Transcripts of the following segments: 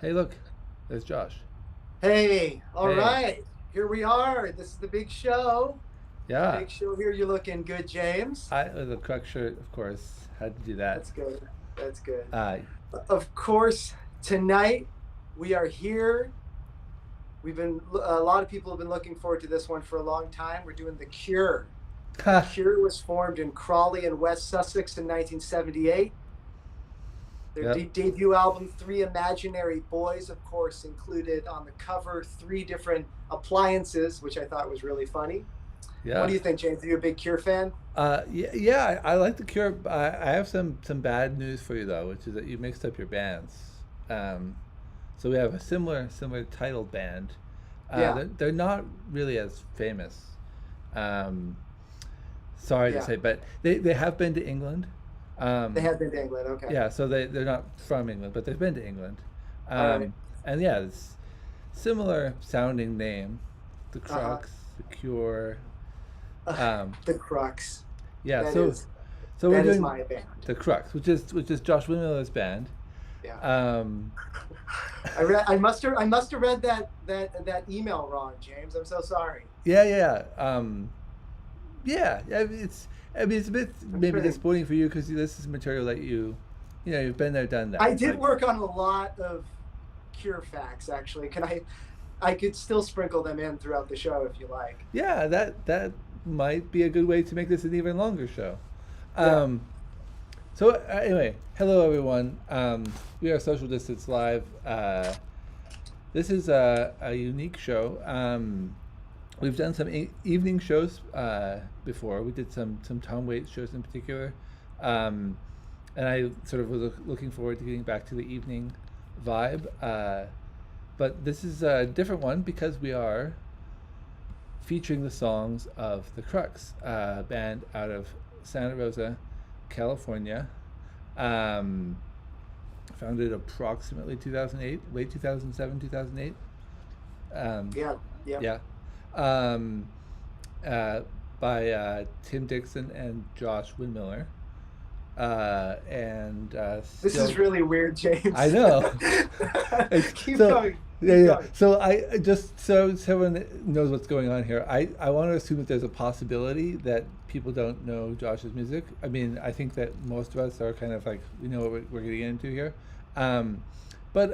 Hey, look, there's Josh. Hey, all Hey, right. Here we are. This is the big show. yeah, Big show here. You're looking good, James. the Crux shirt, of course, had to do that. That's good. That's good. Uh, Of course, tonight we are here. A lot of people have been looking forward to this one for a long time. We're doing The Cure. The ha, Cure was formed in Crawley in West Sussex in 1978. Their yep, debut album, Three Imaginary Boys, of course, included on the cover three different appliances, which I thought was really funny. What yeah. do you think, James? Are you a big Cure fan? Yeah, I like the Cure. I have some bad news for you though, which is that you mixed up your bands. Um, so we have a similar titled band. Yeah, They're not really as famous. Um, Sorry to yeah. say, but they have been to England. They Um, have been to England. Okay. Yeah, so they're not from England, but they've been to England. All right. And yeah, it's similar sounding name, the Uh huh. Crux, the Cure. Um, The Crux. yeah, That is so we're that is doing my band. the Crux, which is Josh Windmiller's band. Yeah. Um, I read. I must have read that email wrong, James. I'm so sorry. yeah, yeah, yeah. I mean it's a bit I'm maybe pretty. disappointing for you because this is material that you've been there, done I that. did Like, work on a lot of Cure facts. Actually, can I? I could still sprinkle them in throughout the show if you like. yeah, that might be a good way to make this an even longer show. Yeah. Um, So anyway, hello everyone. We are Social Distance Live. This is a unique show. We've done some evening shows before. We did some Tom Waits shows in particular, um, and I sort of was looking forward to getting back to the evening vibe. But this is a different one because we are featuring the songs of the Crux, band out of Santa Rosa, California. Um, Founded approximately 2008, late 2007, 2008. Um, Yeah. Yep. yeah. Um, uh, by Tim Dixon and Josh Windmiller. And This is still, really weird, I James. know. It's, Keep so going. yeah, Keep yeah. going. So I just so everyone knows what's going on here. I want to assume that there's a possibility that people don't know Josh's music. I mean, I think that most of us are kind of like we know what we're getting into here. Um, but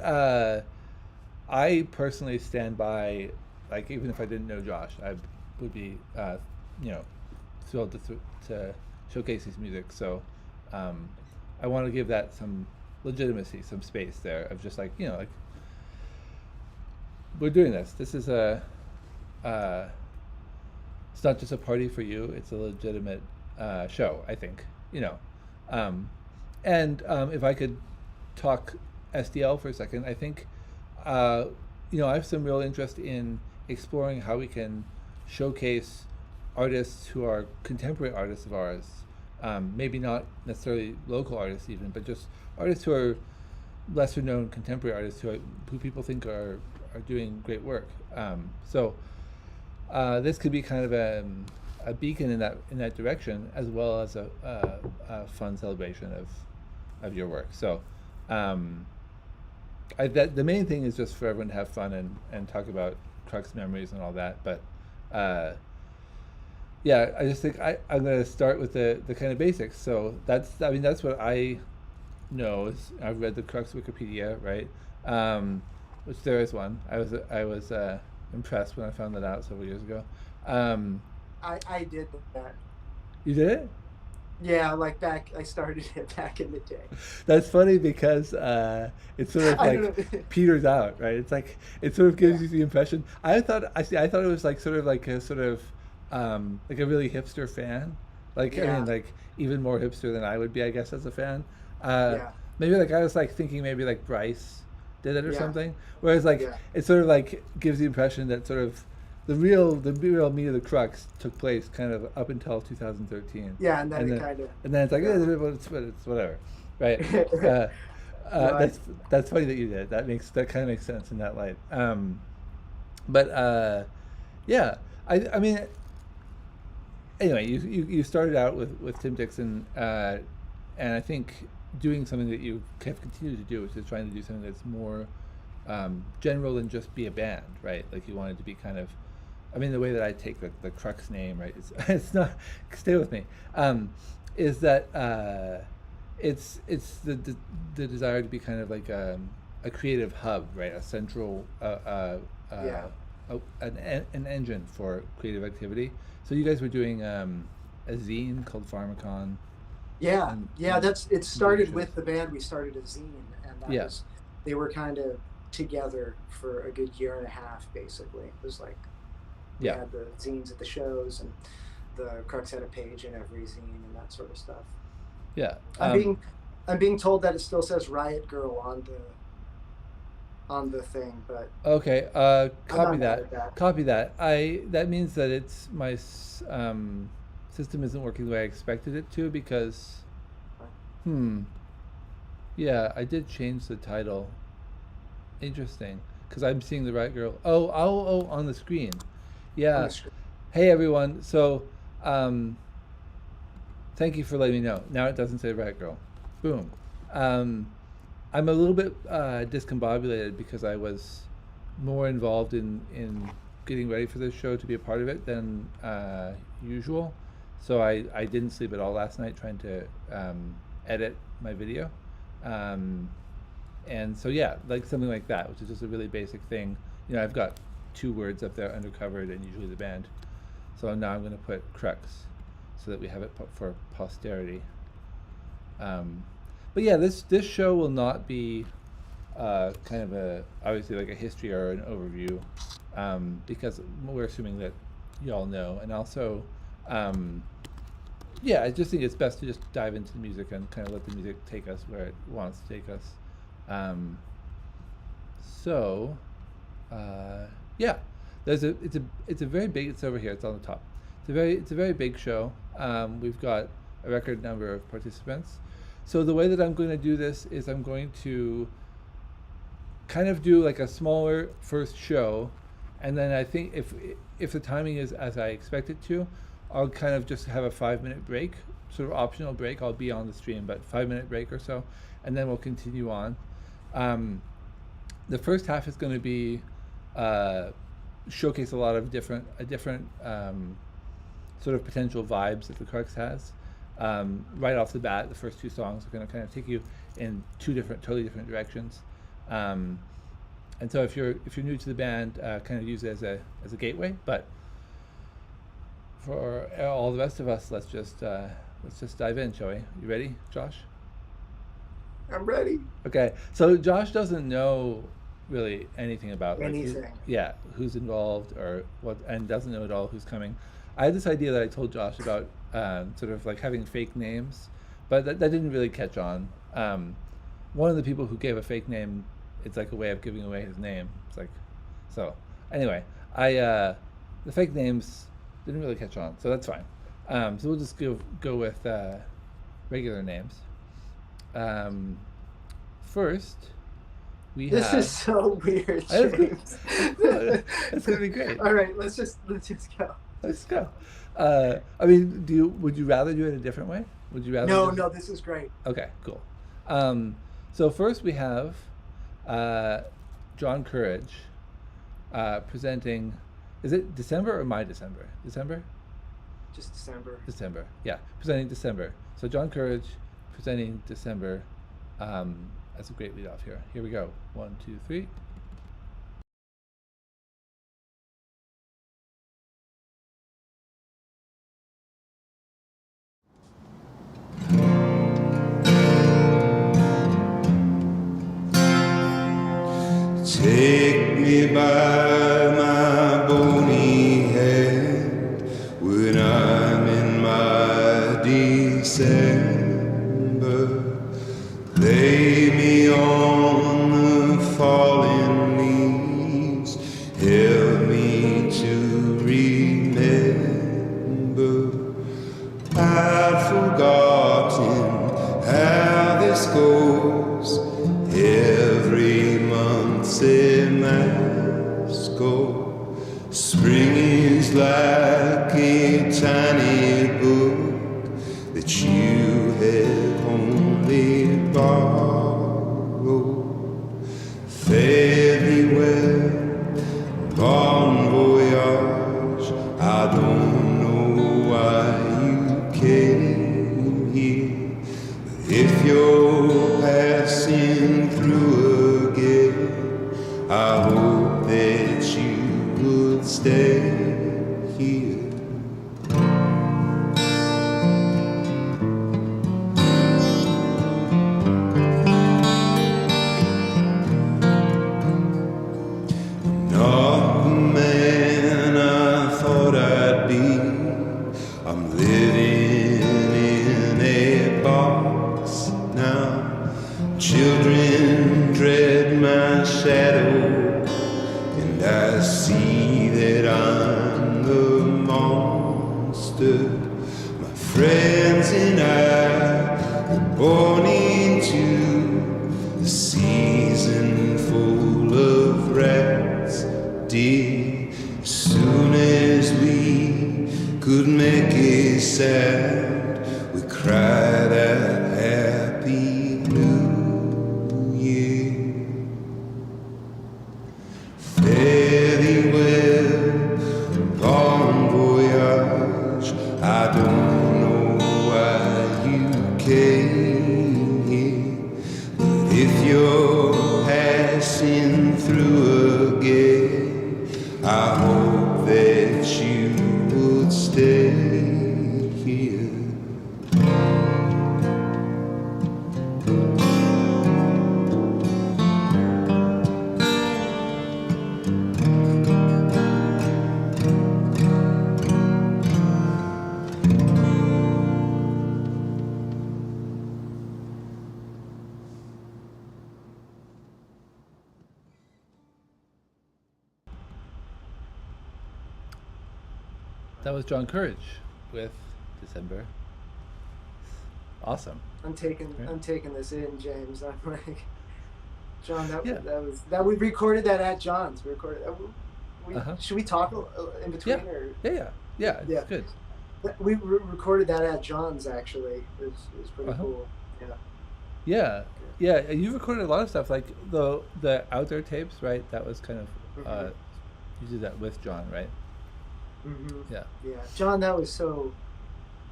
I personally stand by, like, even if I didn't know Josh, I would be you know thrilled to showcase his music. So um, I want to give that some legitimacy, some space there of just like like we're doing this. This is uh, it's not just a party for you. It's a legitimate show. I think um, and if I could talk SDL for a second, I think uh, I have some real interest in exploring how we can showcase artists who are contemporary artists of ours. Maybe not necessarily local artists even, but just artists who are lesser known contemporary artists who people think are doing great work. This could be kind of a beacon in that direction, as well as a fun celebration of your work. So, um, the main thing is just for everyone to have fun and talk about Crux memories and all that. But uh, yeah, I just think I'm going to start with the kind of basics. So that's what I know. I've read the Crux Wikipedia, right? Which there is one. I was impressed when I found that out several years ago. Um, I did that. you did it? Yeah, like back. I started it back in the day. That's funny because it sort of I like don't know. peters out, right? It's like it sort of gives Yeah. you the impression. I thought it was like sort of like a sort of like a really hipster fan. Like I mean Yeah. like even more hipster than I would be, I guess, as a fan. Uh, Yeah. Maybe like I was like thinking maybe like Bryce did it or Yeah. something. Whereas like Yeah. it sort of like gives the impression that sort of the real meat of the Crux took place kind of up until 2013, Yeah. And then and it then kind of. and then it's like Yeah. it's whatever, right? Uh, No, I. that's funny that you did. That kind of makes sense in that light. But yeah, I mean anyway, you started out with Tim Dixon, and I think doing something that you have continued to do, which is trying to do something that's more general than just be a band, right? Like you wanted to be kind of, I mean, the way that I take the Crux name, right? It's not. Stay with me. Is that it's the desire to be kind of like a creative hub, right? A central Yeah. an engine for creative activity. So you guys were doing a zine called Pharmacon. Yeah, And, yeah, and it some bigger started shows. with the band. We started a zine, and Yeah, they were kind of together for a good year and a half, basically. It was like we yeah, had the zines at the shows, and the Crux had a page in every zine and that sort of stuff. yeah. I'm being I'm being told that it still says Riot Girl on the thing, but Okay, I'm copy not mad that. at that. Copy that. That means that it's system isn't working the way I expected it to because, hmm, yeah, I did change the title. Interesting, because I'm seeing the right girl. Oh, on the screen. On Yeah. the screen. Hey everyone. So, um, thank you for letting me know. Now it doesn't say right girl. Boom. Um, I'm a little bit discombobulated because I was more involved in getting ready for this show to be a part of it than usual. So I didn't sleep at all last night trying to edit my video. Um, and so yeah, like something like that, which is just a really basic thing. You know, I've got two words up there undercovered and usually the band. So now I'm going to put Crux so that we have it for posterity. Um, but yeah, this show will not be kind of obviously like a history or an overview because we're assuming that you all know, and also um, yeah, I just think it's best to just dive into the music and kind of let the music take us where it wants to take us. Um, so yeah, it's a very big. It's over here. It's on the top. It's a very big show. We've got a record number of participants. So the way that I'm going to do this is I'm going to kind of do like a smaller first show, and then I think if the timing is as I expect it to, I'll kind of just have a 5 minute break, sort of optional break. I'll be on the stream, but 5 minute break or so, and then we'll continue on. The first half is going to be showcase a lot of different sort of potential vibes that the Crux has. Right off the bat, the first two songs are going to kind of take you in totally different directions. And so if you're new to the band, kind of use it as a gateway. But for all the rest of us, let's just dive in, shall we? You ready, Josh? I'm ready. Okay. So Josh doesn't know really anything about like Anything. who's involved or what, and doesn't know at all who's coming. I had this idea that I told Josh about sort of like having fake names, but that didn't really catch on. One of the people who gave a fake name, it's like a way of giving away his name. It's like, so anyway, the fake names didn't really catch on, so that's fine. So we'll just go with regular names. First, we This have. is so weird, That's good. James. That's gonna be great. All right, let's just go. Let's go. I mean, would you rather do it a different way? Would you rather? No, this is great. Okay, cool. So first we have John Courage presenting. Is it December or My December? December? Just December. December. Yeah, presenting December. So John Courage presenting December as a great lead off here. Here we go. 1, 2, 3. Take me by my bony head when I'm in my December. Lay me on the fallen leaves, help me to remember. I've forgotten how this goes. Every month's a mascot. Spring is like a tiny book that you have only borrowed. Feathers children dread my shadow, and I see that I'm the monster. My friends and I were born into a season full of rats, dear. As soon as we could make a sound, we cried out Happy New Year. Fare thee well, bon voyage. I don't know why you came here, but if you're passing through again, I hope that you would stay here. That was John Courage with December. Awesome. I'm taking this in, James. I'm like, John, that we recorded that at John's. We recorded that. Should we talk in between? Yeah. It's good. We recorded that at John's, actually. It was pretty cool. Yeah. You recorded a lot of stuff, like the outdoor tapes, right? That was kind of you did that with John, right? Mm-hmm. Yeah. John, that was so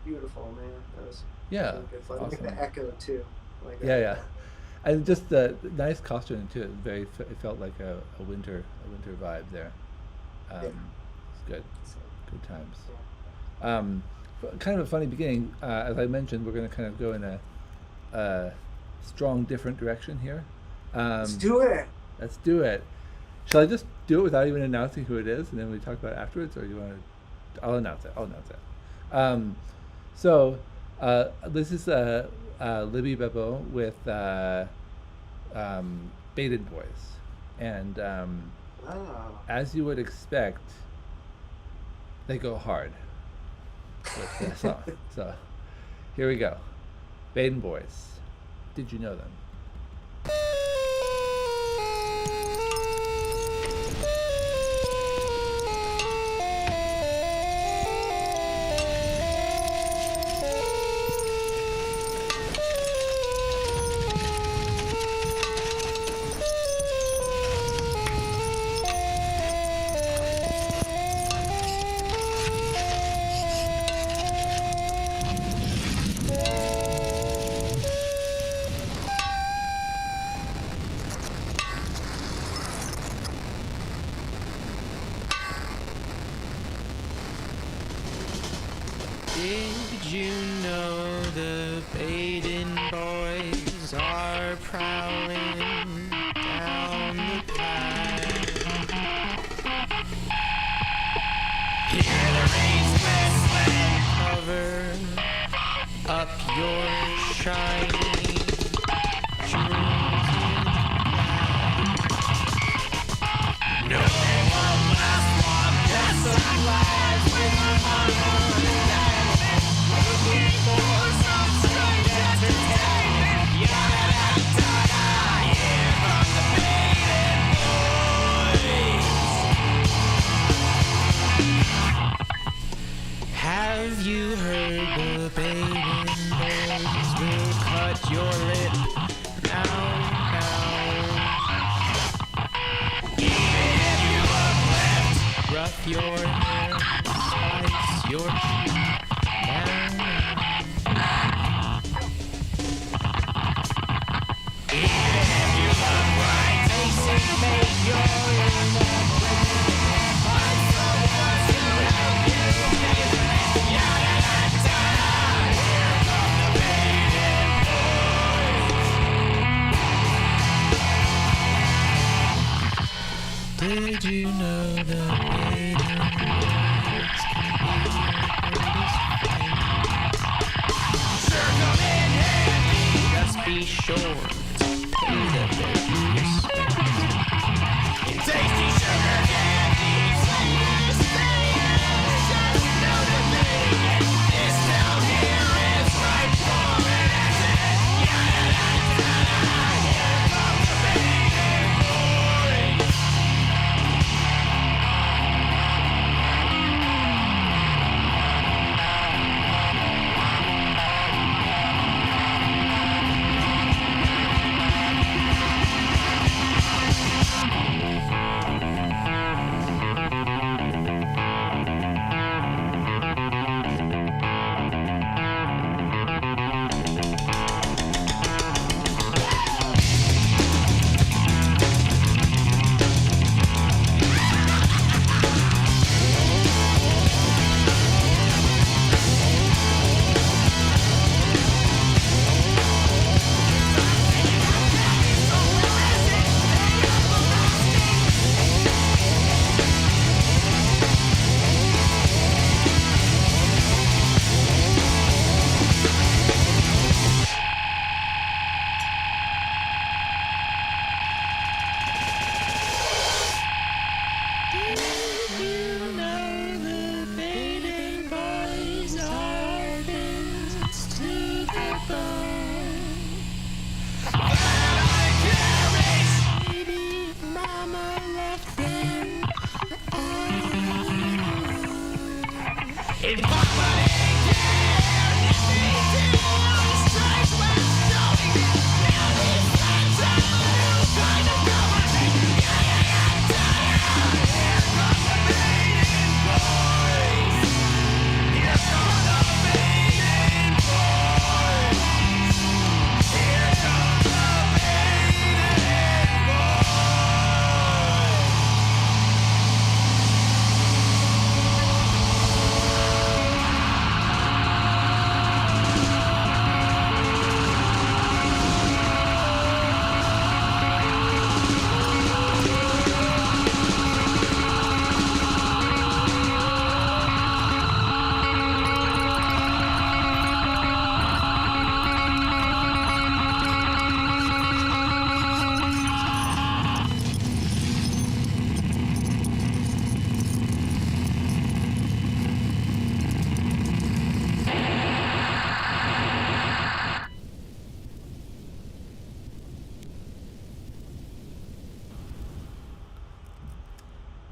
beautiful, man. That was really good fun. Awesome. Like the echo too. Like yeah. And just the nice costume too. It felt like a winter vibe there. It's good. Good times. Kind of a funny beginning. As I mentioned, we're going to kind of go in a strong, different direction here. Let's do it. Shall I just do it without even announcing who it is, and then we talk about it afterwards, or you want to? I'll announce it. So this is Libby Bebo with Baited Boys, and as you would expect, they go hard with this song. So here we go. Baited Boys. Did you know them? Did you know the Baden boys are prowling down the path? Hear the rains whistling, cover up your shiny no one last one that's alive with my heart. Looking for some strange entertainment. Yada-da-da-da, yeah, from the Baden Boys. Have you heard the Baden Boys will cut your lip now? Even if you look left, rough your hair, slice your cheek. Did you know the Baden Boys can be your greatest friend? Circle in handy, just be sure to pay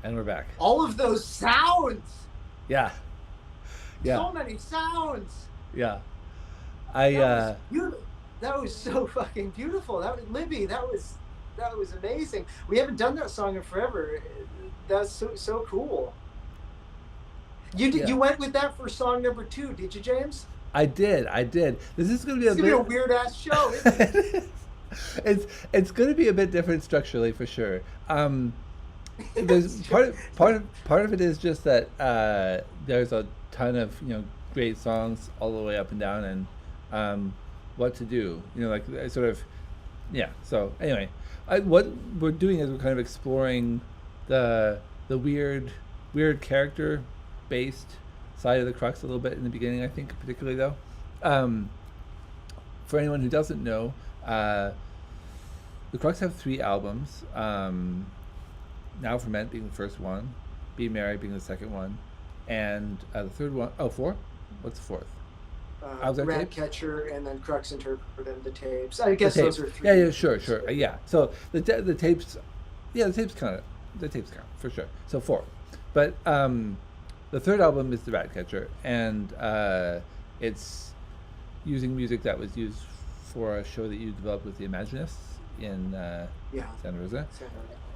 And we're back. All of those sounds. Yeah. Yeah. So many sounds. Yeah. That was so fucking beautiful. That was Libby. That was amazing. We haven't done that song in forever. That's so cool. You went with that for song number 2, did you, James? I did. This is going to be a weird ass show, isn't it? It's going to be a bit different structurally for sure. There's part of it is just that there's a ton of great songs all the way up and down, and what to do, like sort of, yeah. So anyway, what we're doing is we're kind of exploring the weird character based side of the Crux a little bit in the beginning, I think, particularly though. For anyone who doesn't know, the Crux have 3 albums. Now Ferment being the first one, Be Merry being the second one, and the third one, 4? What's the fourth? Ratcatcher, and then Crux interpreted the tapes. I guess those are 3. Yeah, sure. Yeah. So the tapes, the tapes count for sure. So 4. But the third album is the Ratcatcher, and it's using music that was used for a show that you developed with the Imaginists in Santa Rosa.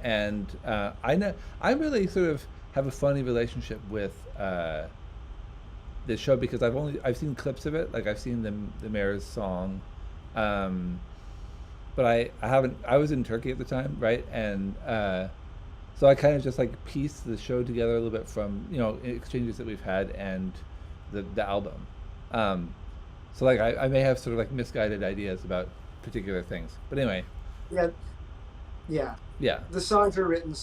And I really sort of have a funny relationship with this show because I've seen clips of it, like I've seen the Mayor's song, but I haven't. I was in Turkey at the time, right? And so I kind of just like pieced the show together a little bit from exchanges that we've had and the album. So like I may have sort of like misguided ideas about particular things, but anyway. Yeah. The songs are written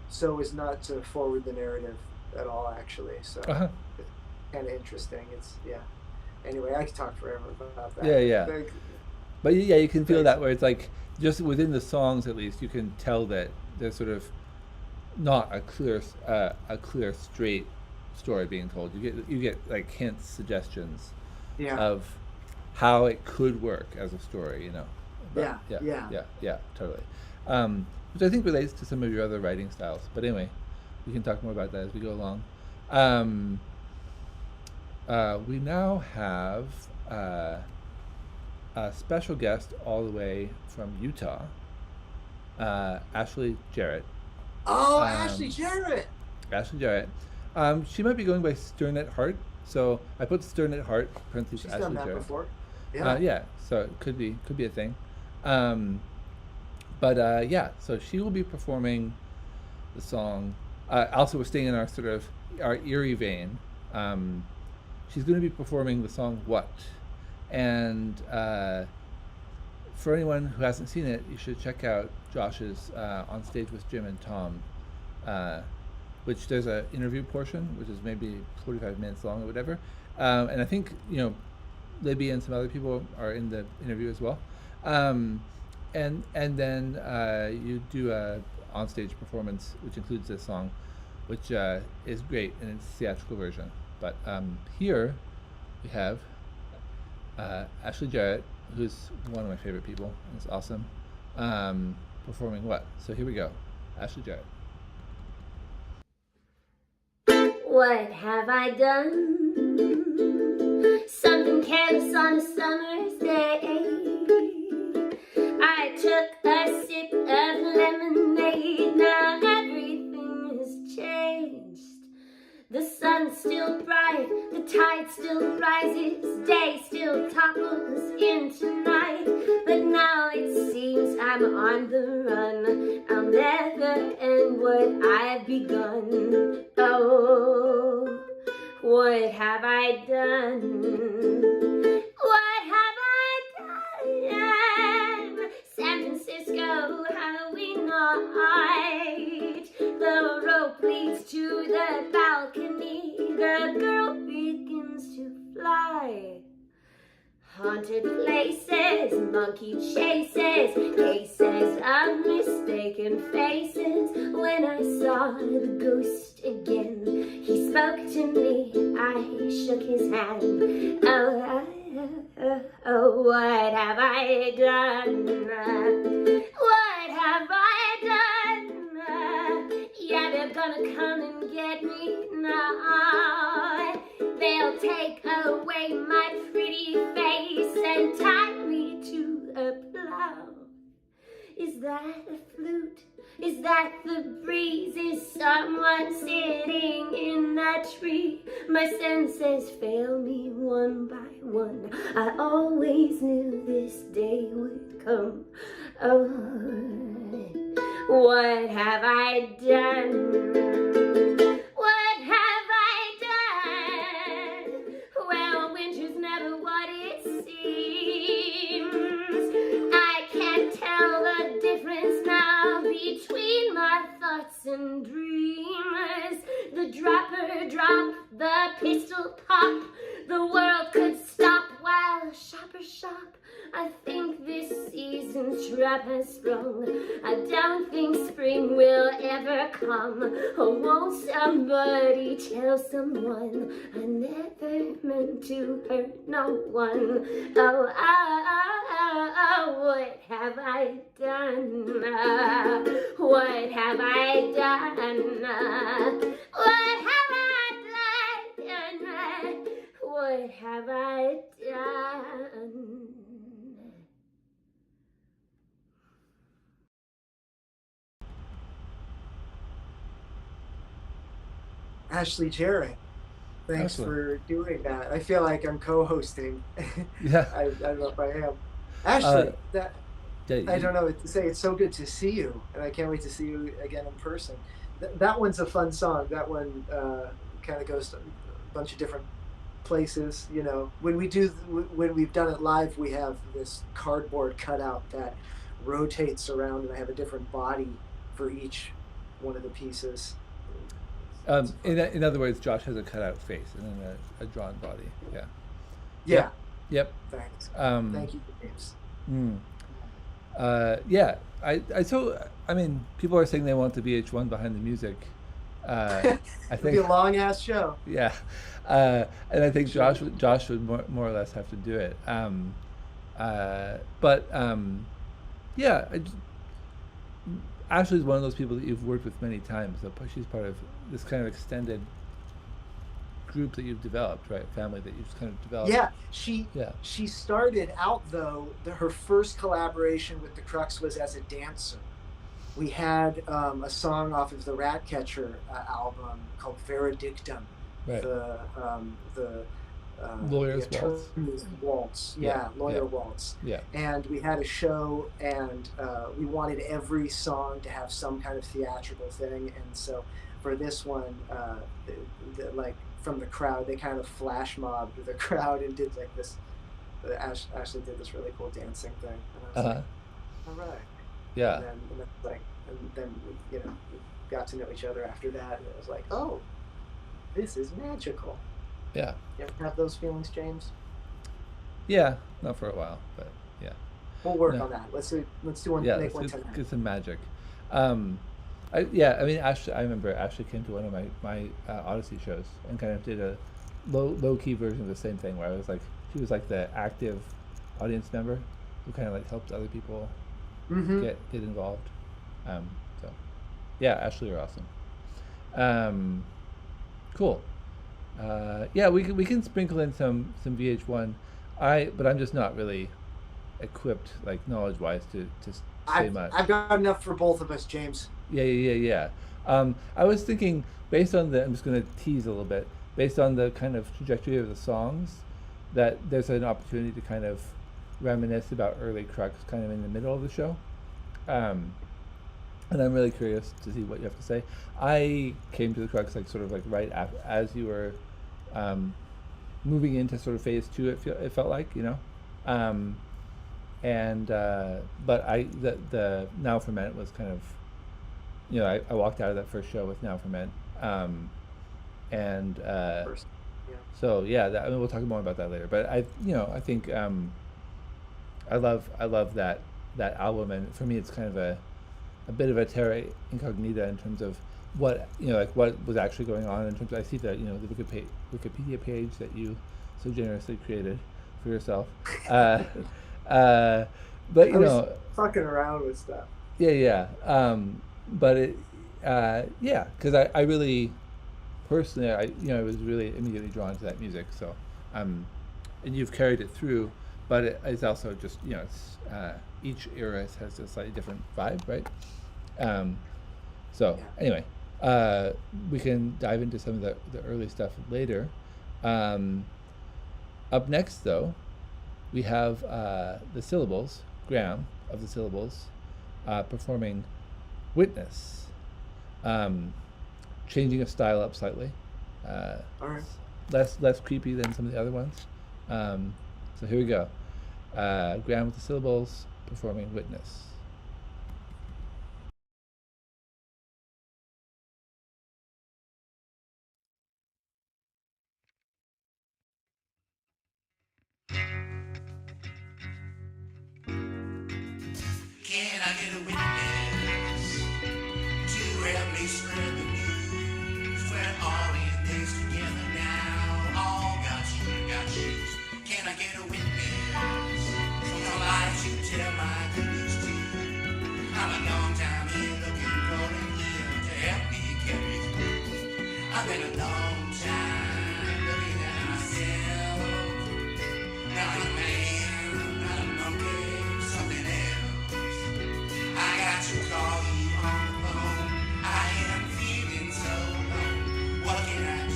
so as not to forward the narrative at all, actually. So it's kind of interesting. Anyway, I could talk forever about that. Yeah. But yeah, you can feel that where it's like just within the songs, at least, you can tell that there's sort of not a clear straight story being told. You get like hints, suggestions of how it could work as a story. But, yeah, totally. Which I think relates to some of your other writing styles. But anyway, we can talk more about that as we go along. We now have a special guest all the way from Utah, Ashley Jarrett. Oh, Ashley Jarrett! Ashley Jarrett. She might be going by Stern at Heart. So I put Stern at Heart, parentheses, She's Ashley done that Jarrett. Before. Yeah. So it could be a thing. So she will be performing the song. Also, we're staying in our sort of our eerie vein. She's going to be performing the song "What," and for anyone who hasn't seen it, you should check out Josh's On Stage with Jim and Tom, which there's an interview portion, which is maybe 45 minutes long or whatever. And I think Libby and some other people are in the interview as well. And then you do a onstage performance, which includes this song, which is great in its theatrical version. But here we have Ashley Jarrett, who's one of my favorite people. It's awesome. Performing What? So here we go. Ashley Jarrett. What have I done? Something careless on a summer's day. I took a sip of lemonade. Now everything has changed. The sun's still bright, the tide still rises, day still topples into night. But now it seems I'm on the run. I'll never end what I've begun. Oh, what have I done? What have I done? San Francisco Halloween night. The rope leads to the balcony. The girl begins to fly. Haunted places, monkey chases, cases of mistaken faces. When I saw the ghost again, he spoke to me, I shook his hand. Oh, what have I done? What have I done? Yeah, they're gonna gonna come and get me now. They'll take away my pretty face and tie me to a plow. Is that a flute? Is that the breeze? Is someone sitting in that tree? My senses fail me one by one. I always knew this day would come. Oh, what have I done? What have I done? Well, winter's never what it seems. I can't tell the difference now between my thoughts and dreams. The dropper drop, the pistol pop, the world could stop while shoppers shop. I think this season's trap has sprung. I don't think spring will ever come. Oh, won't somebody tell someone I never meant to hurt no one? Oh, what have I done? What have I done? What have I done? What have I done? Ashley Jarrett, thanks Excellent. for doing that. I feel like I'm co-hosting. Yeah. I don't know if I am. Ashley, that Yeah, I don't know what to say. It's so good to see you, and I can't wait to see you again in person. That one's a fun song. That one kind of goes to a bunch of different places. You know, when we've done it live, we have this cardboard cutout that rotates around, and I have a different body for each one of the pieces. In other words, Josh has a cutout face and then a drawn body. Yeah. Yeah. Yep. Thanks. Thank you, James. Yeah. I mean, people are saying they want the VH1 behind the music. I It'll be think. a long ass show. Yeah. And I think Josh would more or less have to do it. Yeah. Ashley's one of those people that you've worked with many times. So she's part of this kind of extended group that you've developed, right? Family that you've kind of developed. Yeah, Yeah. she started out though. Her first collaboration with the Crux was as a dancer. We had a song off of the Ratcatcher album called Veredictum. Right. The Lawyer's the Waltz. attorney's waltz. Yeah, Yeah, lawyer yeah. waltz. Yeah. And we had a show, and we wanted every song to have some kind of theatrical thing. And so for this one, like from the crowd, they kind of flash mobbed the crowd and did like this. Ashley did this really cool dancing thing, and I was like, all right. Yeah. And then we got to know each other after that, and it was like, oh, this is magical. Yeah. You ever have those feelings, James? Yeah. Not for a while, but yeah. We'll work No. on that. Let's do one. Yeah. Make Let's one tonight. get some magic. I mean, Ashley. I remember Ashley came to one of my Odyssey shows and kind of did a low key version of the same thing, where I was like, she was like the active audience member who kind of like helped other people get involved. So yeah, Ashley, you're awesome. Cool. Yeah, we can sprinkle in some VH1. But I'm just not really equipped, like knowledge wise, to say much. I've got enough for both of us, James. Yeah. I was thinking, based on I'm just going to tease a little bit, based on the kind of trajectory of the songs, that there's an opportunity to kind of reminisce about early Crux kind of in the middle of the show. And I'm really curious to see what you have to say. I came to the Crux like sort of like right as you were moving into sort of phase 2. It felt like, you know. But the Now Ferment was kind of, you know, I walked out of that first show with Now Ferment. First. Yeah. So yeah, I mean, we'll talk more about that later. But I think I love that album, and for me, it's kind of a bit of a terra incognita in terms of what what was actually going on. In terms of, I see that the Wikipedia page that you so generously created for yourself. But I was fucking around with stuff. Yeah. But yeah, because I really, personally, I was really immediately drawn to that music. So, and you've carried it through, but it's also just, it's each era has a slightly different vibe, right? So anyway, we can dive into some of the early stuff later. Up next, though, we have the Syllables, Graham of the Syllables, performing Witness, changing of style up slightly, All right. less creepy than some of the other ones. So here we go. Graham with the Syllables, performing Witness. Can I get a witness to help me spread the news? When all these days together now, all got shoes. Can I get a witness from the lives you tell my goodness to? I'm a long time here looking for an ear to help me carry through. I've been a long time looking at myself. Not a man, not a monkey, something else. I got to call you on the phone. I am feeling so low. What can I do?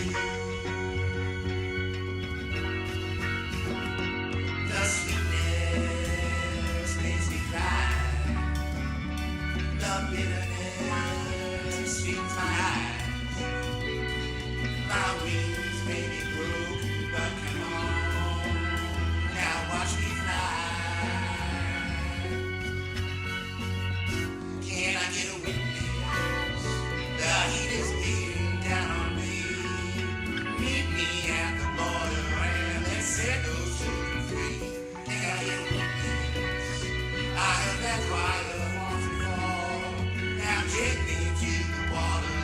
The sweetness makes me cry. The bitterness feeds my eyes. My wings may be broken, but come on, now watch me fly. Can I get a witness? The heat is beating down on me. Meet me at the border and let's set those children free. Can I get a witness? I heard that choir once before. Now take me to the water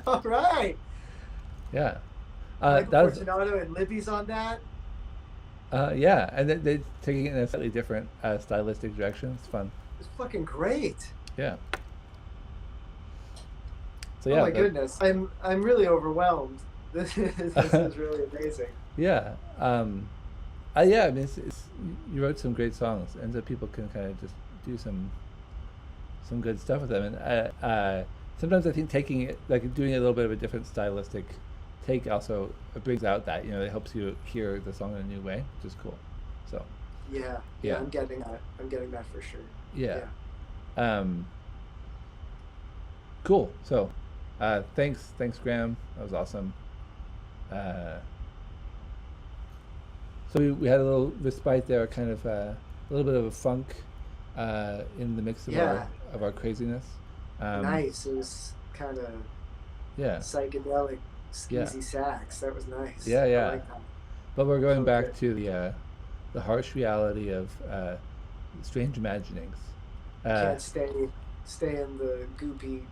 All right. Yeah. Michael that was, Fortunato and Libby's on that. yeah, and they're taking it in a slightly different stylistic direction. It's fun. It's fucking great. Yeah. So Oh yeah, my goodness, I'm really overwhelmed. This is really amazing. Yeah. Yeah, I mean, you wrote some great songs, and so people can kind of just do some good stuff with them. And sometimes I think taking it, like doing a little bit of a different stylistic take, also brings out that, you know, it helps you hear the song in a new way, which is cool. So. Yeah. Yeah. I'm getting that. I'm getting that for sure. Yeah. Cool. So, thanks, Graham. That was awesome. So we had a little respite there, kind of a little bit of a funk in the mix of our craziness. Nice. It was kind of psychedelic, skeezy sax. That was nice. Yeah. I like that. But we're going back good. to the harsh reality of strange imaginings. Can't stay in the goopy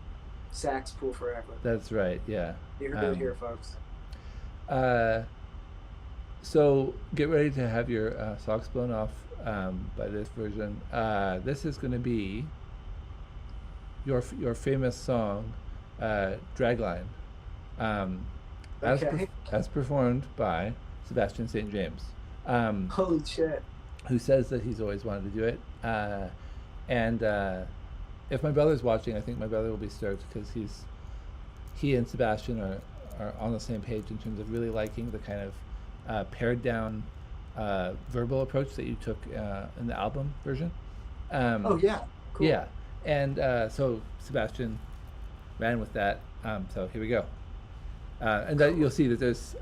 sax pool forever. That's right. Yeah. You heard it here, folks. So get ready to have your socks blown off by this version. This is going to be your famous song, Dragline, as performed by Sebastian St. James. Holy shit. Who says that he's always wanted to do it. And if my brother's watching, I think my brother will be stoked, because he and Sebastian are on the same page in terms of really liking the kind of pared down verbal approach that you took in the album version. Oh yeah, cool. Yeah, and so Sebastian ran with that. So here we go. And that you'll see that there's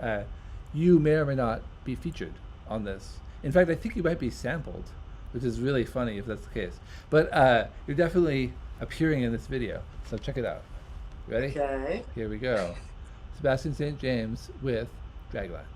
you may or may not be featured on this. In fact, I think you might be sampled, which is really funny if that's the case. But you're definitely appearing in this video, so check it out. Ready? Okay. Here we go. Sebastian St. James with Dragline.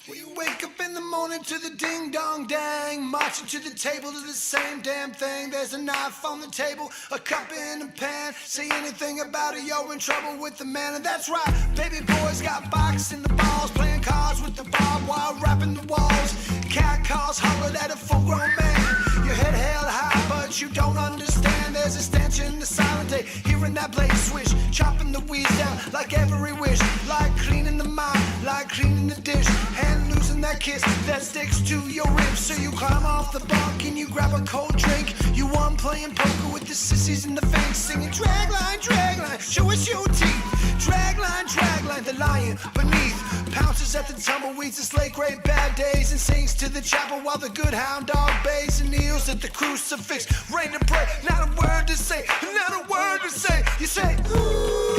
We wake up in the morning to the ding dong dang, marching to the table to the same damn thing. There's a knife on the table, a cup in a pan. Say anything about it, you're in trouble with the man. And that's right, baby boys got boxed in the balls, playing cards with the barbed wire, wrapping the walls. Cat calls hollered at a full grown man. Your head held high, but you don't understand. There's a stench in the silent day, hearing that blade swish, chopping the weeds down like every wish, like cleaning the mind, like cleaning the dish, and losing that kiss that sticks to your ribs. So you climb off the bunk and you grab a cold drink. You one playing poker with the sissies in the fence, singing dragline, dragline, show us your teeth. Dragline, dragline, the lion beneath pounces at the tumbleweeds and slay great bad days, and sings to the chapel while the good hound dog bays and kneels at the crucifix, ready to pray. Not a word to say, not a word to say. You say, ooh,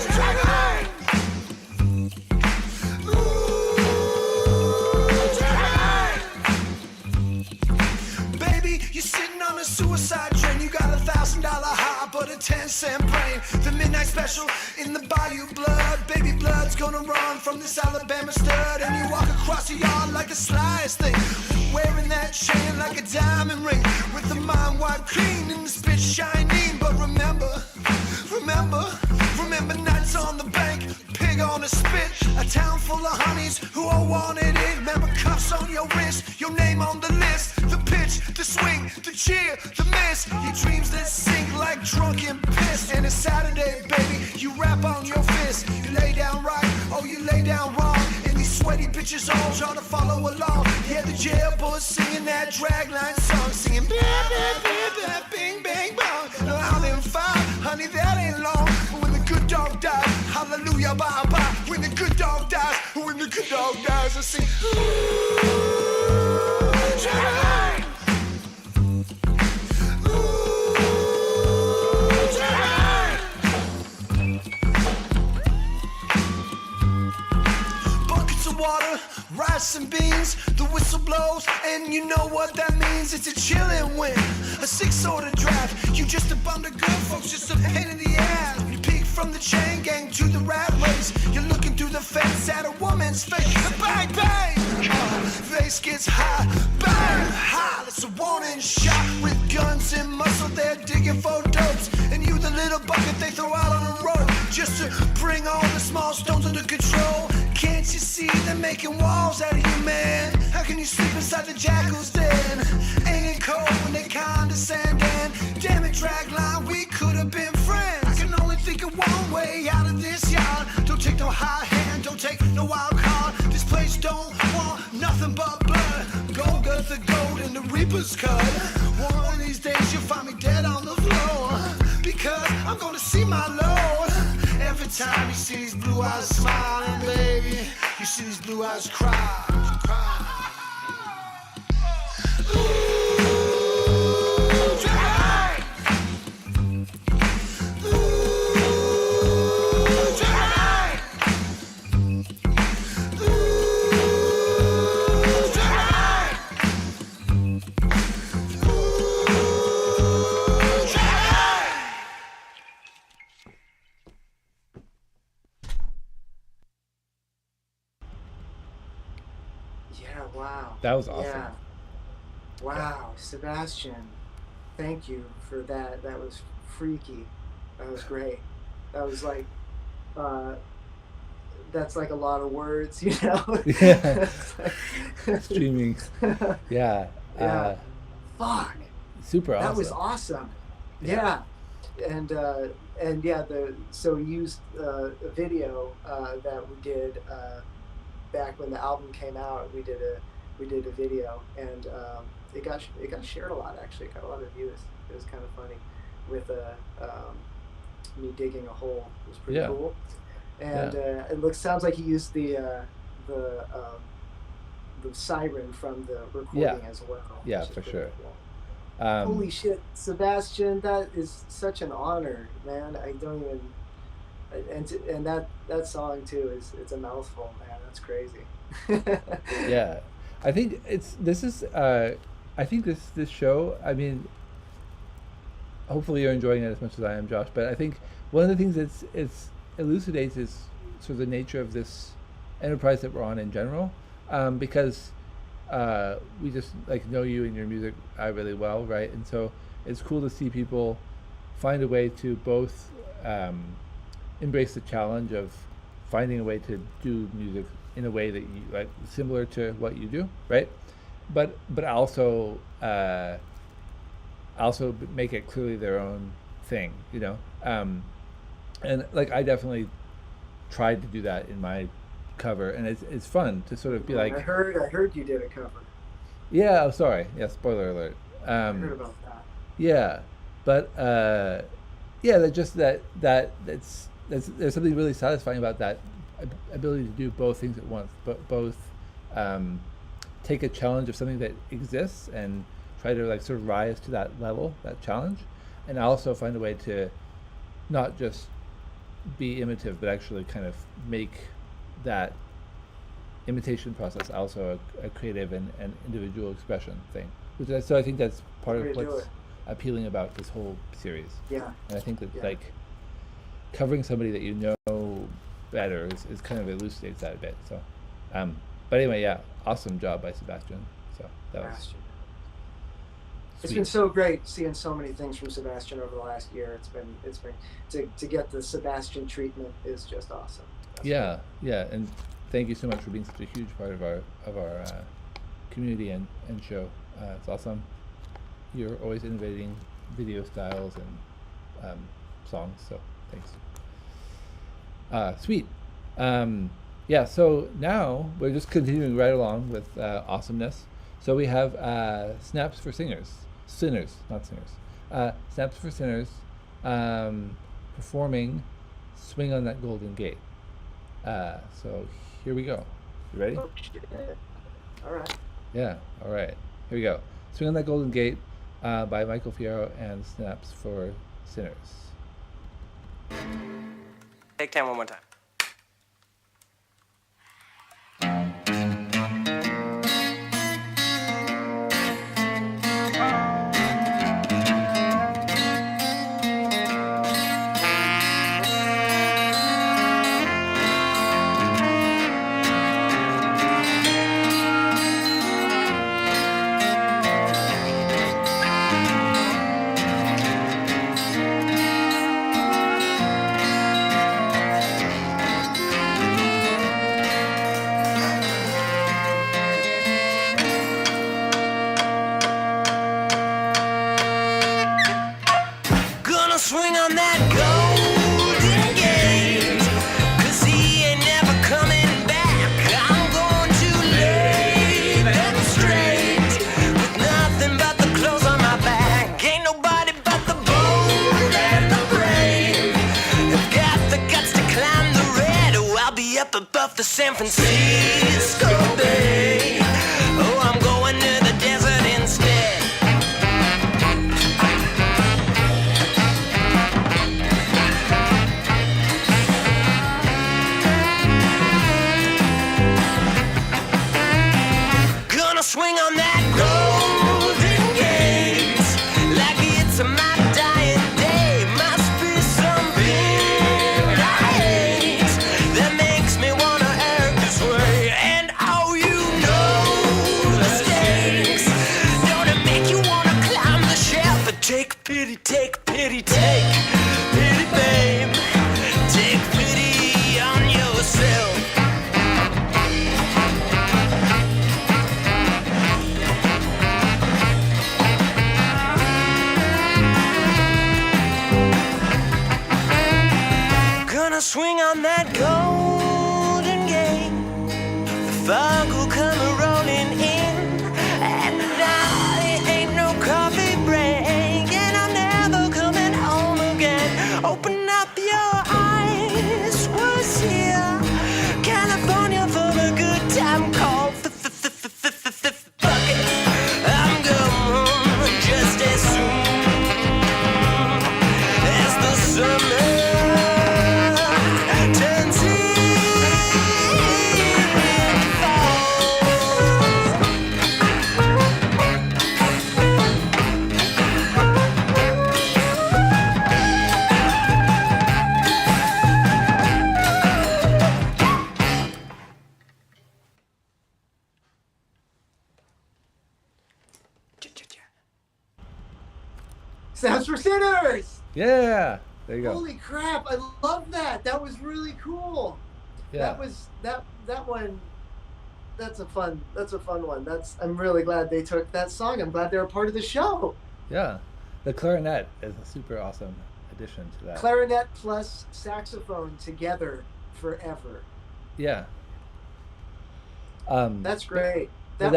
dragline. Suicide train, you got $1,000 high, but a 10-cent brain. The midnight special in the bayou blood. Baby blood's gonna run from this Alabama stud. And you walk across the yard like the slyest thing, wearing that chain like a diamond ring, with the mind wiped clean and the spit shining. But remember nights on the bank, pig on a spit, a town full of honeys who all wanted it. Remember cuffs on your wrist, your name on the list, the pitch, the swing, the cheer, the miss, your dreams that sink like drunken piss. And it's Saturday, baby, you rap on your fist. You lay down right, or you lay down wrong, and these sweaty bitches all try to follow along. Yeah, the jailboys singing that dragline song, singing blah, blah, blah, blah, bing, bang, bong. No, I'm in fire, honey, that ain't long. But when the good dog dies, hallelujah, bye, bye. When the good dog dies, when the good dog dies, I sing, ooh, dragline. Water, rice and beans, the whistle blows, and you know what that means. It's a chillin' wind, a 6-order draft. You just a bum to good folks, just a pain in the ass. You peek from the chain gang to the rat race. You're looking through the fence at a woman's face. Bang, bang, face gets high, bang, high. Let's So warning shot with guns and muscle, they're digging for dopes. And you the little bucket they throw out on a rope, just to bring all the small stones under control. Can't you see they're making walls out of you, man? How can you sleep inside the jackal's den? Ain't it cold when they condescend? And damn it, Dragline, we could have been friends. I can only think of one way out of this yard. Don't take no high hand, don't take no wild card. This place don't want nothing but blood. Gold got the gold and the reaper's cut. One of these days you'll find me dead on the floor, because I'm gonna see my Lord. Every time you see these blue eyes smiling, baby, you see these blue eyes cry. Yeah, wow. That was awesome. Yeah. Wow, Sebastian, thank you for that. That was freaky. That was great. That was like, that's like a lot of words, you know? Yeah. Streaming. Yeah. Yeah. Fuck. Super awesome. That was awesome. Yeah. And yeah, so we used a video that we did back when the album came out. We did a video, and it got shared a lot. Actually, it got a lot of views. It was kind of funny with me digging a hole. It was pretty cool. And it sounds like he used the siren from the recording as well. Yeah, for sure. Cool. Holy shit, Sebastian, that is such an honor, man. I don't even, and that song too it's a mouthful, man. That's crazy. Yeah, I think I think this show, I mean, hopefully you're enjoying it as much as I am, Josh, but I think one of the things it's elucidates is sort of the nature of this enterprise that we're on in general, because we just like know you and your music really well, right? And so it's cool to see people find a way to both embrace the challenge of finding a way to do music in a way that you like, similar to what you do, right? But also make it clearly their own thing, you know. And like I definitely tried to do that in my cover, and it's fun to sort of be like. I heard you did a cover. Yeah. Oh, sorry. Yeah. Spoiler alert. I heard about that. Yeah, but yeah, there's something really satisfying about that ability to do both things at once, but both take a challenge of something that exists and try to like sort of rise to that level, that challenge, and also find a way to not just be imitative, but actually kind of make that imitation process also a creative and individual expression thing. So I think that's part of what's appealing about this whole series. Yeah. And I think that like covering somebody that you know better is kind of elucidates that a bit. So, but anyway, yeah, awesome job by Sebastian. So that was. It's been so great seeing so many things from Sebastian over the last year. It's been to get the Sebastian treatment is just awesome. Yeah, and thank you so much for being such a huge part of our community and show. It's awesome. You're always innovating video styles and songs. So thanks. Sweet. Yeah. So now we're just continuing right along with awesomeness. So we have Snaps for Sinners, not singers. Snaps for Sinners performing Swing on That Golden Gate. So here we go. You ready? Oh, shit. All right. Yeah, all right. Here we go. Swing on That Golden Gate by Michael Fierro and Snaps for Sinners. Take 10 one more time. San Francisco Bay. Oh, I'm going to the desert instead. Gonna swing on that golden gate like it's my dying day. Must be something I hate that makes me wanna act this way. And oh, you know the stakes. Don't it make you wanna climb the shelf? But take pity, take pity, take pity, babe. Take pity on yourself. Gonna swing on that golden gate. The fog will come rolling in, and now it ain't no coffee break, and I'm never coming home again. Open up your eyes, what's here? California for the good time called fuck it. I'm going just as soon as the summer turns Sounds for Sinners. Yeah, there you go. Holy crap! I love that. That was really cool. Yeah. That was that one. That's a fun one. I'm really glad they took that song. I'm glad they're a part of the show. Yeah, the clarinet is a super awesome addition to that. Clarinet plus saxophone together forever. Yeah. That's great. but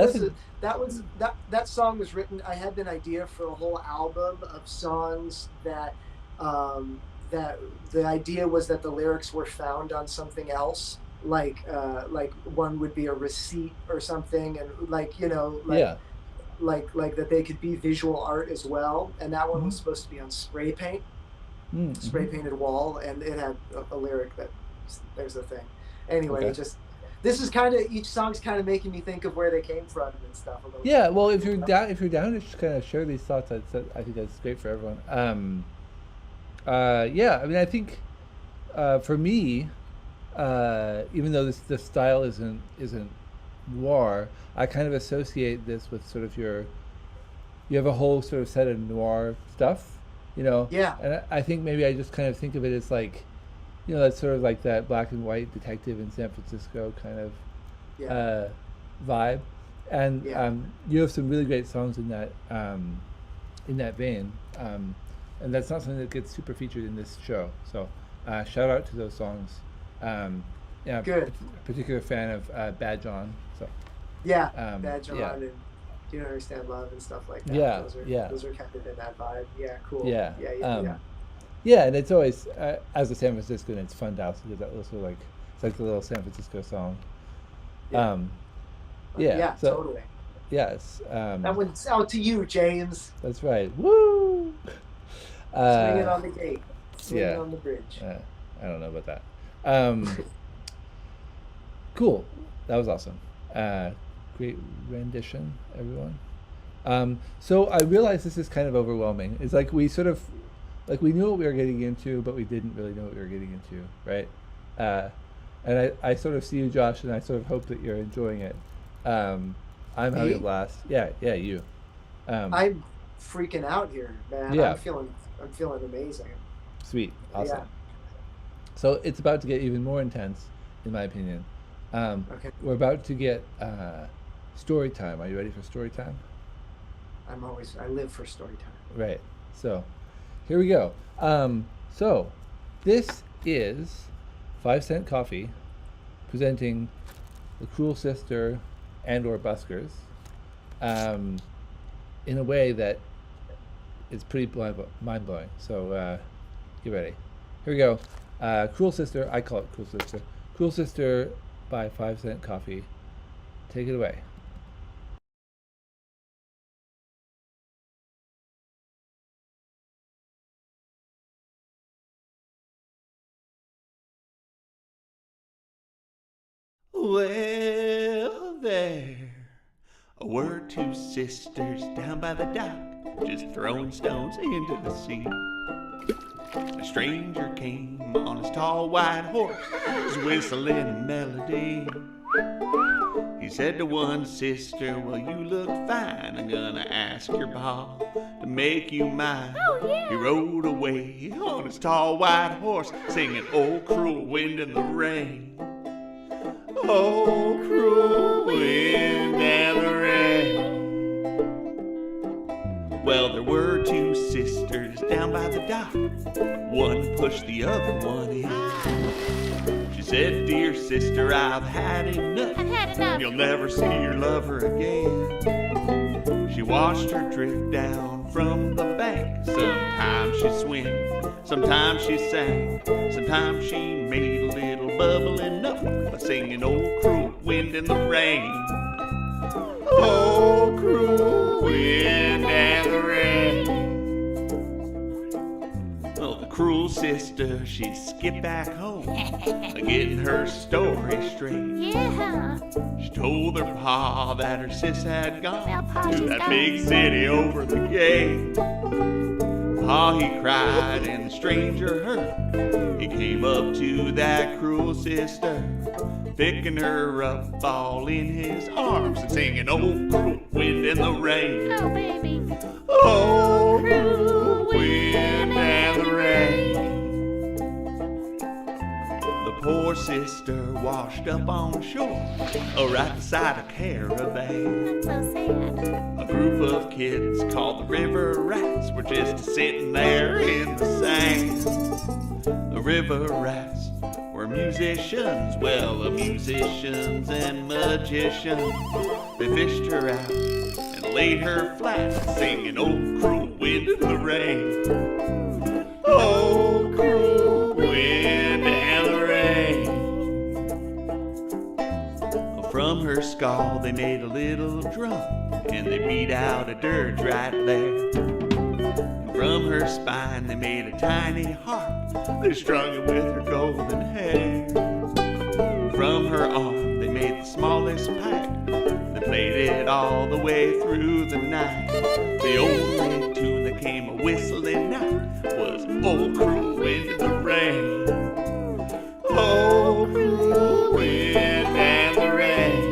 That song was written. I had an idea for a whole album of songs that that the idea was that the lyrics were found on something else, like one would be a receipt or something, and like that they could be visual art as well. And that one was supposed to be on spray paint, spray painted wall, and it had a lyric that there's the thing. Anyway, Okay. This is kind of, each song's kind of making me think of where they came from and stuff a little Yeah, bit. well, if you're down to just kind of share these thoughts, I think that's great for everyone. Yeah, I mean, I think for me, even though the style isn't noir, I kind of associate this with sort of you have a whole sort of set of noir stuff, Yeah. And I think maybe I just kind of think of it as like, that's sort of like that black and white detective in San Francisco kind of Yeah. vibe, and Yeah. you have some really great songs in that vein, and that's not something that gets super featured in this show. So shout out to those songs. Yeah, Good. A particular fan of Bad John. So Yeah. yeah. Bad John and Do You Understand Love and stuff like that. Yeah, Those are, yeah. Those are kind of in that vibe. Yeah. Cool. Yeah, Yeah. yeah, and it's always as a San Franciscan, it's fun to also get that little sort of it's like the little San Francisco song. Yeah. Yeah, so, Totally. Yes. That one's out to you, James. That's right. Woo! Swinging on the gate. Swinging yeah. on the bridge. I don't know about that. Cool. That was awesome. Great rendition, everyone. So I realize this is kind of overwhelming. It's like we sort of, we knew what we were getting into, but we didn't really know what we were getting into, right? And I sort of see you, Josh, and I sort of hope that you're enjoying it. I'm having Me? a blast. Yeah, you. I'm freaking out here, man. Yeah. I'm feeling amazing. Sweet. Awesome. Yeah. So it's about to get even more intense, in my opinion. Okay. We're about to get story time. Are you ready for story time? I live for story time. Right. So here we go. So this is 5 Cent Coffee presenting The Cruel Sister and or Buskers in a way that is pretty mind-blowing. So get ready. Here we go. Cruel Sister, I call it Cruel Sister. Cruel Sister buy 5-cent coffee. Take it away. Well, there were two sisters down by the dock, just throwing stones into the sea. A stranger came on his tall white horse, was whistling a melody. He said to one sister, well, you look fine, I'm gonna ask your pa to make you mine. Oh, yeah. He rode away on his tall white horse, singing, oh, cruel wind and the rain. Oh, cruel wind and the rain. Well, there were two sisters down by the dock. One pushed the other one in. She said, dear sister, I've had enough. I've had enough. You'll never see your lover again. She watched her drift down from the bank. Sometimes she swam, sometimes she sang, sometimes she made a little bubbling up by singing, oh, cruel wind and the rain. Oh, cruel wind and the rain. Well, the cruel sister, she skipped back home, getting her story straight. Yeah. She told her pa that her sis had gone Well, Pa, to she's that gone. big city over the gate. Pa, he cried and the stranger heard. He came up to that cruel sister, picking her up all in his arms and singing, oh, cruel wind and the rain. Oh, baby. Oh, cruel wind and the rain. The poor sister washed up on shore, right beside a caravan. That's so sad. A group of kids called the River Rats were just sitting there in the sand. The River Rats were musicians, well, musicians and magicians. They fished her out and laid her flat, singing, oh, cruel wind and the rain. Oh, cruel wind and the rain. From her skull they made a little drum, and they beat out a dirge right there. And from her spine they made a tiny harp, they strung it with her golden hair. From her arm they made the smallest pipe, they played it all the way through the night. The only tune that came a whistling out was, oh, cruel wind and the rain. Oh, cruel wind and the rain.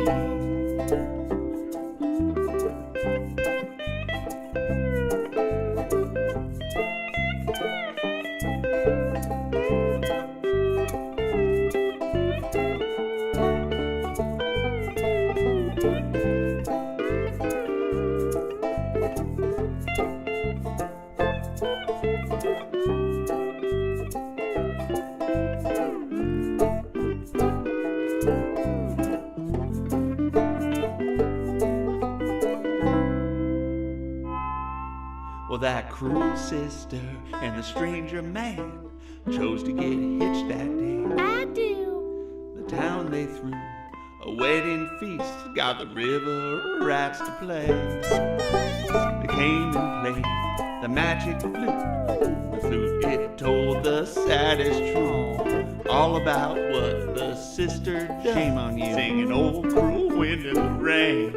Well, that cruel sister and the stranger man chose to get hitched that day. I do. The town they threw a wedding feast, got the river rats to play. They came and played the magic flute. The flute, it told the saddest truth, all about what the sister done. Shame on you. Singing, oh, cruel wind and the rain.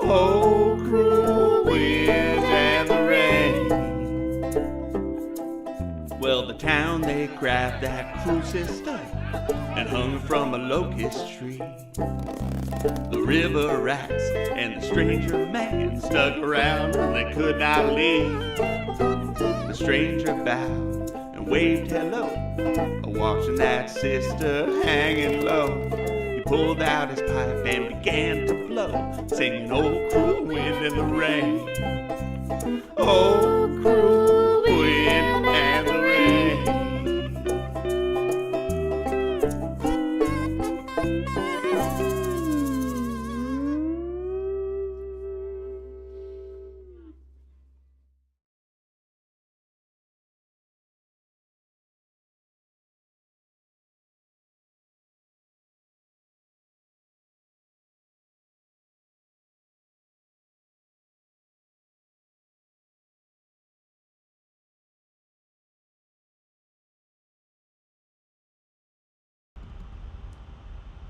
Oh, cruel wind and the rain. Well, the town, they grabbed that cruel sister and hung her from a locust tree. The river rats and the stranger man stuck around and they could not leave. The stranger bowed and waved hello, watching that sister hanging low. He pulled out his pipe and began to blow, singing, oh, cruel wind and the rain. Oh, cruel wind and the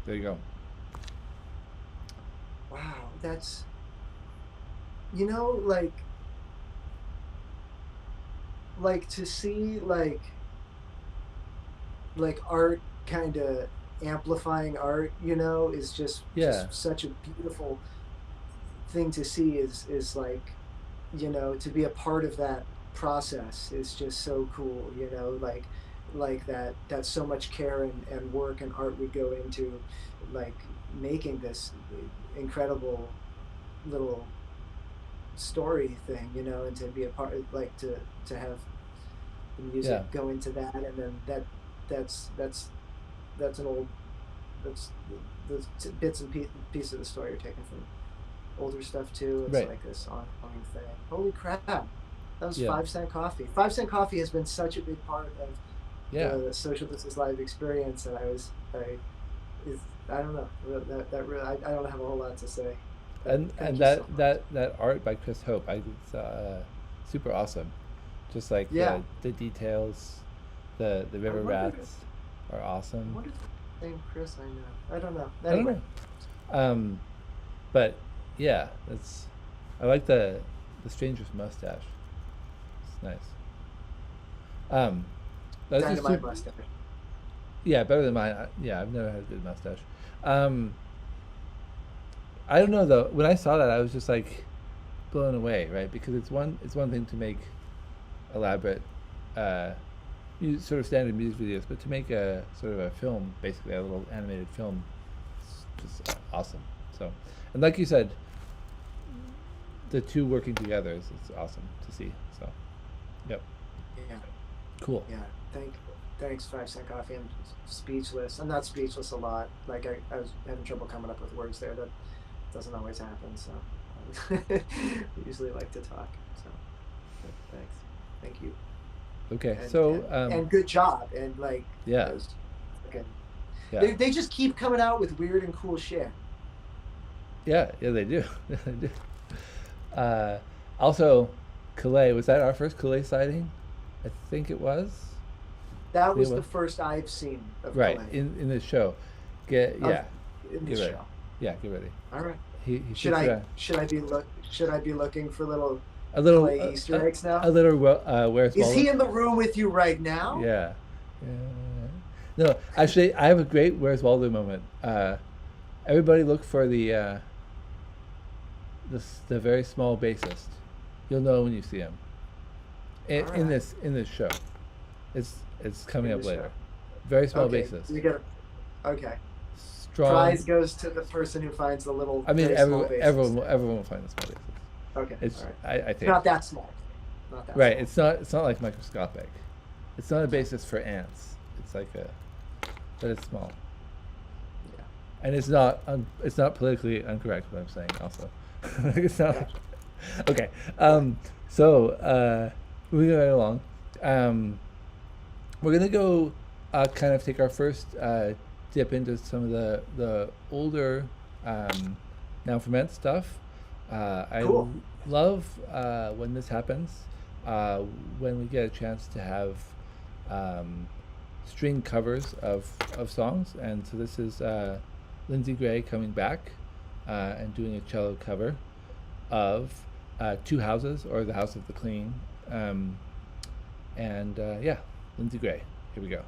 There you go. Wow, that's, you know, like to see like art kind of amplifying art, you know, is just Yeah. such a beautiful thing to see. Is like, you know, to be a part of that process is just so cool, you know, like that so much care and work and art would go into like making this incredible little story thing, you know, and to be a part, like to have the music Yeah. go into that, and then that's an old, that's the bits and pieces of the story are taken from older stuff too. It's Right. like this ongoing thing. Holy crap, that was Yeah. 5 Cent Coffee. 5 Cent Coffee has been such a big part of Yeah. the Social Distance Live experience, and I don't know, that really, I don't have a whole lot to say. And Thank you that so much. that art by Chris Hope, it's super awesome. Just like Yeah. the details, the river wonder if- rats are I awesome. wonder if it's the same Chris I know. I don't know. I don't Anyway, know. But yeah, I like the stranger's mustache. It's nice. That's just Dynamite mustache. yeah, better than mine. Yeah, I've never had a good mustache. I don't know though. When I saw that, I was just like blown away, right? Because it's one thing to make elaborate, sort of standard music videos, but to make a sort of a film, basically a little animated film, is just awesome. So, and like you said, the two working together is it's awesome to see. So, yep, Yeah. cool. Yeah. Thanks, 5 Cent Coffee. I'm speechless. I'm not speechless a lot. Like I was having trouble coming up with words there. That doesn't always happen. So we usually like to talk. So thanks. Thank you. Okay, And, so and good job. And like, yeah, those fucking, yeah, they just keep coming out with weird and cool shit. yeah, they do. They do. Also, Calais, was that our first Calais sighting? I think it was. That was It the was- first I've seen of Right, Calais. in this show. In In get this ready. show. Yeah, get ready. All right. He Should shoots I be looking for little a little Clay Easter eggs now? A little Where's Is Waldo? he in the room with you right now? Yeah. No, actually, I have a great Where's Waldo moment. Everybody look for the very small bassist. You'll know when you see him. In Alright. this show, it's coming In up the later. show. Very small Okay. bassist. You get okay. Strong. Prize goes to the person who finds the little. I mean, very small bases. everyone will find the small bassist. Okay. It's all right. I think Not that small. Not that right. small. It's not like microscopic. It's not a basis for ants. It's like but it's small. Yeah. And it's not politically incorrect what I'm saying. Also, it's not. Gotcha. Okay. So moving right along, we're gonna go kind of take our first dip into some of the older Now Ferment stuff. I Cool. love when this happens, when we get a chance to have string covers of songs, and so this is Lindsay Gray coming back and doing a cello cover of Two Houses, or The House of the Clean, and yeah, Lindsay Gray. Here we go.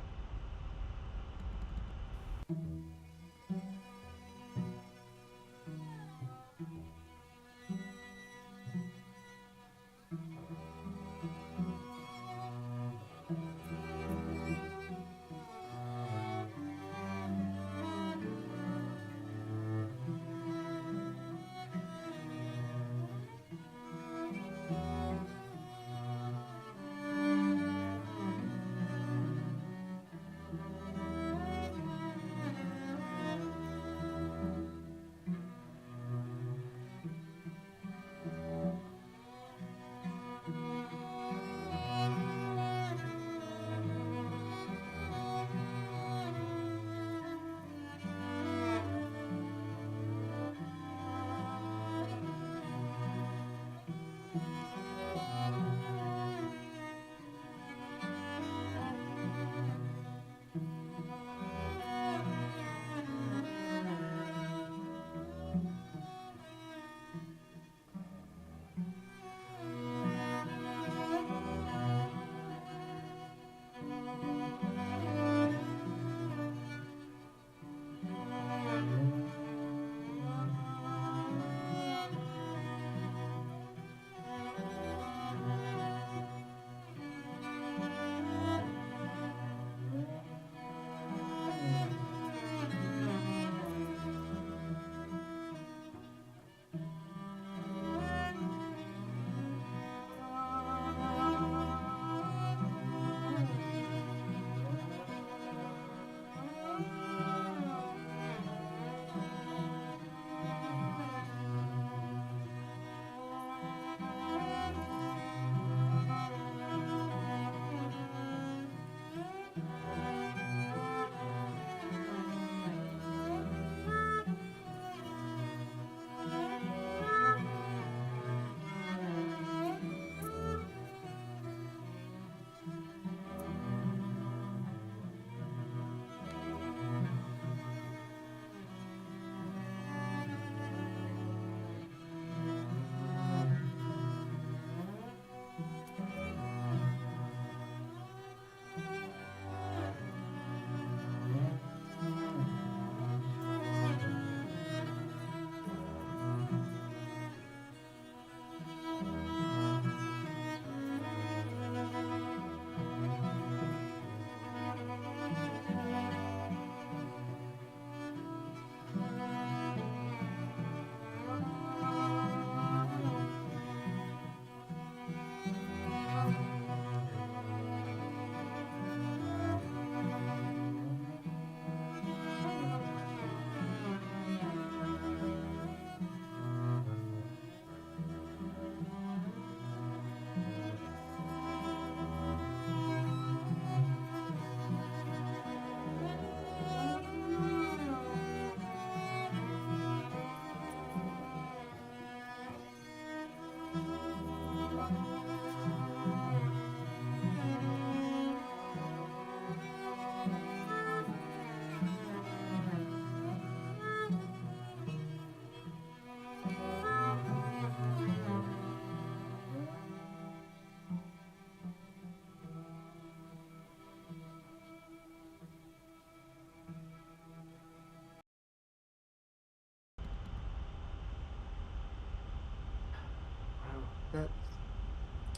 that,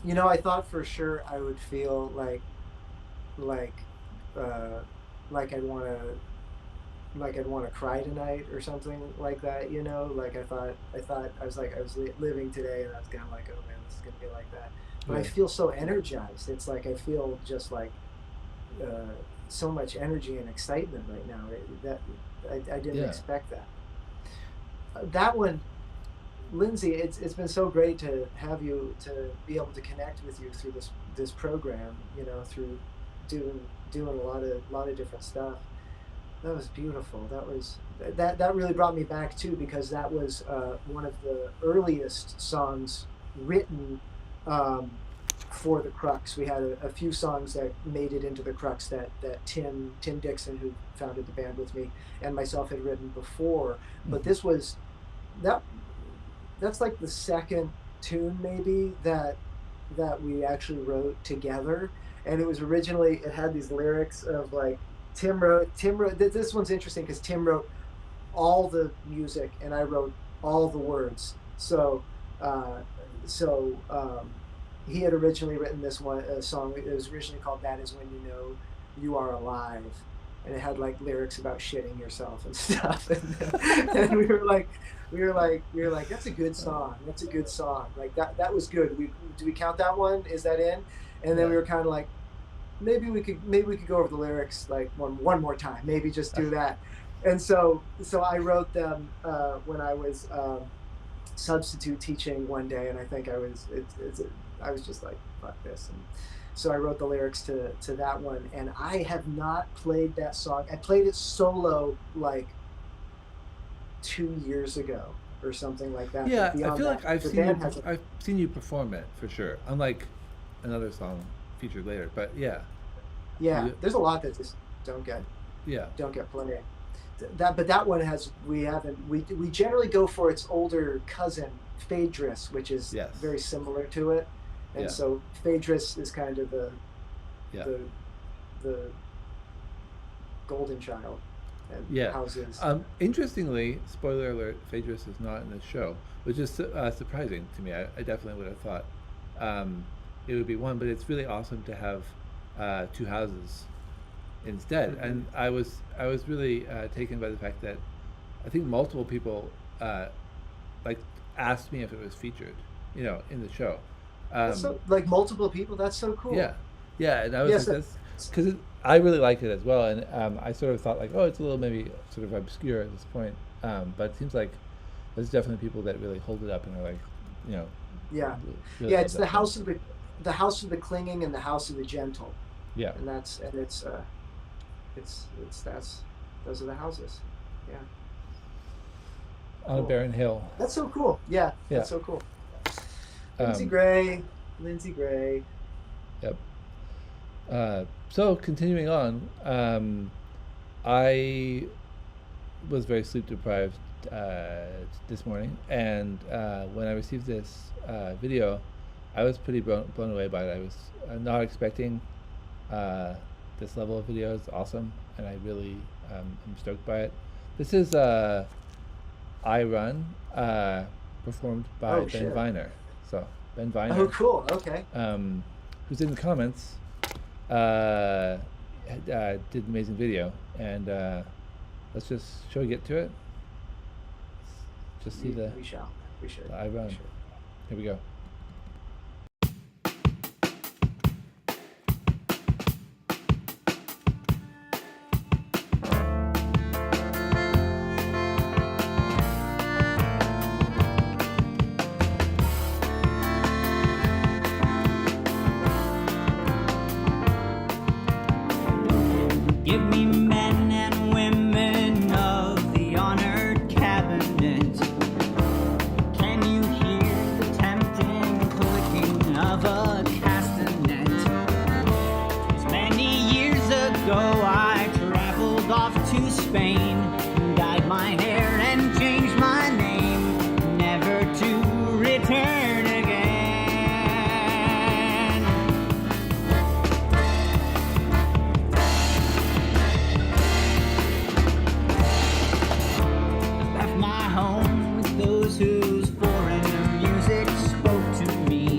you know, I thought for sure I would feel like uh, like I'd want to I'd want to cry tonight or something like that. You know, like I was like I was living today, and I was kind of like, oh man, this is gonna be like that. But I Right. feel so energized. It's like I feel just like so much energy and excitement right now. That I didn't Yeah. expect that. That one, Lindsay, it's been so great to have you, to be able to connect with you through this program. You know, through doing a lot of different stuff. That was beautiful. That really brought me back too, because that was one of the earliest songs written for the Crux. We had a few songs that made it into the Crux that Tim Dixon, who founded the band with me, and myself had written before. But this was that's like the second tune maybe that we actually wrote together. And it was originally, it had these lyrics of like Tim wrote this one's interesting because Tim wrote all the music and I wrote all the words. So he had originally written this song. It was originally called "That Is When You Know You Are Alive," and it had like lyrics about shitting yourself and stuff. And we were like, that's a good song. That's a good song. Like that was good. Do we count that one? Is that in? And then we were kind of like, maybe we could go over the lyrics like one more time. Maybe just do that. And so I wrote them when I was substitute teaching one day, and I think I was just like, fuck this. And so I wrote the lyrics to that one, and I have not played that song. I played it solo like 2 years ago or something like that. Yeah, But I beyond feel that, like I've the seen band you. hasn't- I've seen you perform it for sure. Unlike another song featured later, but yeah, Yeah, you- there's a lot that just don't get yeah, played. But that one we generally go for its older cousin Phaedrus, which is Yes. very similar to it, and Yeah. so Phaedrus is kind of yeah. the golden child, and Yeah. houses. Interestingly, spoiler alert: Phaedrus is not in the show, which is surprising to me. I definitely would have thought it would be one, but it's really awesome to have two houses instead. Mhm. And I was really taken by the fact that I think multiple people like asked me if it was featured, in the show. That's so, like multiple people. That's so cool. Yeah, and I was Yes, like, that's because I really like it as well, and I sort of thought like, oh, it's a little maybe sort of obscure at this point, but it seems like there's definitely people that really hold it up and are like, Yeah. really Yeah, love it's that the song. house of the clinging and the house of the gentle, Yeah, and those are the houses. Yeah. on a Cool. barren hill. That's so cool. Yeah, Yeah. that's so cool. Um, Lindsay Gray. Yep. So continuing on, I was very sleep deprived this morning, and when I received this video, I was pretty blown away by it. I was not expecting this level of video. It's awesome, and I really am stoked by it. This is I Run, performed by Oh, Ben shit. Viner. So Ben Viner, Oh, cool. Okay. who's in the comments, did an amazing video, and let's just, shall we get to it? Just see the We shall. We should. I Run. We should. Here we go. Give me men and women of the honored cabinet. Can you hear the tempting clicking of a castanet? As many years ago I traveled off to Spain, dyed my hair and changed my name, never to return again. Left my home with those whose foreign music spoke to me.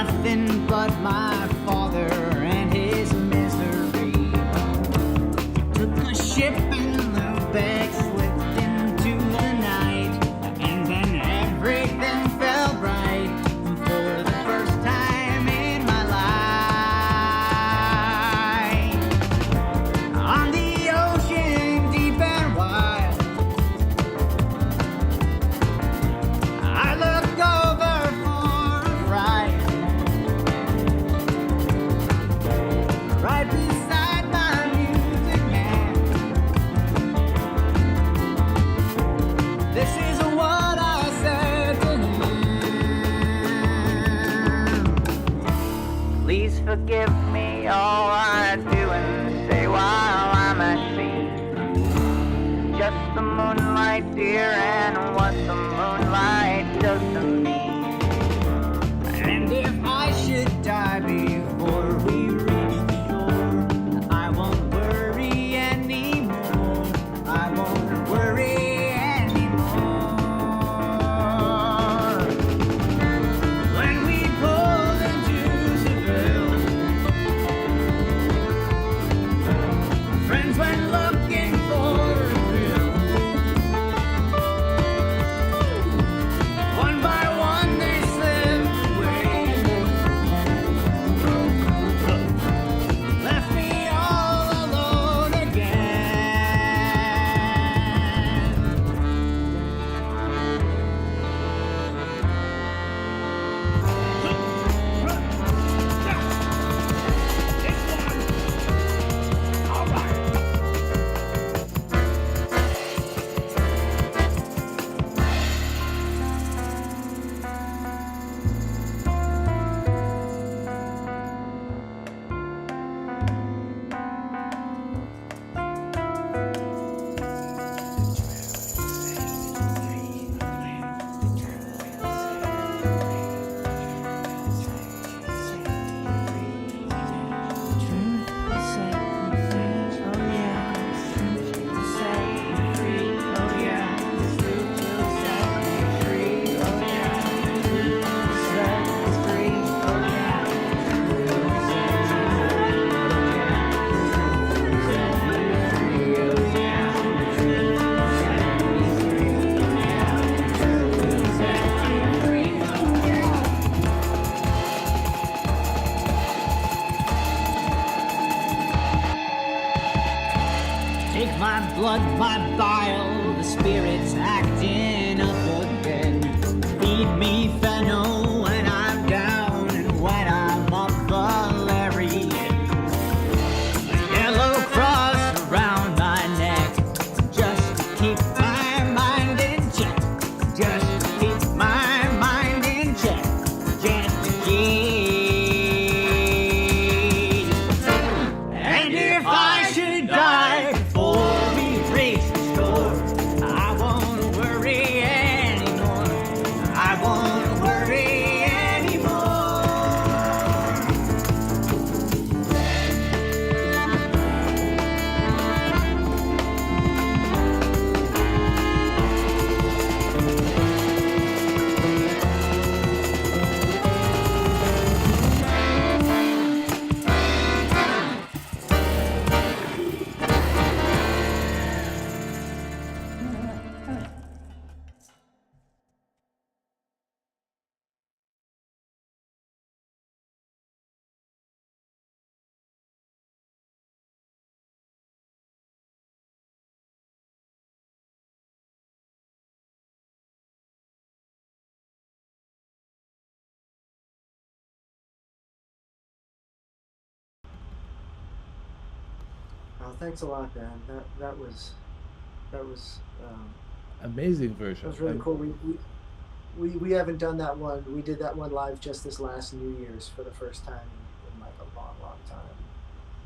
nothing but my father and his misery. Took a ship and the bag slipped into the night, and then everything fell right for the first time in my life. On the ocean deep and wide, I look over for a ride, right beside my music man. This is what I said to him. Please forgive me all I do and say while I'm at sea. Just the moonlight, dear, and what the moonlight does to me. And if I should die before we reach the shore, I won't worry anymore. I won't worry anymore. When we pulled into Seville, friends went looking for a thrill. One by one they slipped away, left me all alone Take my blood, my bile, the spirit's acting up again. Feed me fennel when I'm down and when I'm up valerian. A yellow cross around my neck, just to keep my mind in check. Just to keep my mind in check. Just to keep. And if I should die before we reach the shore, I won't worry anymore. I won't worry anymore. Oh, thanks a lot, Dan. That was Amazing version. that was really cool. We haven't done that one. We did that one live just this last New Year's for the first time in like a long time.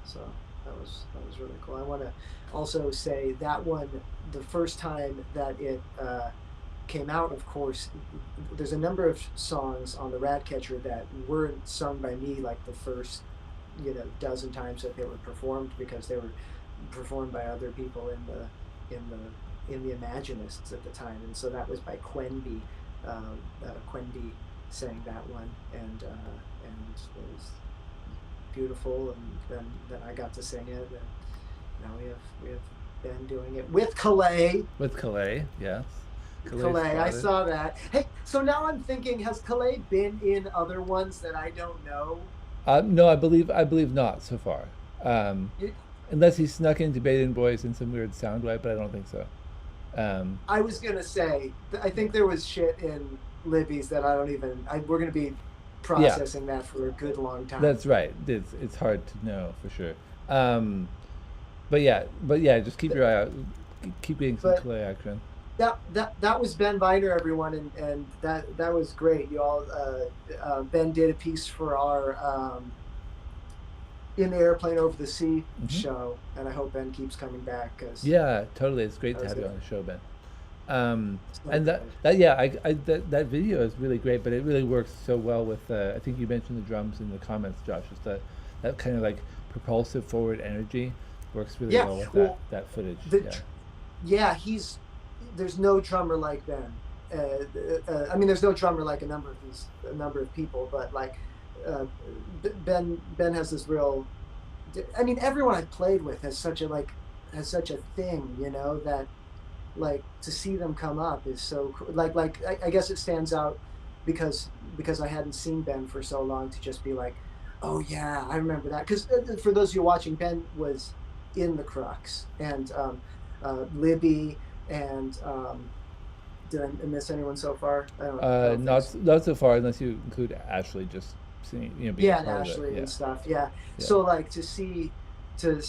So that was really cool. I want to also say that one, the first time that it came out, of course, there's a number of songs on the Ratcatcher that weren't sung by me like the first, dozen times that they were performed, because they were performed by other people in the Imaginists at the time, and so that was by Quenby sang that one, and it was beautiful, and then I got to sing it, and now we have Ben doing it with Calais. With Calais, yes. Calais, I saw that. Hey, so now I'm thinking, has Calais been in other ones that I don't know? No, I believe not so far. Unless he snuck into Baden Boys in some weird sound way, but I don't think so. I was gonna say, I think there was shit in Libby's that I don't even. We're gonna be processing that for a good long time. That's right. It's hard to know for sure. But yeah, just keep your eye out. Keep getting some Calais action. That was Ben Viner, everyone, and that was great. You all, Ben did a piece for our In the Airplane Over the Sea show, and I hope Ben keeps coming back. Yeah, totally. It's great to have you on the show, Ben. And that video is really great, but it really works so well with. I think you mentioned the drums in the comments, Josh. Just that kind of like propulsive forward energy works really well with that footage. There's no drummer like Ben. I mean, there's no drummer like a number of people, but like Ben has this real. I mean, everyone I've played with has such a thing, you know, that like to see them come up is so like I guess it stands out because I hadn't seen Ben for so long to just be like, oh yeah, I remember that. Because for those of you watching, Ben was in the Crux, and Libby, and did I miss anyone so far? I don't not so far, unless you include Ashley just seeing, you know, being and part Ashley of it. and stuff. Yeah. So like to see to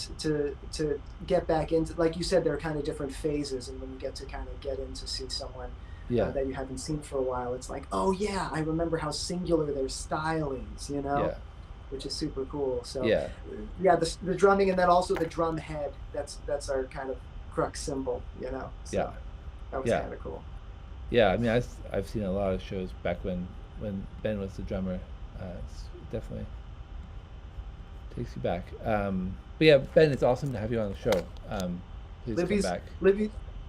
get back into, like you said, there are kind of different phases, and when you get to kind of get in to see someone that you haven't seen for a while, it's like, oh yeah, I remember how singular their style is, you know. Which is super cool. So the drumming, and then also the drum head. That's our kind of Crux symbol, you know. So that was kind of cool. Yeah, I mean, I've seen a lot of shows back when Ben was the drummer. It's definitely takes you back. But yeah, Ben, it's awesome to have you on the show. Please come back.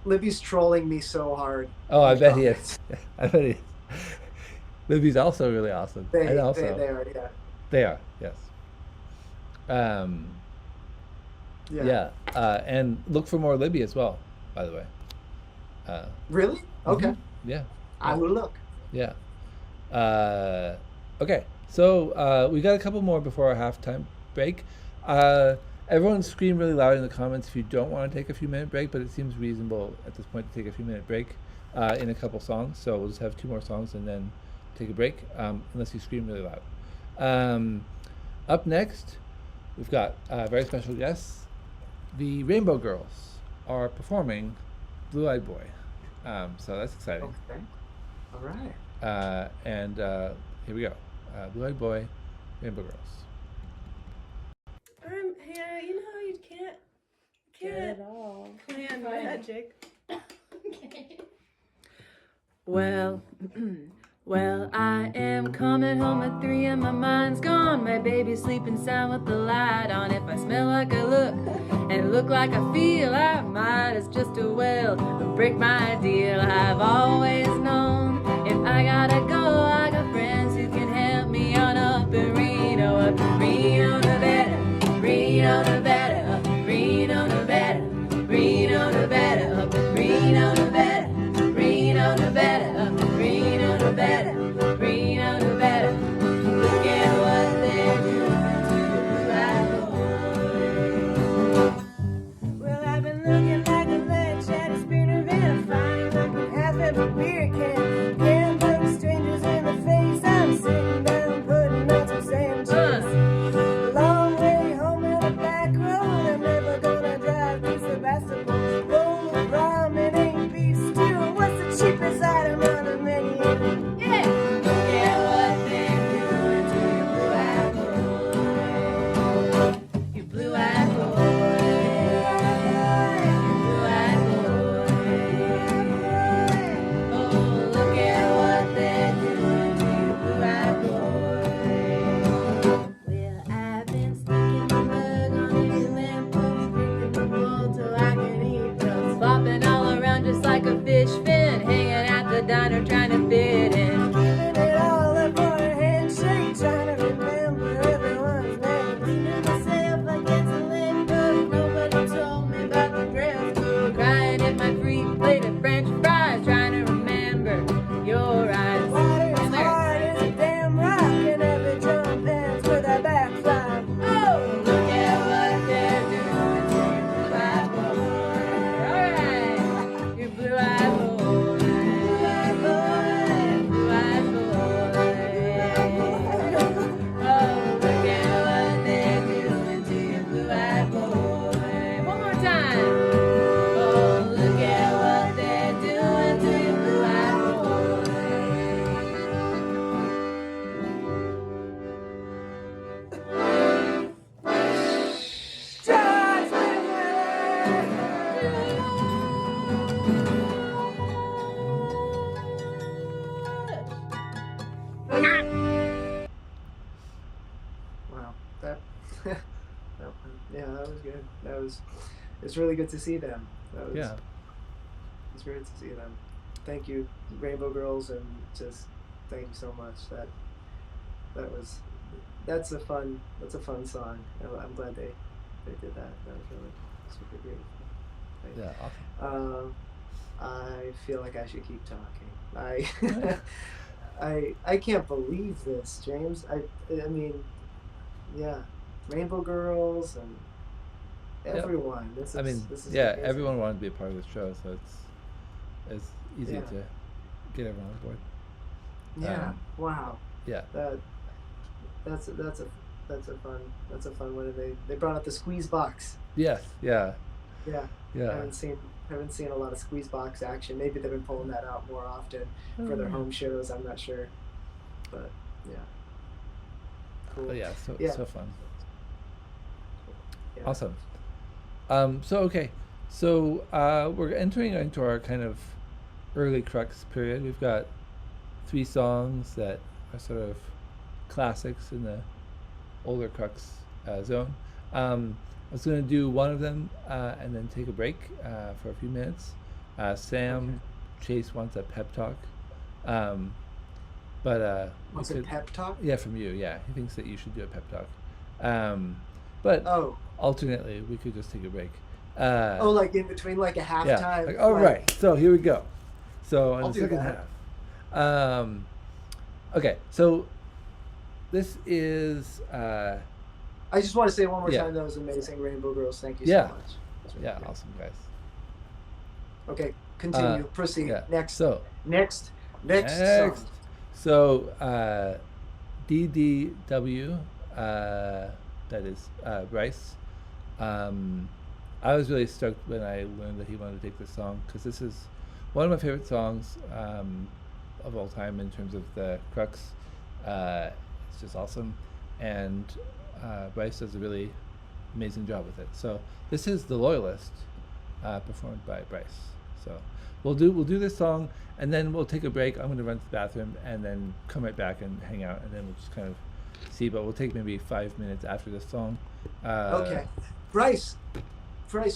Libby's trolling me so hard. Oh, I bet he is. I bet he is. Libby's also really awesome. They are, yeah. They are, yes. And look for more Libby as well, by the way. Really? Okay. Yeah. I will look. Yeah. Okay, so we got a couple more before our halftime break. Everyone scream really loud in the comments if you don't want to take a few minute break, but it seems reasonable at this point to take a few minute break in a couple songs. So we'll just have 2 more songs and then take a break, unless you scream really loud. Up next, we've got very special guests. The Rainbow Girls are performing Blue Eyed Boy. So that's exciting. Okay. All right. And here we go. Blue Eyed Boy, Rainbow Girls. Hannah, you know how you can't at all. plan magic. Okay. Well, I am coming home at 3 and my mind's gone. My baby's sleeping sound with the light on. If I smell like I look and look like I feel, I might as just as well break my deal. I've always known if I gotta go, I got friends who can help me on up in Reno, Nevada, Reno, Nevada, Reno, Nevada, Reno, Nevada, up in Reno, Nevada, Reno, Nevada, Reno, Nevada, Reno, Nevada. Look at what they're doing to the black boy. Well, I've been looking like a lead shattered spirit of a fine, like half every beer can. Can't look strangers in the Yeah, that was good. It's really good to see them. Yeah. It's great to see them. Thank you, Rainbow Girls, and just thank you so much. That's a fun song. I'm glad they did that. That was really super beautiful. Yeah, awesome. I feel like I should keep talking. I can't believe this, James. I mean, yeah, Rainbow Girls and everyone. This is amazing. Everyone wanted to be a part of the show, so it's easy to get everyone on board. Yeah. Wow. Yeah. That's a fun one. They brought out the squeeze box. Yes. Yeah. Yeah. Yeah. I haven't seen a lot of squeeze box action. Maybe they've been pulling that out more often for their home shows. I'm not sure, but yeah. Cool. But yeah, so fun. Yeah. Awesome. So we're entering into our kind of early Crux period. We've got 3 songs that are sort of classics in the older Crux zone. I was going to do one of them and then take a break for a few minutes. Sam Chase wants a pep talk. What's a pep talk? Yeah, from you. Yeah, he thinks that you should do a pep talk. But alternately, we could just take a break. Like in between, like a halftime. Yeah. Right. So here we go. So in the second half. Okay. So this is. I just want to say one more time that was amazing, Rainbow Girls. Thank you so much. Really great. Awesome, guys. Okay, continue. Proceed. Yeah. Next. So next song. So DDW, that is Bryce. I was really stoked when I learned that he wanted to take this song, because this is one of my favorite songs of all time in terms of the Crux. It's just awesome, and Bryce does a really amazing job with it. So this is The Loyalist, performed by Bryce. So we'll do this song, and then we'll take a break. I'm going to run to the bathroom and then come right back and hang out, and then we'll just kind of see. But we'll take maybe 5 minutes after this song. Okay, Bryce,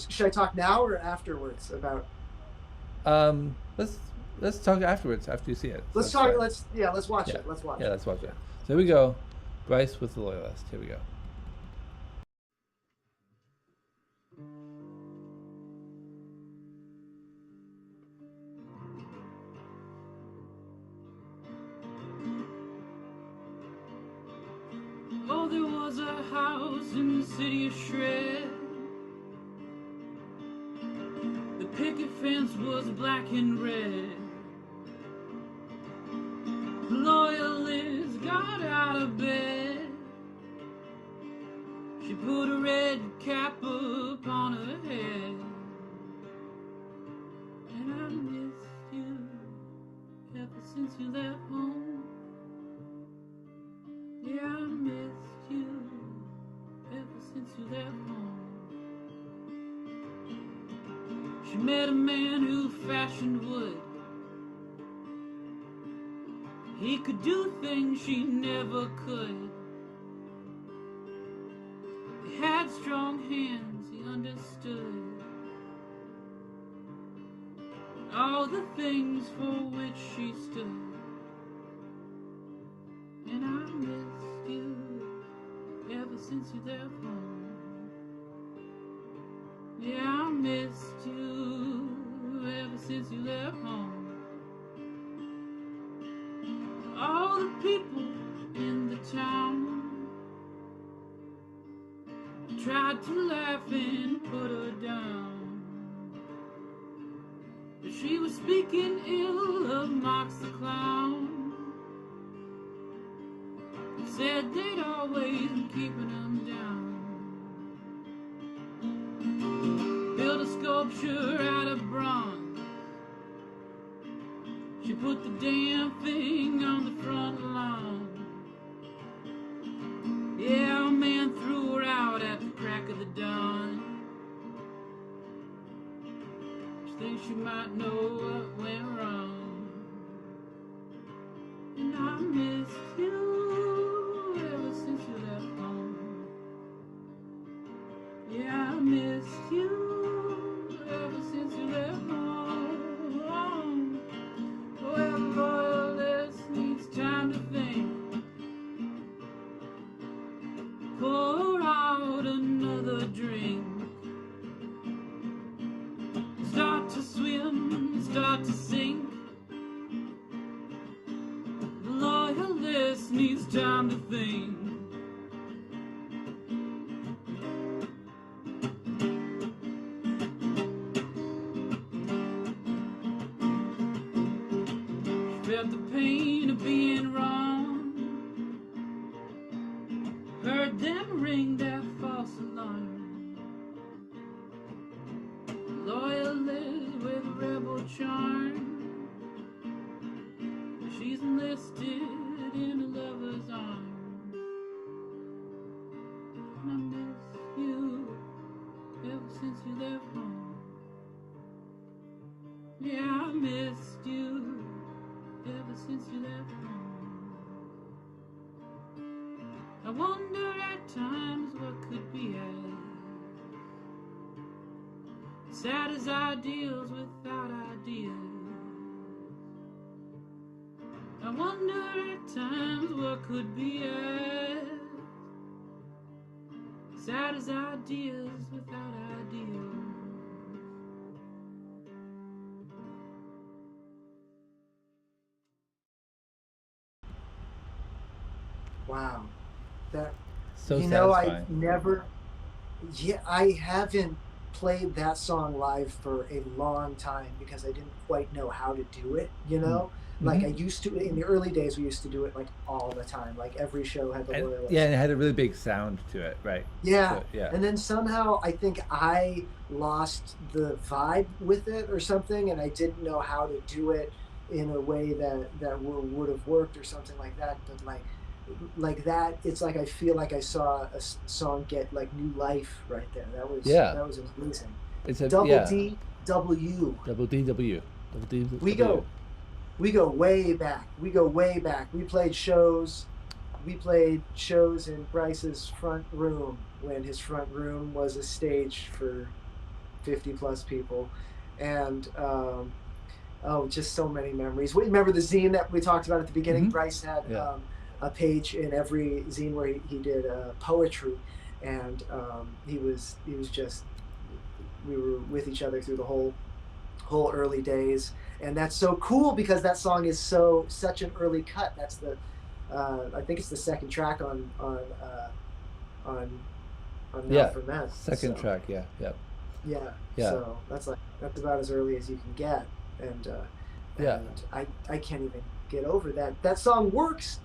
should I talk now or afterwards about? Let's talk afterwards after you see it. Let's talk. Fine. Let's watch it. Let's watch it. Yeah, let's watch it. So here we go. Bryce with The Loyalist. Here we go. Oh, there was a house in the city of Shred. The picket fence was black and red. The loyalist got out of bed. She put a red cap upon her head. And I missed you ever since you left home. Yeah, I missed you ever since you left home. She met a man who fashioned wood. He could do things she never could. He had strong hands, he understood all the things for which she stood. And I missed you ever since you left home. Yeah, I missed you ever since you left home. All the people in the town tried to laugh and put her down, but she was speaking ill of Mox the Clown. Said they'd always been keeping him down. Built a sculpture out of bronze. She put the damn thing on the front lawn. Yeah, a man threw her out at the crack of the dawn. She thinks she might know what went wrong. And I missed you ever since you left home. needs time to think. Felt the pain of being wrong. Heard them ring their false alarm. Loyalist with rebel charm. She's enlisted in a lover's arms. And I miss you ever since you left home. Yeah, I missed you ever since you left home. I wonder at times what could be as sad as ideals without ideas. I wonder at times what could be as sad as ideas without ideals. Wow. That, So you know, satisfying. I've never, I haven't played that song live for a long time because I didn't quite know how to do it, you know? Like I used to, in the early days, we used to do it like all the time. Like every show had the Loyalist. Yeah, and it had a really big sound to it, right? Yeah. So, yeah. And then somehow I think I lost the vibe with it or something, and I didn't know how to do it in a way that would have worked or something like that. But like that, it's like I feel like I saw a song get like new life right there. That was amazing. It's a Double D W. Double D W. Double D. We go way back. We played shows. We played shows in Bryce's front room when his front room was a stage for 50 plus people, and just so many memories. Remember the zine that we talked about at the beginning? Bryce had a page in every zine where he did poetry, and he was just, we were with each other through the whole early days. And that's so cool because that song is such an early cut. That's the I think it's the second track on Not For Men. Second track, yeah. So that's about as early as you can get, and I can't even get over that. That song works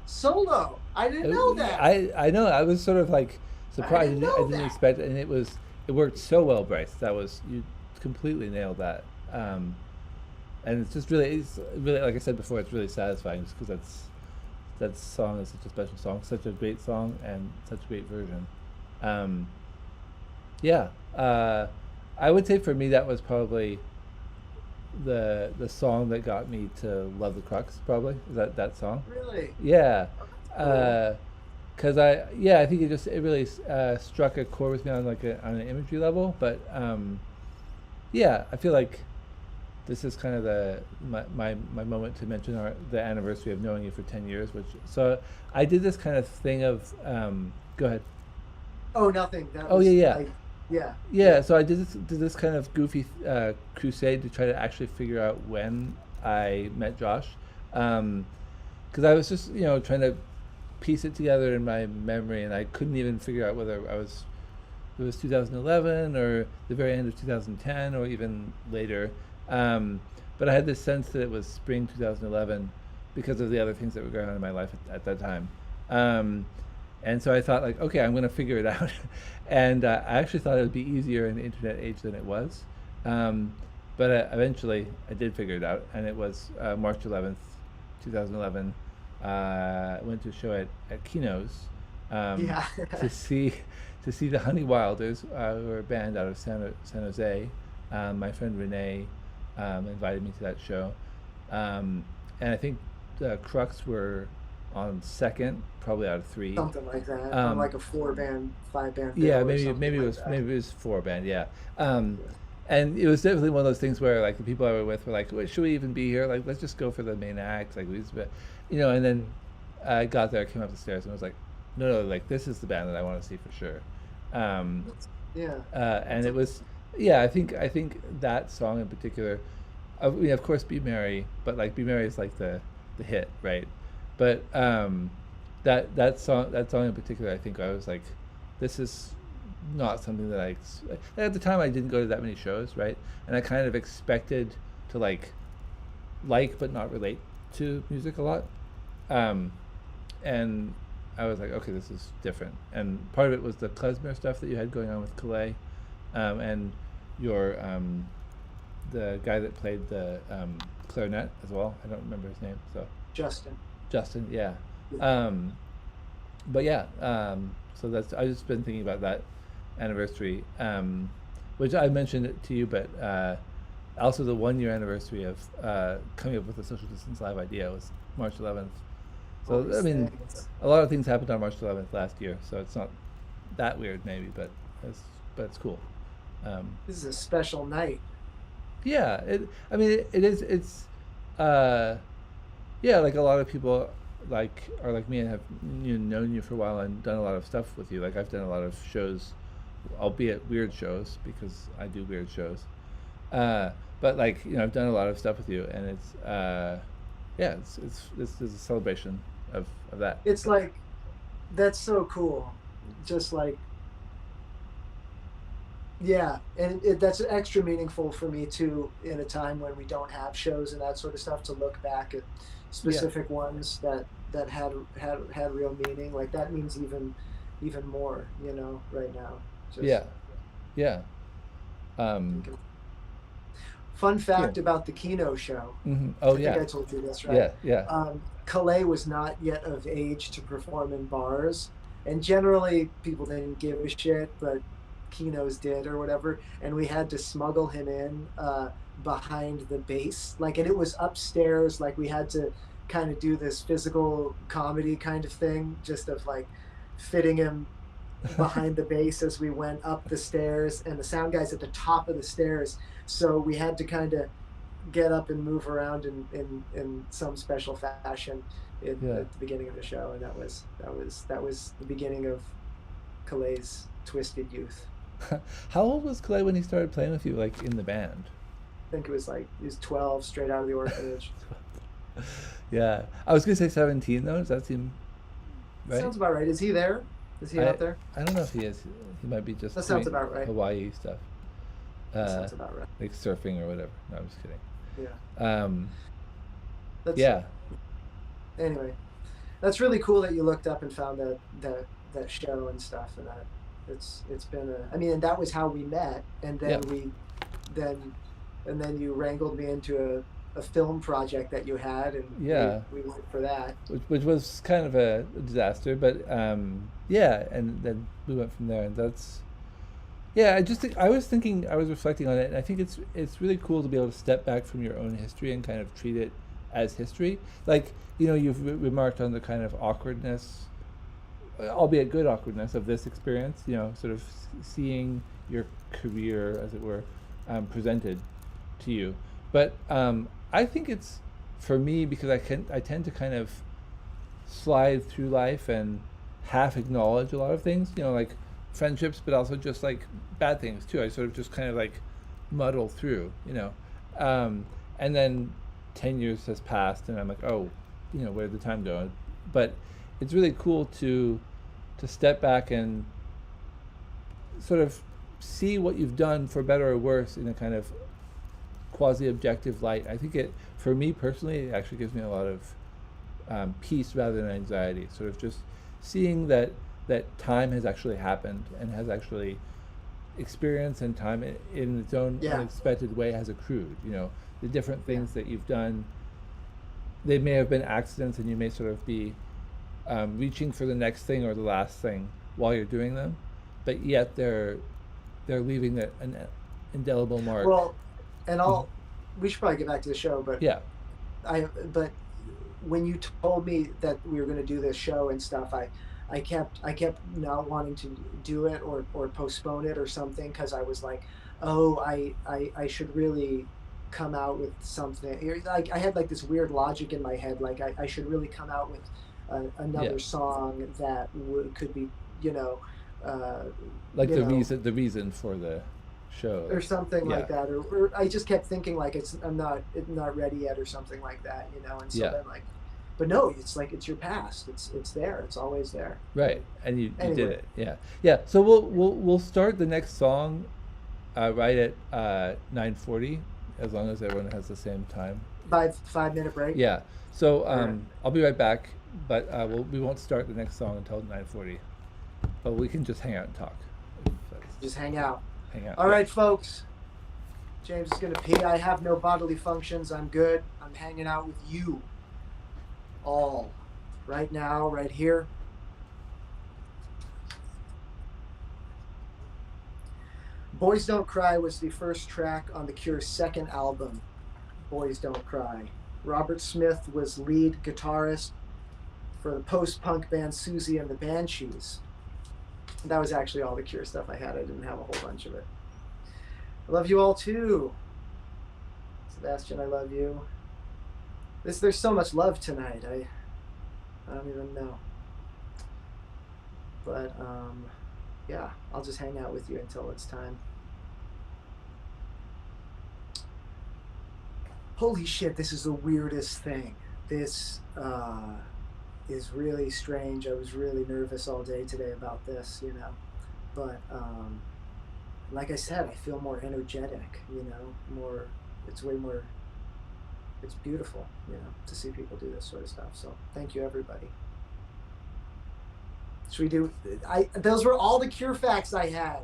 solo. I didn't know that. I know. I was sort of like surprised. I didn't expect it, and it worked so well, Bryce. You completely nailed that. And it's just really, like I said before, it's really satisfying just because that song is such a special song, such a great song, and such a great version. I would say for me that was probably the song that got me to love the Crux. Probably is that song. Really? Yeah. Because I think it really struck a chord with me on on an imagery level, but I feel like this is kind of my moment to mention the anniversary of knowing you for 10 years. So I did this kind of thing of go ahead. Oh, nothing. So I did this kind of goofy crusade to try to actually figure out when I met Josh, because I was just trying to piece it together in my memory, and I couldn't even figure out whether it was 2011 or the very end of 2010 or even later. But I had this sense that it was spring 2011 because of the other things that were going on in my life at that time. And so I thought, okay, I'm going to figure it out. And I actually thought it would be easier in the internet age than it was. But eventually I did figure it out, and it was March 11th, 2011. I went to a show at Kino's to see the Honey Wilders, who are a band out of San Jose. My friend Renee invited me to that show, and I think the Crux were on second, probably out of three. Something like that, on like a 4-band, 5-band. Yeah, maybe it was 4-band. Yeah, and it was definitely one of those things where the people I were with were like, "Wait, should we even be here? Let's just go for the main act." And then I got there, came up the stairs, and was like, "No, this is the band that I want to see for sure." And it was. Yeah, I think that song in particular, of course, "Be Merry," but "Be Merry" is the hit, right? But that song in particular, I think I was like, this is not something that at the time I didn't go to that many shows, right? And I kind of expected to like but not relate to music a lot. And I was like, okay, this is different. And part of it was the klezmer stuff that you had going on with Calais, and your the guy that played the clarinet as well. I don't remember his name. So Justin, yeah. But yeah, so that's I've just been thinking about that anniversary, which I mentioned it to you, but also the 1 year anniversary of coming up with the social distance live idea was March 11th. So I mean, a lot of things happened on March 11th last year, so it's not that weird maybe, but it's cool. This is a special night. Yeah, it is. It's yeah, like a lot of people are like me and have known you for a while and done a lot of stuff with you. Like I've done a lot of shows, albeit weird shows because I do weird shows. But like I've done a lot of stuff with you, and it's yeah, this is a celebration of that. It's like that's so cool, just like. Yeah, and that's extra meaningful for me too in a time when we don't have shows and that sort of stuff, to look back at specific ones that had real meaning. Like that means even more, right now. Just yeah. Fun fact about the Kino show. Mm-hmm. Oh, I think I told you this, right? Yeah. Calais was not yet of age to perform in bars, and generally people didn't give a shit, but Kino's did or whatever, and we had to smuggle him in behind the bass, and it was upstairs. Like we had to kind of do this physical comedy kind of thing, just of like fitting him behind the bass as we went up the stairs, and the sound guy's at the top of the stairs, so we had to kind of get up and move around in some special fashion at the beginning of the show, and that was the beginning of Calais' twisted youth. How old was Calais when he started playing with you, like in the band? I think it was he was 12, straight out of the orphanage. Yeah, I was gonna say 17 though. Does that seem right? Sounds about right. Is he there? Is he out there? I don't know if he is. He might be just. That sounds about right. Hawaii stuff. That sounds about right. Like surfing or whatever. No, I'm just kidding. Yeah. Yeah. Anyway, that's really cool that you looked up and found that show and stuff, and that it's been and that was how we met, and then then you wrangled me into a film project that you had, and we went for that, which was kind of a disaster, but and then we went from there, and that's I was reflecting on it, and I think it's really cool to be able to step back from your own history and kind of treat it as history. Like you've remarked on the kind of awkwardness, albeit good awkwardness, of this experience, sort of seeing your career, as it were, presented to you. But I think it's, for me, because I tend to kind of slide through life and half acknowledge a lot of things, like friendships, but also just like bad things too. I sort of just kind of like muddle through, and then 10 years has passed, and I'm like, oh, where did the time go? But it's really cool to step back and sort of see what you've done, for better or worse, in a kind of quasi-objective light. I think for me personally, it actually gives me a lot of peace rather than anxiety. Sort of just seeing that time has actually happened and has actually experienced, and time in its own unexpected way has accrued. The different things that you've done, they may have been accidents, and you may sort of be reaching for the next thing or the last thing while you're doing them, but yet they're leaving an indelible mark. Well, and we should probably get back to the show, but but when you told me that we were going to do this show and stuff, I kept not wanting to do it or postpone it or something, because I was like, oh, I should really come out with something. Like I had like this weird logic in my head, like I should really come out with another song that could be, like the reason for the show or something like that, or I just kept thinking like I'm not ready yet or something like that, and so then like But no, it's like it's your past. It's there. It's always there. Right, and you did Anyway. it. Yeah. So we'll start the next song right at 9:40, as long as everyone has the same time. 5 minute break. Yeah. So Alright. I'll be right back, but we won't start the next song until 9:40. But we can just hang out and talk. Just hang out. Hang out. All right, folks. James is gonna pee. I have no bodily functions. I'm good. I'm hanging out with you all right now, right here. Boys Don't Cry was the first track on the Cure's second album, Boys Don't Cry. Robert Smith was lead guitarist for the post-punk band Susie and the Banshees. That was actually all the Cure stuff I had. I didn't have a whole bunch of it. I love you all too. Sebastian, I love you. There's so much love tonight. I don't even know. But yeah, I'll just hang out with you until it's time. Holy shit, this is the weirdest thing. This is really strange. I was really nervous all day today about this, you know. But like I said, I feel more energetic, you know, it's way more, it's beautiful, you know, to see people do this sort of stuff. So thank you, everybody. Should we do, those were all the Cure facts I had.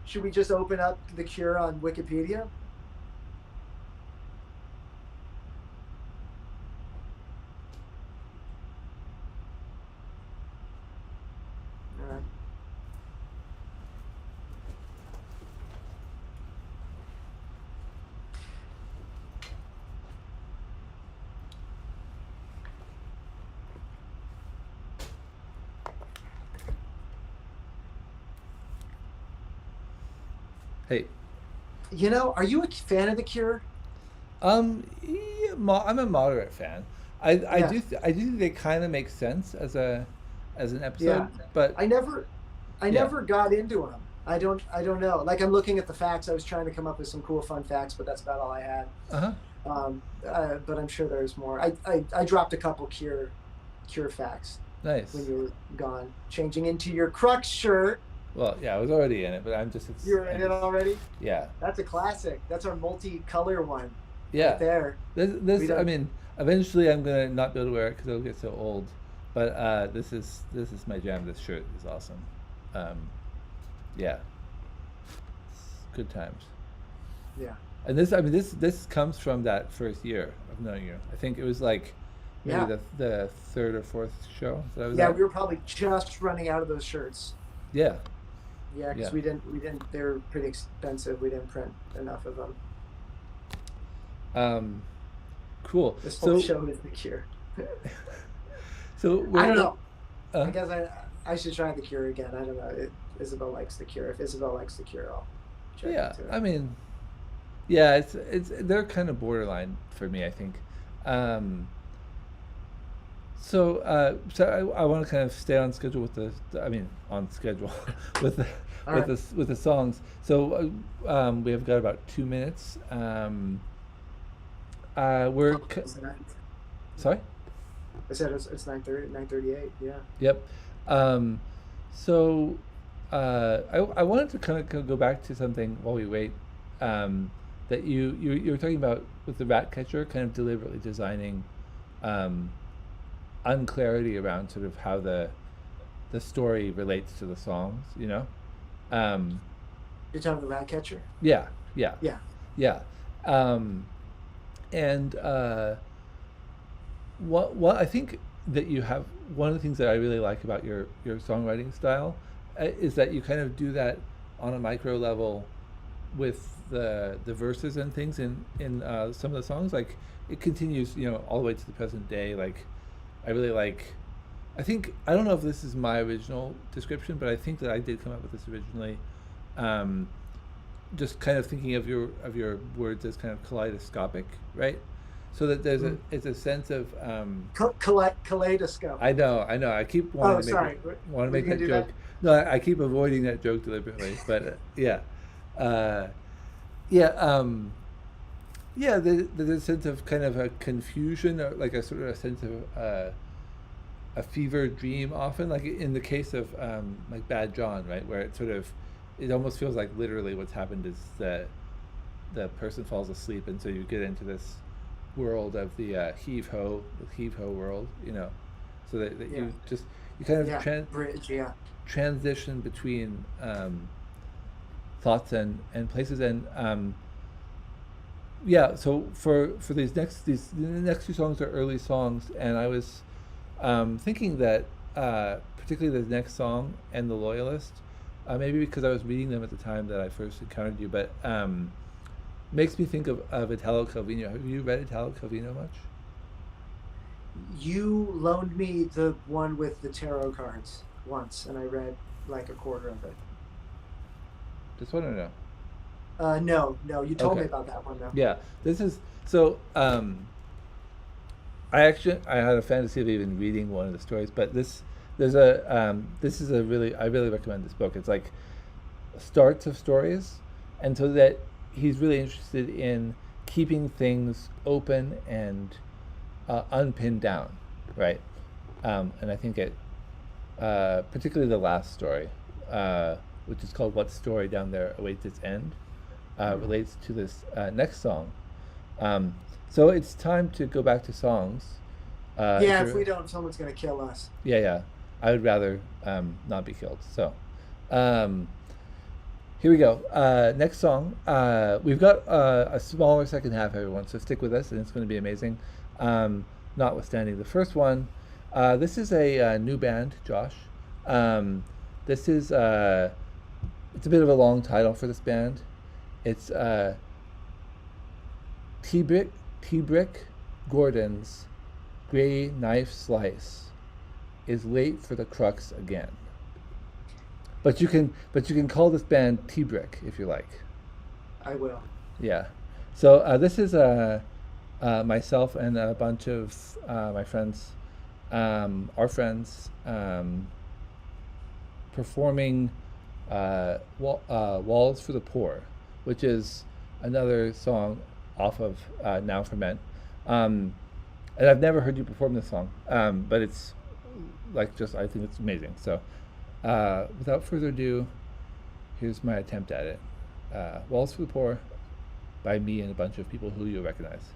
Should we just open up the Cure on Wikipedia? All right. Hey. You know, are you a fan of the Cure? Yeah, I'm a moderate fan. I Yeah. do think they kind of make sense as an episode, Yeah. but I never Yeah. got into them. I don't know. Like, I'm looking at the facts. I was trying to come up with some cool, fun facts, but that's about all I had. But I'm sure there's more. I dropped a couple Cure facts nice. when you were gone. Changing into your Crux shirt. Well, yeah, I was already in it, but You're in it already? Yeah. That's a classic. That's our multicolor one. Yeah. Right there. This I mean, eventually I'm gonna not be able to wear it because it'll get so old. But this is my jam. This shirt is awesome. Yeah. It's good times. Yeah. And this comes from that first year of knowing you. I think it was like maybe Yeah. the third or fourth show that I was Yeah, at. we were probably just running out of those shirts. Yeah. Yeah, because Yeah. we didn't. They were pretty expensive. We didn't print enough of them. Cool. This whole So show is the Cure. so I don't know. Uh, I guess I should try the Cure again. I don't know. Isabel likes the Cure. If Isabel likes the Cure, I'll check yeah, into it. I mean, yeah, it's they're kind of borderline for me, I think. So I want to kind of stay on schedule with on schedule with the All right. with the songs. So we have got about 2 minutes. We're It's nine- sorry. I said it's 9:30, 9:38. Yeah. Yep. So I wanted to kind of go back to something while we wait. That you were talking about with the rat catcher, kind of deliberately designing unclarity around sort of how the story relates to the songs. You know. You're talking the rat catcher. Yeah. Yeah. And what I think that you have, one of the things that I really like about your songwriting style is that you kind of do that on a micro level with the verses and things in some of the songs. Like it continues, all the way to the present day. Like I really like. I think I don't know if this is my original description, but I think that I did come up with this originally. Just kind of thinking of your words as kind of kaleidoscopic, right? So that there's it's a sense of Kaleidoscope. I know. I keep wanting to make that do joke. that? No, I keep avoiding that joke deliberately. But yeah. Yeah, there's a sense of kind of a confusion, or like a sort of a sense of a fever dream. Often, like in the case of like Bad John, right, where it almost feels like literally what's happened is that the person falls asleep, and so you get into this world of the heave ho world, so that you kind of bridge, transition between thoughts and places, and so for the next two songs are early songs, and I was thinking that particularly the next song and The Loyalist, maybe because I was reading them at the time that I first encountered you, but makes me think of Italo Calvino. Have you read Italo Calvino much? You loaned me the one with the tarot cards once, and I read like a quarter of it. Just want to know. No, you told me Okay. about that one though. Yeah, this is so. I had a fantasy of even reading one of the stories, but this is a really, I really recommend this book. It's like starts of stories, and so that he's really interested in keeping things open and unpinned down, right? And I think it, particularly the last story, which is called "What Story Down There Awaits Its End," relates to this next song. So it's time to go back to songs. If we don't, someone's gonna kill us. Yeah. I would rather not be killed. So here we go. Next song. We've got a smaller second half, everyone, so stick with us, and it's going to be amazing. Notwithstanding the first one. This is a new band, Josh. This is it's a bit of a long title for this band. It's T-Brick Gordon's Gray Knife Slice is late for the Crux again. But you can call this band T-Brick if you like. I will. Yeah. So this is myself and a bunch of my friends, our friends, performing Walls for the Poor, which is another song off of Now Ferment. And I've never heard you perform this song, but it's I think it's amazing. So without further ado, here's my attempt at it. Walls for the Poor by me and a bunch of people who you'll recognize.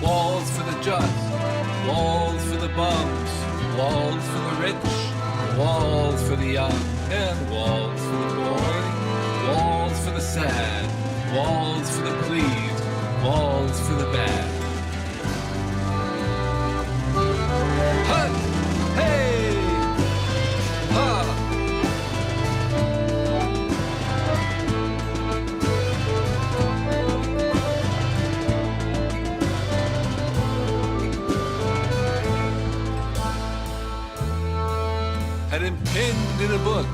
Walls for the just, walls for the bums, walls for the rich, walls for the young, and walls for the boy, walls for the sad, walls for the pleased, walls for the bad. Hut! Hey! Ha! Had him pinned in a book,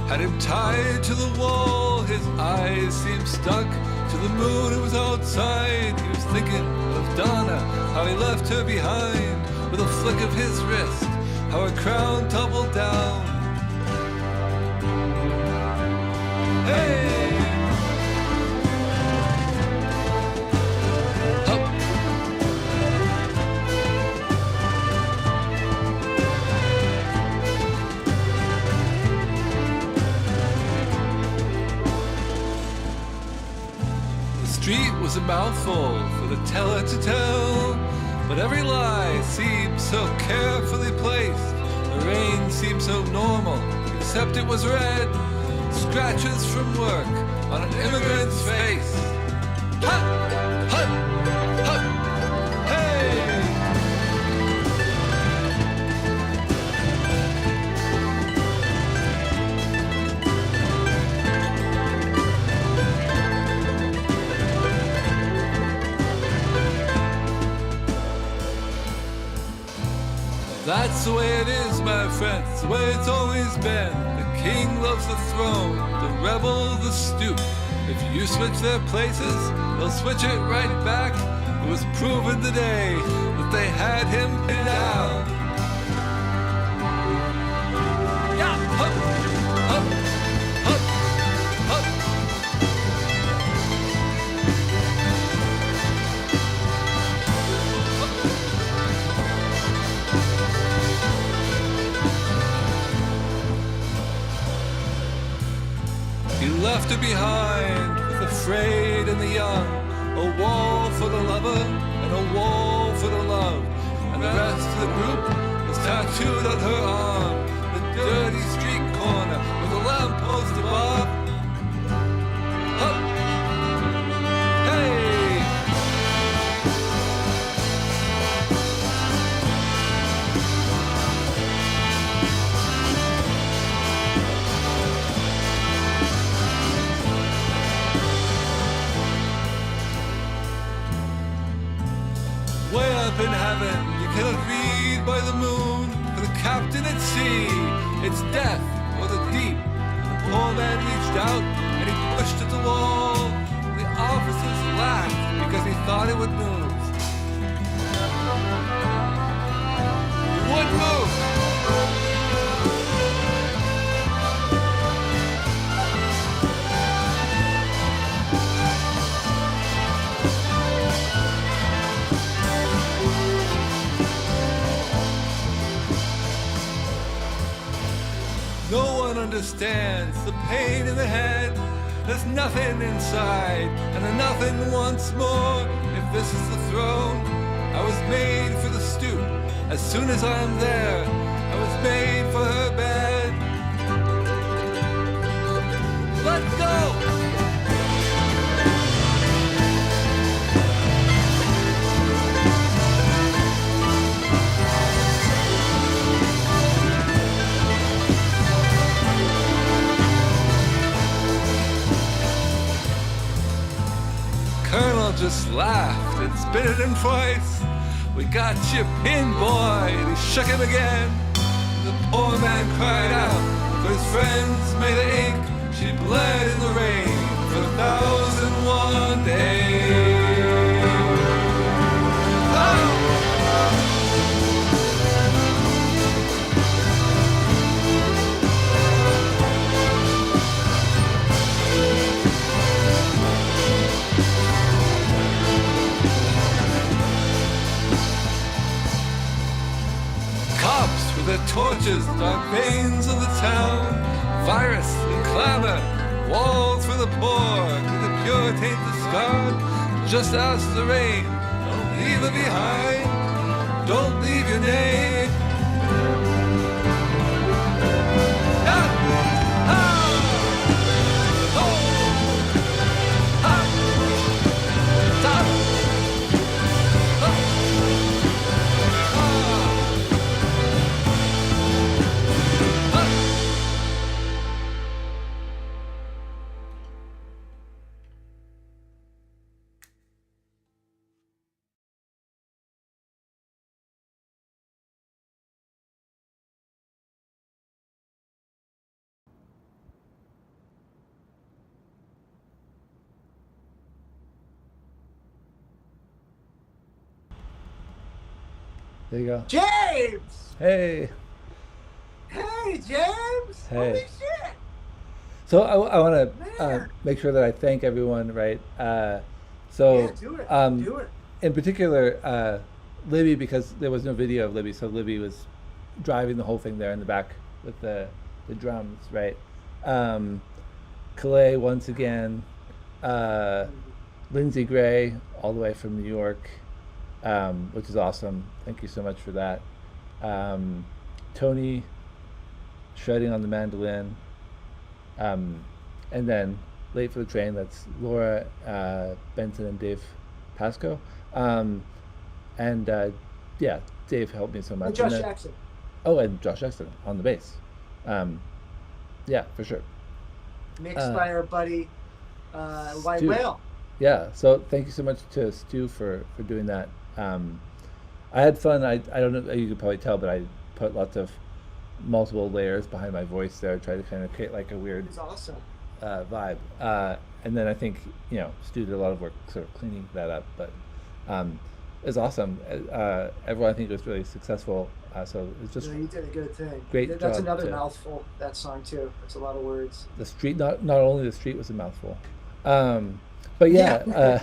had him tied to the wall. His eyes seemed stuck to the moon, it was outside. He was thinking of Donna, how he left her behind. With a flick of his wrist, how her crown toppled down. Hey! Hup! The street was a mouthful for the teller to tell, but every lie seemed so carefully placed. The rain seemed so normal, except it was red. Scratches from work on an immigrant's face. Hut! Hut! Hut! Hey! That's the way it is, my friends. It's the way it's always been. The king loves the throne, the rebel the stoop. If you switch their places, they'll switch it right back. It was proven today that they had him pinned down. Yeah, hup, hup, hup, hup. He left her behind with the frayed and the young, a wall for the lover and a wall for the love. And the rest of the group was tattooed on her arm, the dirty street corner with a lamppost above. Hup! Hey! Way up in heaven, you cannot read by the moon. For the captain at sea, it's death or the deep. The poor man reached out and he pushed at the wall. The officers laughed because he thought it would move. It would move. No one understands the pain in the head. There's nothing inside, and a nothing once more. If this is the throne, I was made for the stoop. As soon as I'm there, I was made for her bed. Let go! Colonel just laughed and spit at him twice. We got you pinned, boy, and he shook him again. The poor man cried out, for his friends made of ink. She bled in the rain for 1,001 days. Oh! Cops with their torches, dark veins of the town, virus and clamor, walls for the poor, to the pure taint the scarred, just as the rain. Don't leave her behind, don't leave your name. Ah! Ah! Oh! Ah! Stop! Oh! Ah! There you go. James! Hey. Hey, James! Hey. Holy shit! So I want to Man. make sure that I thank everyone, right? Yeah, So do it. um, Do it. in particular, Libby, because there was no video of Libby, so Libby was driving the whole thing there in the back with the drums, right? Calais once again, Lindsay Gray all the way from New York, which is awesome. Thank you so much for that. Tony shredding on the mandolin, and then late for the train, that's Laura Benson and Dave Pasco. And yeah, Dave helped me so much. And Josh then- Jackson. Oh, and Josh Jackson on the bass. Yeah, for sure. Mixed by our buddy White Stu. Whale. Yeah, so thank you so much to Stu for doing that. I had fun. I don't know, you could probably tell, but I put lots of multiple layers behind my voice there, try to kind of create like a weird It's awesome. vibe. And then I think, Stu did a lot of work sort of cleaning that up, but it was awesome. Everyone, I think, was really successful. So it's just You did a good thing. great That's job another to- mouthful, that song too. That's a lot of words. the street. Not only the street was a mouthful, but yeah.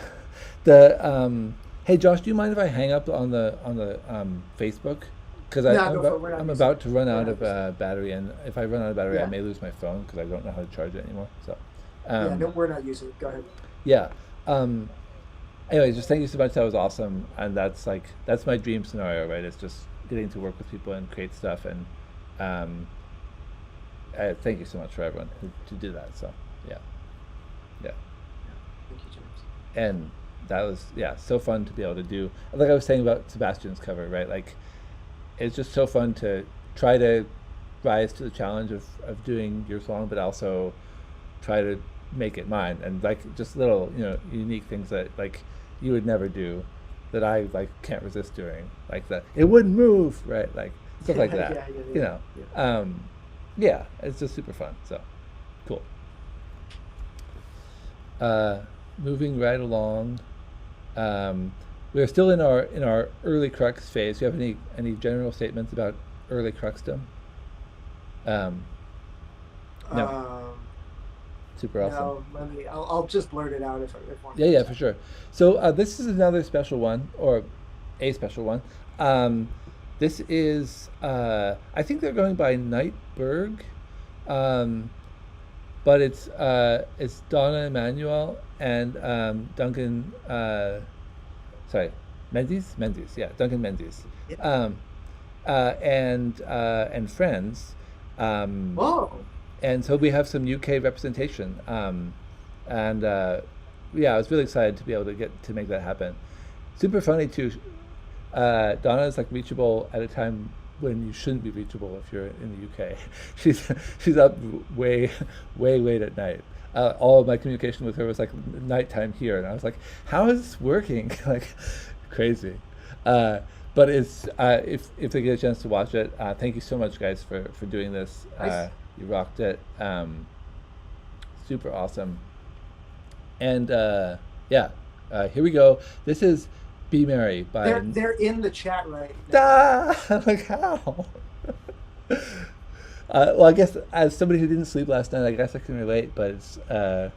Yeah. Hey Josh, do you mind if I hang up on the Facebook? Because No, I'm, go for it. We're not I'm using about to run we're out not of using battery, and if I run out of battery, I Yeah. may lose my phone because I don't know how to charge it anymore. So, Yeah, no, we're not using it. Go ahead. yeah. Anyways, just thank you so much. That was awesome, and that's my dream scenario, right? It's just getting to work with people and create stuff, and thank you so much for everyone who did that. So, yeah. Thank you, James. And that was so fun to be able to do. Like I was saying about Sebastian's cover, right? Like it's just so fun to try to rise to the challenge of doing your song, but also try to make it mine, and like just little unique things that like you would never do that I like can't resist doing, like that it wouldn't move, right? Like stuff like that. Yeah. It's just super fun. So cool. Moving right along. We're still in our early Crux phase. Do you have any general statements about early Cruxdom? No. Super awesome. No, I'll just blurt it out if one. Yeah, for sure. So this is another special one, or a special one. This is I think they're going by Nightberg, but it's Donna Emanuel and Duncan. Menzies, Duncan Menzies, Yeah. and friends. Whoa. And so we have some UK representation, and I was really excited to be able to make that happen. Super funny too. Donna is like reachable at a time when you shouldn't be reachable if you're in the UK. She's up way late at night. All of my communication with her was like nighttime here, and I was like, "How is this working?" Like crazy. But it's if they get a chance to watch it, thank you so much, guys, for doing this. Nice. You rocked it. Super awesome. And here we go. This is "Be Merry" by. They're in the chat right now. Like how? Well, I guess as somebody who didn't sleep last night, I guess I can relate. But it's I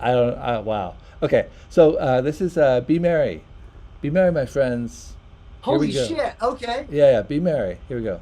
don't. Wow. Okay, so this is "Be Merry." Be merry, my friends. Here we Holy go. shit. Okay. Yeah. Be merry. Here we go.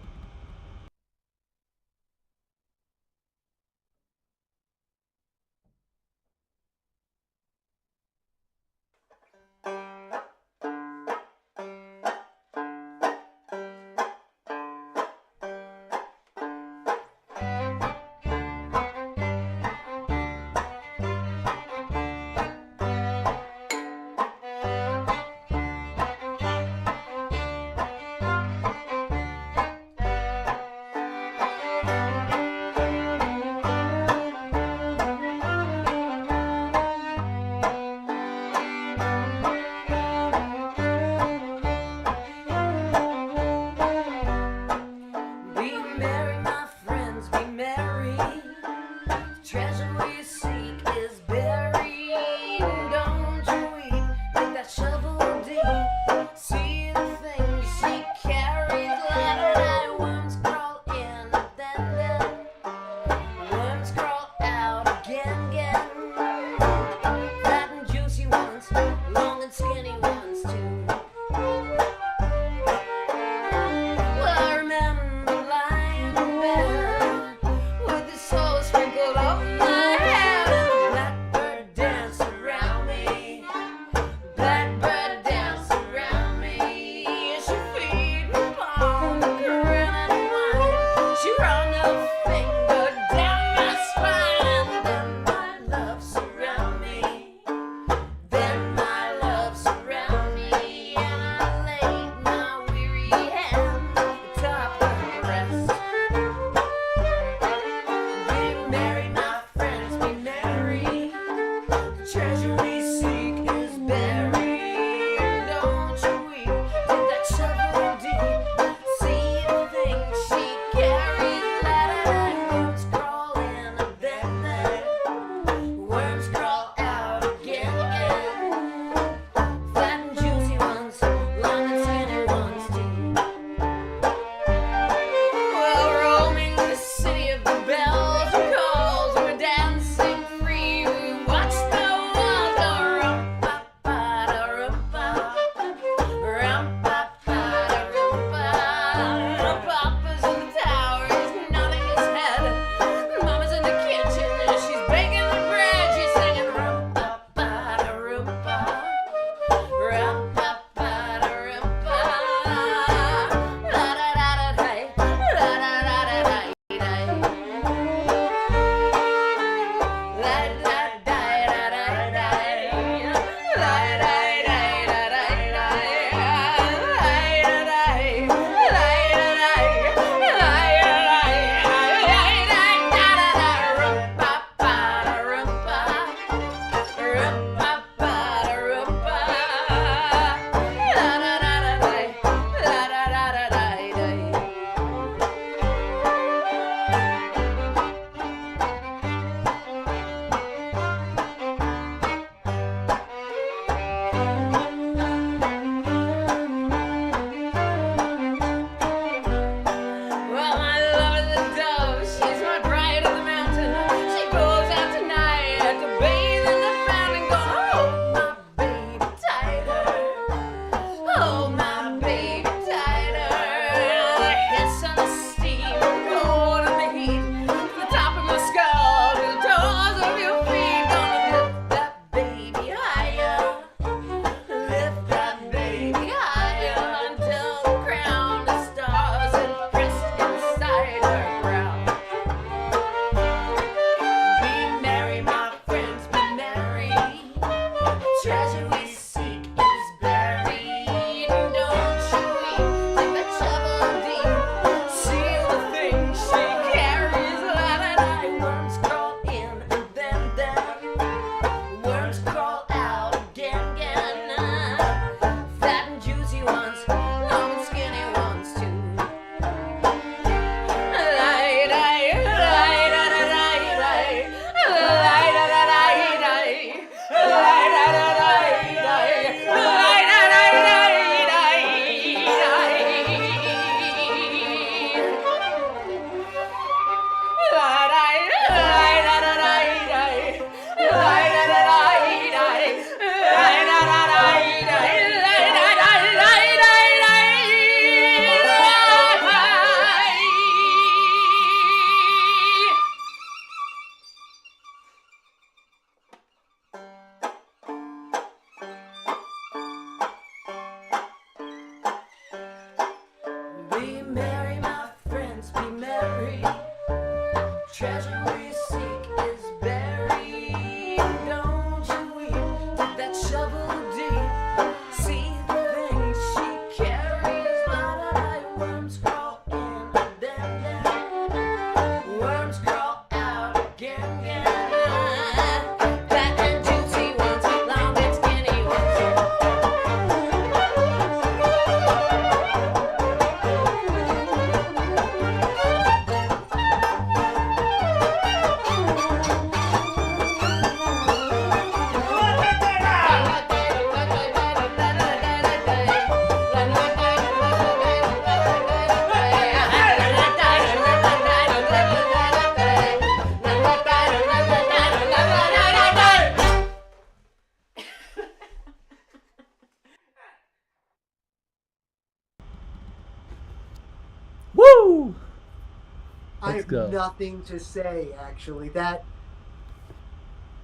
Let's have go. nothing to say, actually. That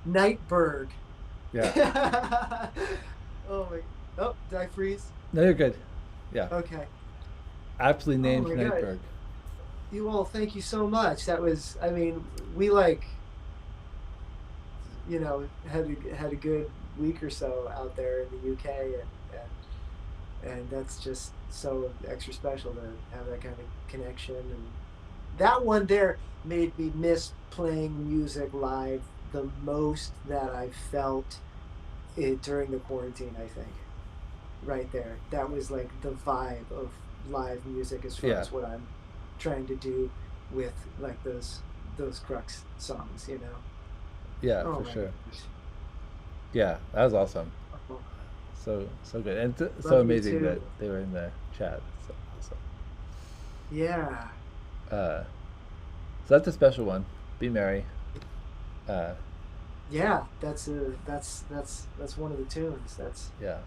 Nightbird. Yeah. Oh my. Oh, did I freeze? No, you're good. Yeah. Okay. Aptly named my God. Nightbird. You all, thank you so much. That was, I mean, we like, you know, had a good week or so out there in the UK, and that's just so extra special to have that kind of connection. And that one there made me miss playing music live the most that I felt it during the quarantine, I think. Right there. That was like the vibe of live music as far Yeah. as what I'm trying to do with like those Crux songs, you know. Yeah, Oh for my sure. gosh. Yeah, that was awesome. Oh, So good, and so Love you amazing too. that they were in the chat. So awesome. yeah. So that's a special one. Be merry. Yeah, that's one of the tunes. That's, Yeah.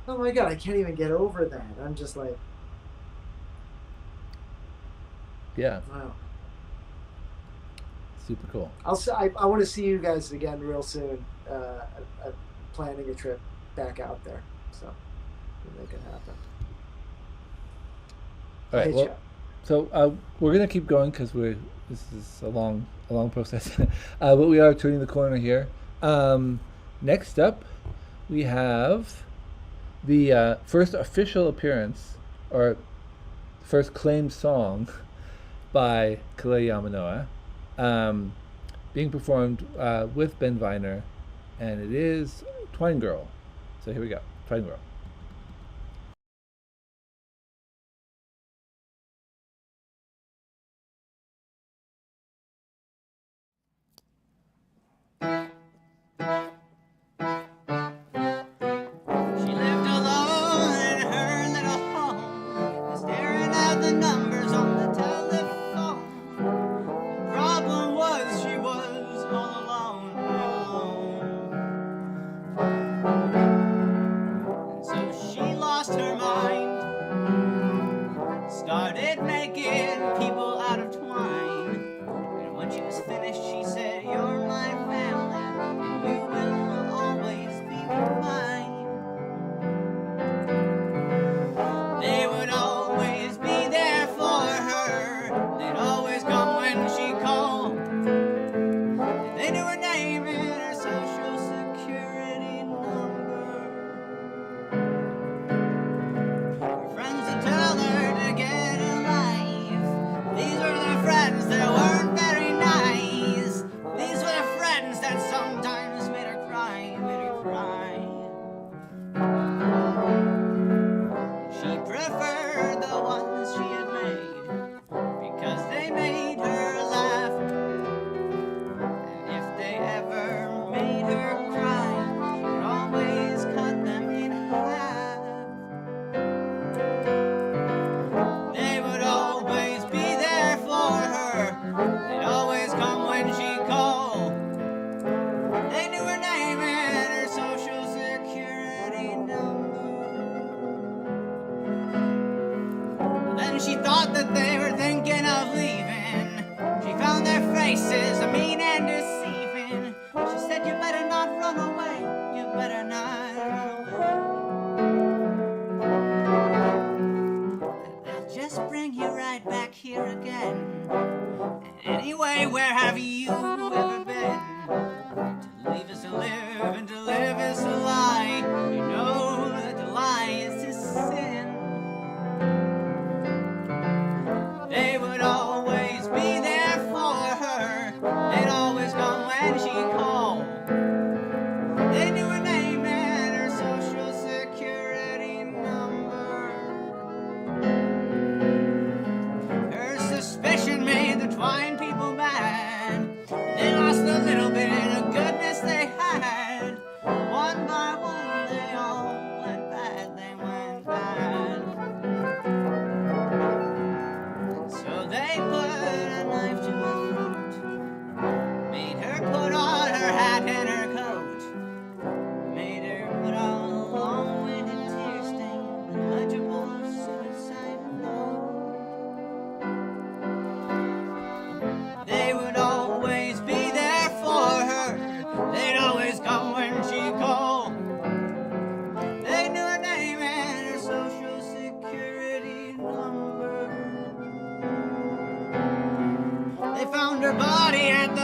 oh my God, I can't even get over that. I'm just like, Yeah. wow. Super cool. I want to see you guys again real soon. I'm planning a trip back out there, so we'll make it happen. All right. Hit Well, ya. so we're gonna keep going because this is a long process, but we are turning the corner here. Next up, we have the first official appearance or first claimed song by Kalei Yamanoa, being performed with Ben Viner, and it is Twine Girl. So here we go, Twine Girl. She lived alone in her little home, staring at the numbers on the telephone. The problem was she was all alone, And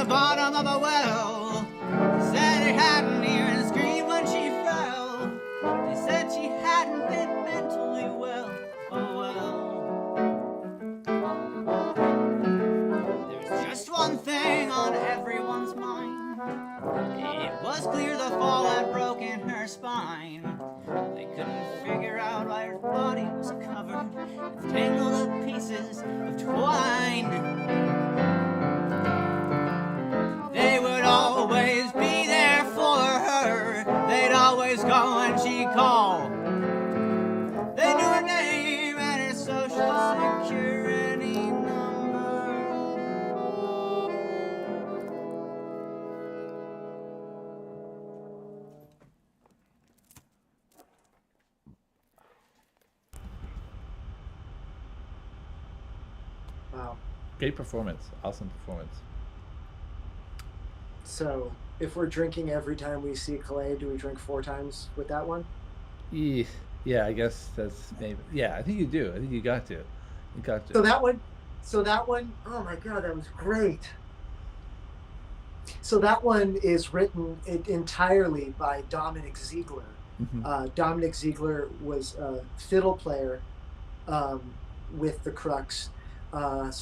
bottom of a well. She said it hadn't even screamed when she fell. They said she hadn't been mentally well. Oh well. There's just one thing on everyone's mind. It was clear the fall had broken her spine. They couldn't figure out why her body was covered with tangled up pieces of twine. They would always be there for her. They'd always go when she called. They knew her name and her social security number. Wow. Great performance. Awesome performance. So, if we're drinking every time we see Calais, do we drink 4 times with that one? Yeah, I guess that's maybe. Yeah, I think you do. I think you got to. You got to. So that one, oh my God, that was great. So that one is written entirely by Dominic Ziegler. Dominic Ziegler was a fiddle player with the Crux at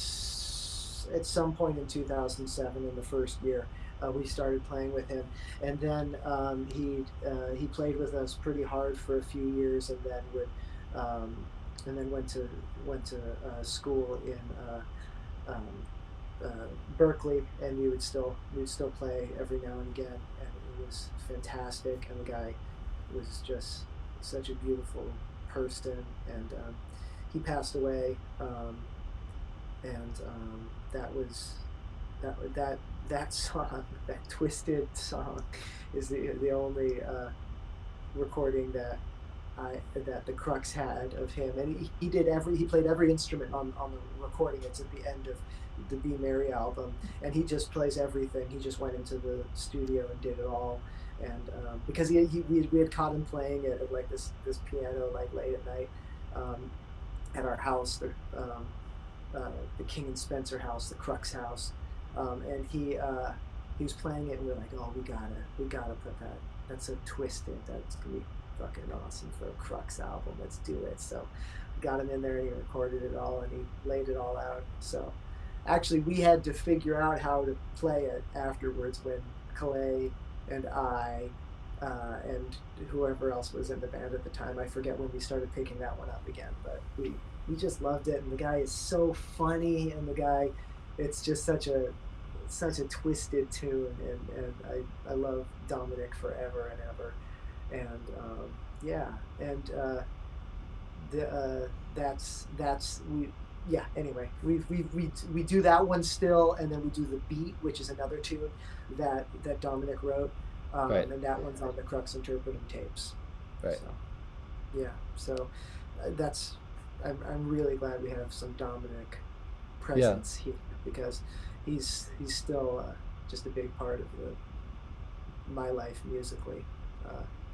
some point in 2007, in the first year. We started playing with him, and then he played with us pretty hard for a few years, and then went to school in Berkeley, and we would still play every now and again, and it was fantastic. And the guy was just such a beautiful person, and he passed away, and that song, that Twisted song, is the only recording that the Crux had of him, and he played every instrument on the recording. It's at the end of the Be Merry album, and he just plays everything. He just went into the studio and did it all, and because we had caught him playing it at like this piano like late at night at our house, the King and Spencer house, the Crux house. And he was playing it, and we were like, oh, we gotta put that. That's so Twisted. That's gonna be fucking awesome for a Crux album. Let's do it. So we got him in there, and he recorded it all, and he laid it all out. So actually, we had to figure out how to play it afterwards when Calais and I and whoever else was in the band at the time. I forget when we started picking that one up again, but we just loved it. And the guy is so funny, and the guy, it's just such a twisted tune, and I love Dominic forever and ever, and anyway, we do that one still, and then we do The Beat, which is another tune that Dominic wrote, Right. and that one's on the Crux Interpreting tapes. Right. So I'm really glad we have some Dominic presence here, because he's still just a big part of my life musically,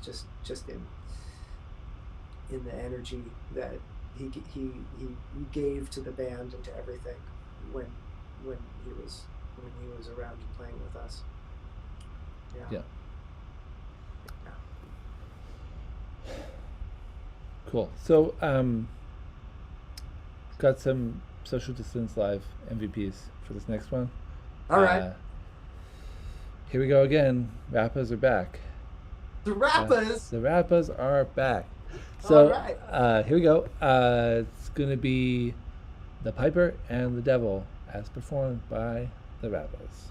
just in the energy that he gave to the band and to everything when he was around and playing with us. Yeah. Cool. So got some Social Distance Live MVPs for this next one. All right. Here we go again. Rappas are back. The Rappas? The Rappas are back. So all right. Here we go. It's going to be The Piper and the Devil as performed by the Rappas.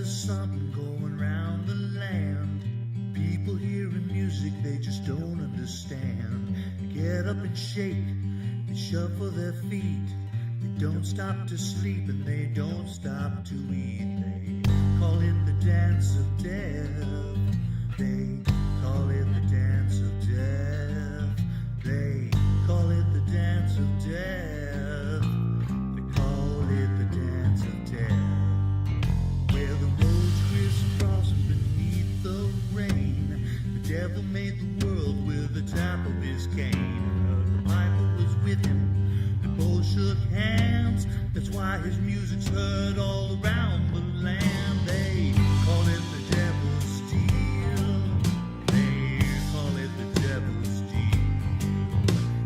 Something going round the land. People hearing music they just don't understand. They get up and shake, they shuffle their feet. They don't stop to sleep and they don't stop to eat. They call it the dance of death. They call it the dance of death. They call it the dance of death. They call it the dance of death. Where the roads crisscross beneath the rain. The devil made the world with the tap of his cane. The piper was with him. They both shook hands. That's why his music's heard all around the land. They call it the devil's steel. They call it the devil's steel.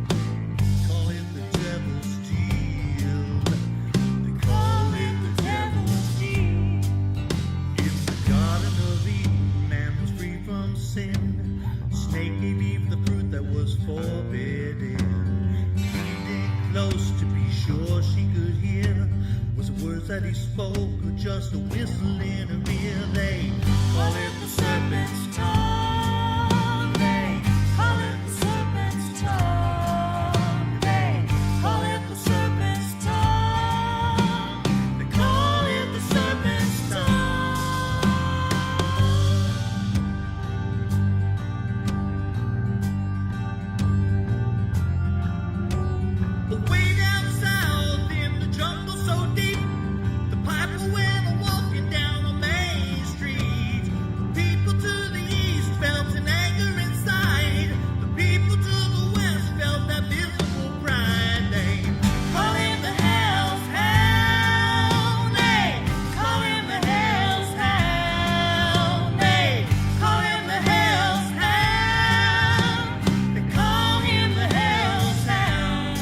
They call it the devil's steel. They call it the devil's steel. In the Garden of Eden, man was free from sin. Snake gave Eve the fruit that was forbidden. Leaning close to be sure she could hear. Was the words that he spoke or just a whistle in her ear? They call it the serpent's tongue. They call it the serpent's tongue. They call it the serpent's tongue. They call it the serpent's tongue. Way down south in the jungle so deep, the piper went a-walking down on Main Street. The people to the east felt an anger inside. The people to the west felt that miserable pride. They call him the Hell's Hound. They call him the Hell's Hound. They call him the Hell's Hound. They call him the Hell's Hound.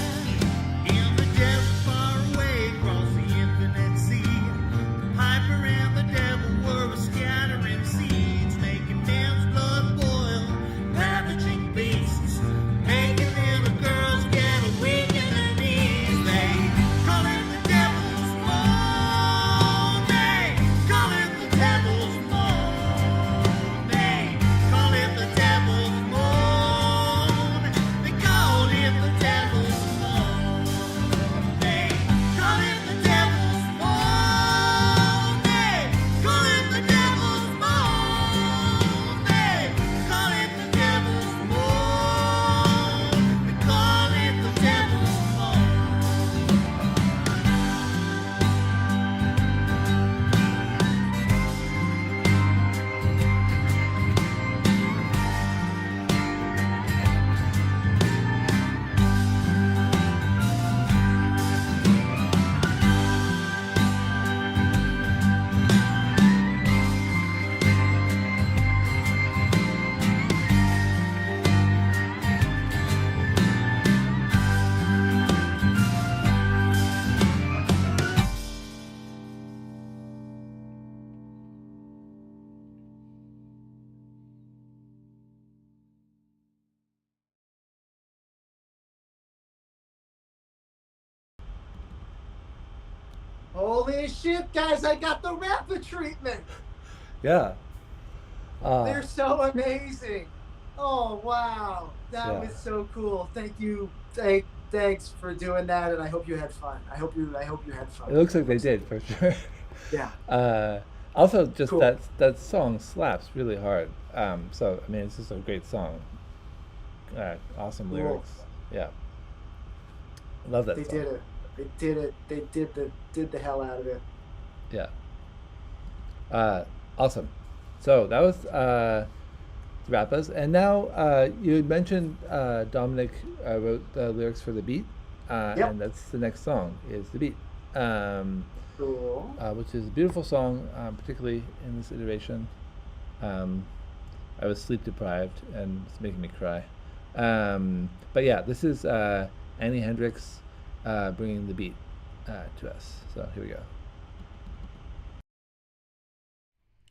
In the depths far away across the infinite sea, the piper and the devil were scattering seeds, making men's blood boil, ravaging beasts, making little girls get weak in their knees. They call it the devil's moan. They call it the devil's moan. They call it the devil's moan. They call it the devil's moan. They call it the devil's moan. They call it the devil's moan. They call it the devil's moan. They call it the devil's moan. Holy shit, guys! I got the rapid treatment. Yeah. They're so amazing. Oh wow, that Yeah. was so cool. Thank you. Thanks for doing that, and I hope you had fun. I hope you had fun. It looks like they did for sure. Yeah. Also, just Cool. that song slaps really hard. So I mean, it's just a great song. Awesome Cool. lyrics. Yeah. Love that They song. did it. They did it. They did the hell out of it. Yeah. Awesome. So that was Rappas, and now you had mentioned Dominic wrote the lyrics for the beat, Yep. and that's the next song is the beat, Cool. which is a beautiful song, particularly in this iteration. I was sleep deprived and it's making me cry. But yeah, this is Annie Hendrix bringing the beat to us. So here we go.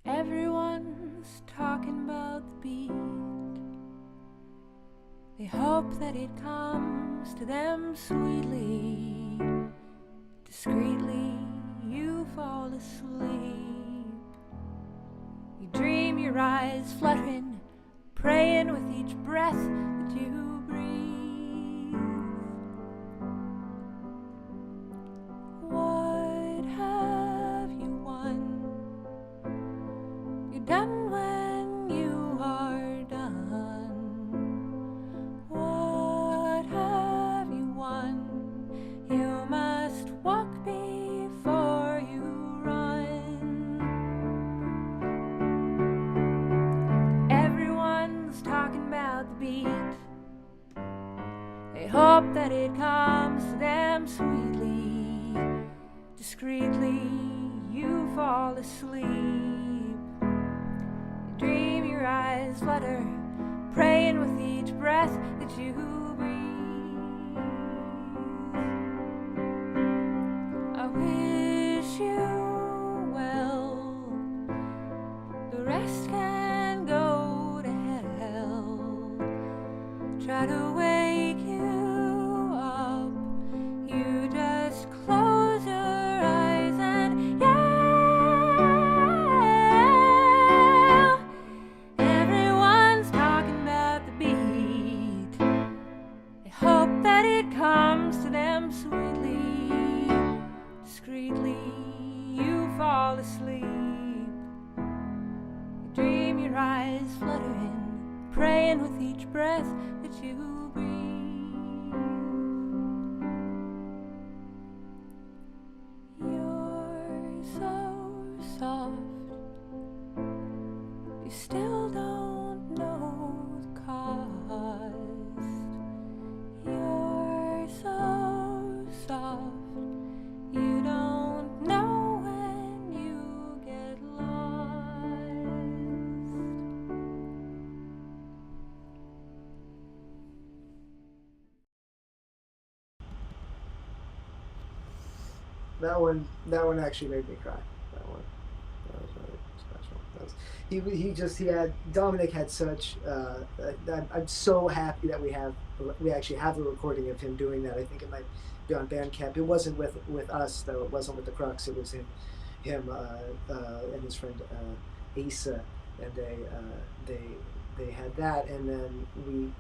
Everyone's talking about the beat. They hope that it comes to them sweetly. Discreetly, you fall asleep. You dream your eyes fluttering, praying with each breath that you breathe. What have you won? You're done when you are about the beat. They hope that it comes to them sweetly, discreetly. You fall asleep. You dream, your eyes flutter, praying with each breath that you breathe. I wish you well. The rest can go to hell. Try to wake you up. You just close your eyes and yell. Everyone's talking about the beat. They hope that it comes to them sweetly, discreetly. You fall asleep. You dream, your eyes fluttering, praying with each breath that you breathe. You're so soft. You still don't know the cost. You're so soft. You don't know when you get lost. That one actually made me cry. That was really special. Dominic had such. I'm so happy that we actually have a recording of him doing that. I think it might be on Bandcamp. It wasn't with us though. It wasn't with the Crux. It was him and his friend Asa, and they had that, and then we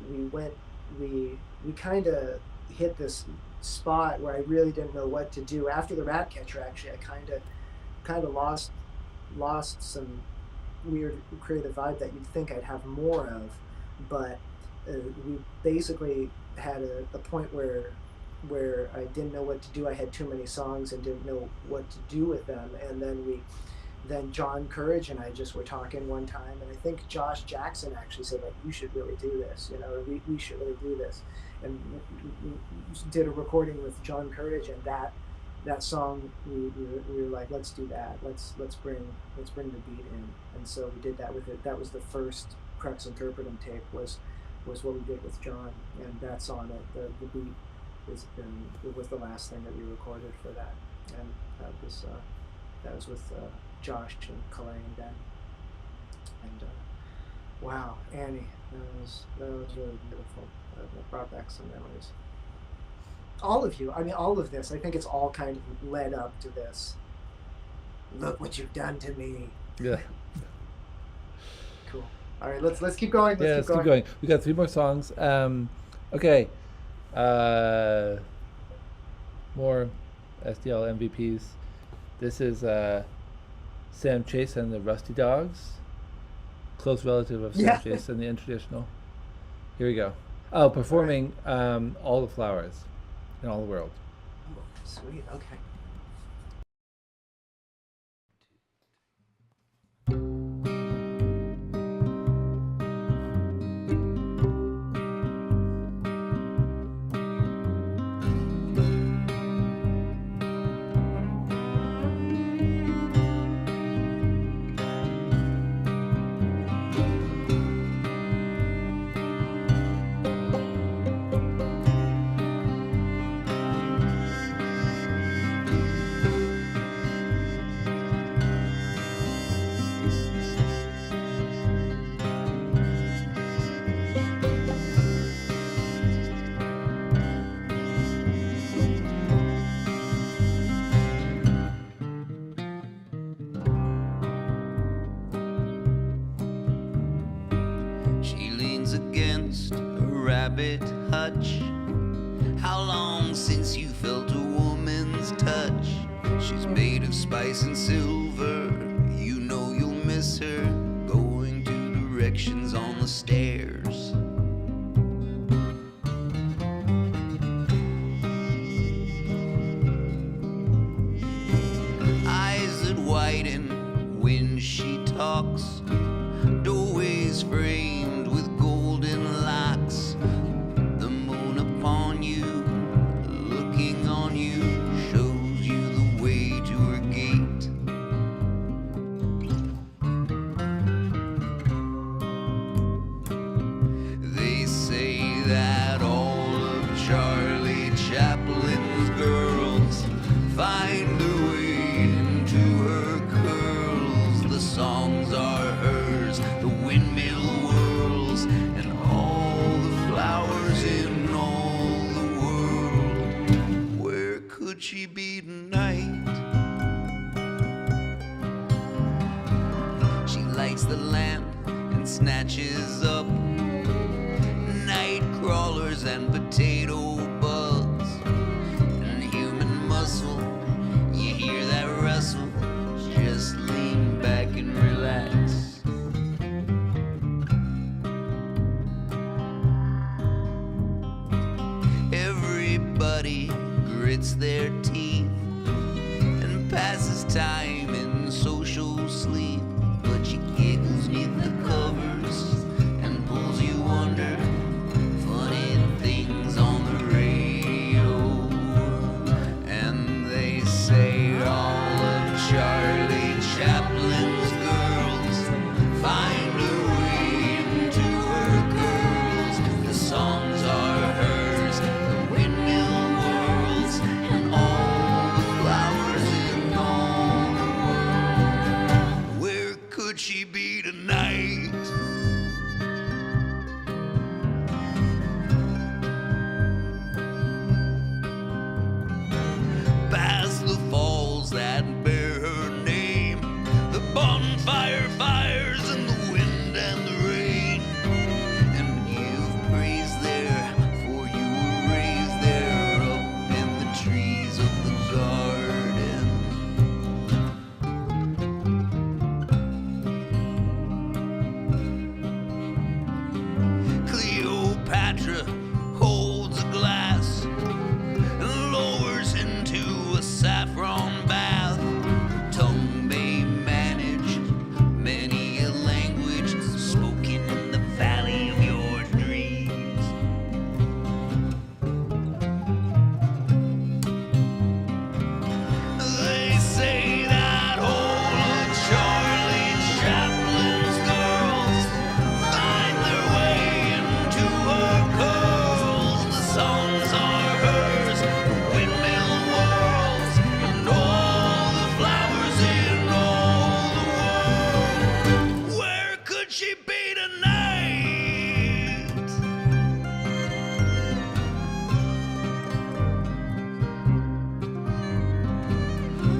kind of hit this spot where I really didn't know what to do after the Ratcatcher. Actually, I kind of lost some weird creative vibe that you'd think I'd have more of, but we basically had a point where I didn't know what to do. I had too many songs and didn't know what to do with them, and then John Courage and I just were talking one time, and I think Josh Jackson actually said, like, you should really do this, we should really do this, and we did a recording with John Courage, and that song we were like, let's do that, let's bring the beat in, and so we did that with it. That was the first Crux Interpretum tape was what we did with John, and that's on it. The beat it was the last thing that we recorded for that, and that was with Josh and Calais and Ben, and wow, Annie, that was really beautiful. That brought back some memories. All of you, I mean, all of this, I think it's all kind of led up to this. Look what you've done to me. Yeah. Cool. All right, let's keep going. Let's keep going. We got 3 more songs. Okay. More SDL MVPs. This is Sam Chase and the Rusty Dogs. Close relative of Sam Chase and the Intraditional. Here we go. Oh, performing All the Flowers in All the World. Oh, sweet. Okay. rabbit hutch. How long since you felt a woman's touch? She's made of spice and silver. You know you'll miss her going two directions on the stairs. Eyes that widen when she talks. Doorways framed with golden lights. and potato bugs and human muscle. You hear that rustle, just lean back and relax. Everybody grits their teeth and passes time in social sleep, but she giggles neath the covers and pulls you under funny things on the radio. And they say all of Charlie Chaplin's girls find her way into her curls. The songs are hers, the windmill whirls, and all the flowers in all the world. Where could she be tonight? Past the falls that bear her name, the bonfire fires and the wind and the rain. And you've praised there, for you were raised there up in the trees of the garden. Cleopatra holds a glass and lowers into a saffron bath. Tongue may manage many a language spoken in the valley of your dreams. They say that all of Charlie Chaplin's girls find their way into her curls. The songs are hers, the windmill whirls, and all the flowers in all the world. Where could she be tonight?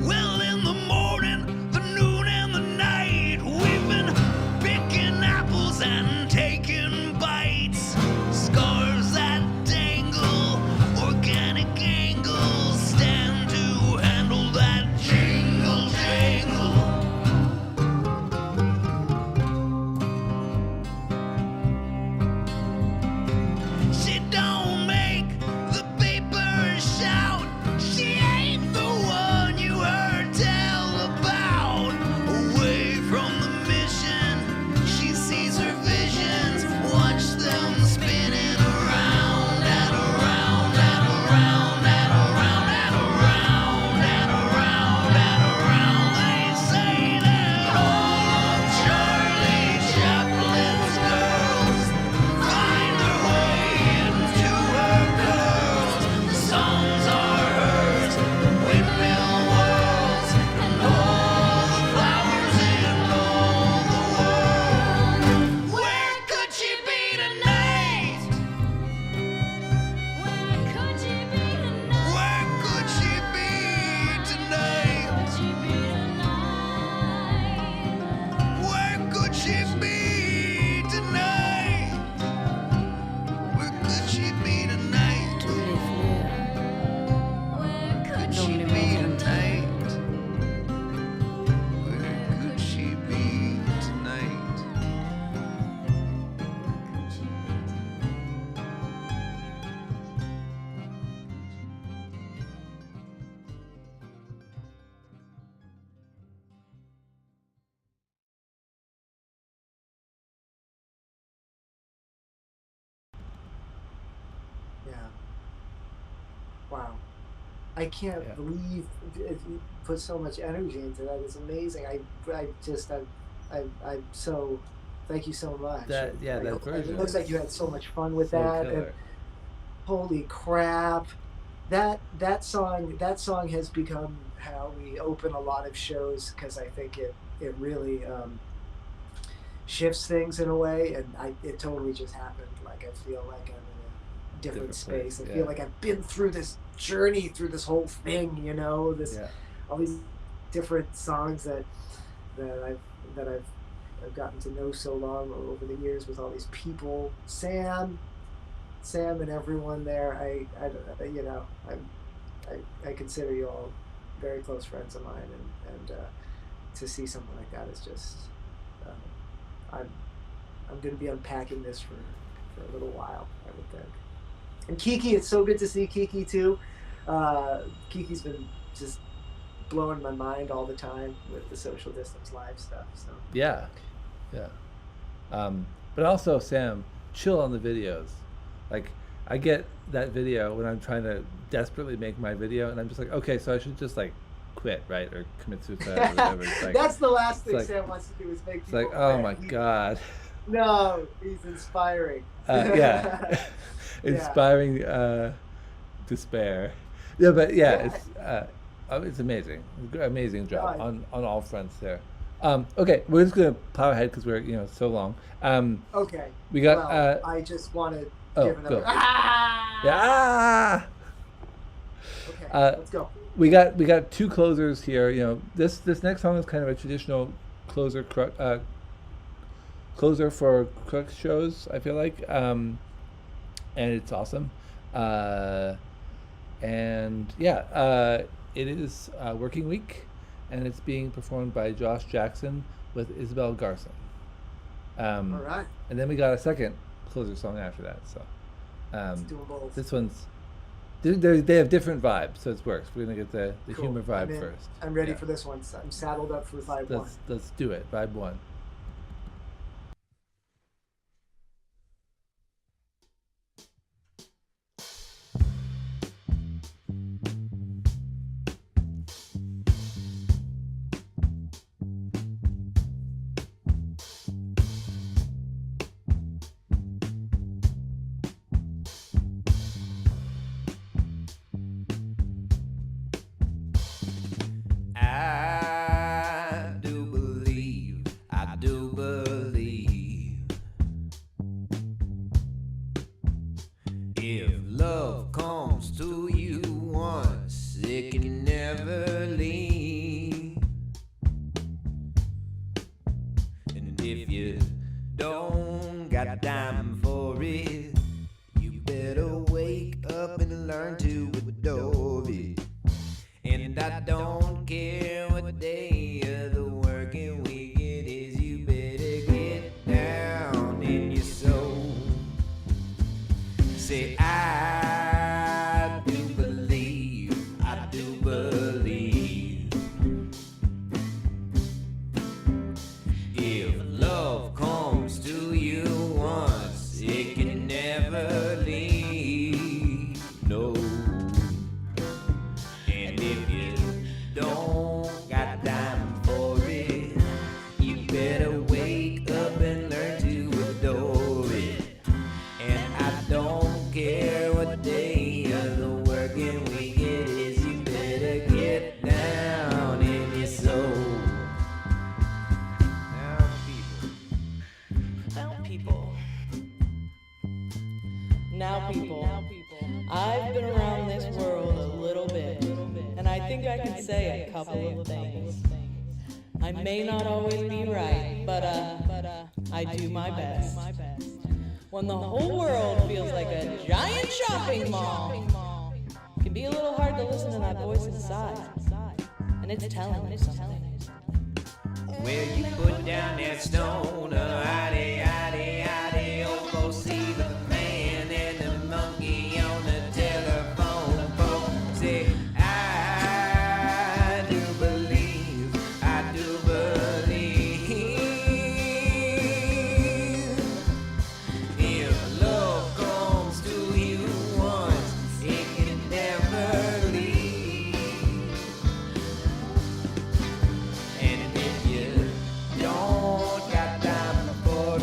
Well, in the morning, the noon, and the night, we've been picking apples and taking bites. Scarves that dangle, organic angles, stand to handle that jingle jangle. She don't make the paper shout. She ain't the one you heard tell about. Away from the mission, she sees her visions. Watch them spinning around and around and around and around and around and around and around. They say that all of Charlie Chaplin's girls find their way into her curls. The songs are hers, the windmill whirls, and all the flowers in all the world. Where could she be tonight? Where could she be tonight? Where could she be tonight? Where could she be tonight? Where could she be tonight? Where could she be tonight? Where could she be tonight? Yeah. Wow. I can't Yeah. believe you put so much energy into that. It's amazing. I'm so, thank you so much. That version. It looks like you had so much fun with So that. And killer. holy crap. That song has become how we open a lot of shows, because I think it really shifts things in a way, and it totally just happened. Like, I feel like I'm in a different space. place, I feel like I've been through this journey, through this whole thing, you know, all these different songs that I've gotten to know so long over the years with all these people. Sam, Sam and everyone there. I you know, I consider you all very close friends of mine, and to see something like that is just, I'm going to be unpacking this for a little while, I would think. And Kiki, it's so good to see Kiki too. Kiki's been just blowing my mind all the time with the social distance live stuff. So Yeah. But also, Sam, chill on the videos. Like, I get that video when I'm trying to desperately make my video, and I'm just like, okay, so I should just like quit, right, or commit suicide or whatever. It's like, that's the last thing like, Sam wants to do is make it's people like, oh quit. my god. No, he's inspiring. Yeah. Inspiring despair. Yeah, but it's amazing. Amazing job on all fronts there. Okay, we're just gonna plow ahead because we're so long. Okay. We got. Well, I just want to give another. Go. Yeah. Okay, let's go. We got two closers here. This next song is kind of a traditional closer for Crux shows, I feel like, and it's awesome. It is Working Week, and it's being performed by Josh Jackson with Isabel Garson. All right. And then we got a second closer song after that. So Let's do them both. this one's they have different vibes, so it works. We're gonna get the Cool. humor vibe I'm in. first. I'm ready Yeah. for this one. I'm saddled up for vibe one. Let's do it. Vibe 1. I do believe, if love comes to you once, it can never leave. And if you don't got time for it, you better wake up and learn to adore it. And I don't care what day of the working week it is, you better get down in your soul. Say, I do believe, I do believe. If love comes to you once, it can never leave. No. And if you don't got time for it, you better wake up and learn to adore it. And I don't care what day of the working week it is, you better get down in your soul. Now people, I've been around this world a little bit, and I think I can say a couple of things. I may not always be right, but I do my best. When the whole world feels like a giant shopping mall, it can be a little hard to listen to that voice inside, and it's telling me something. Where you put down that stone, hidey, hidey, hidey, oh, go see the man and the monkey on the telephone pole. Say, I do believe, I do believe. If love comes to you once, it can never leave. And if you don't got time for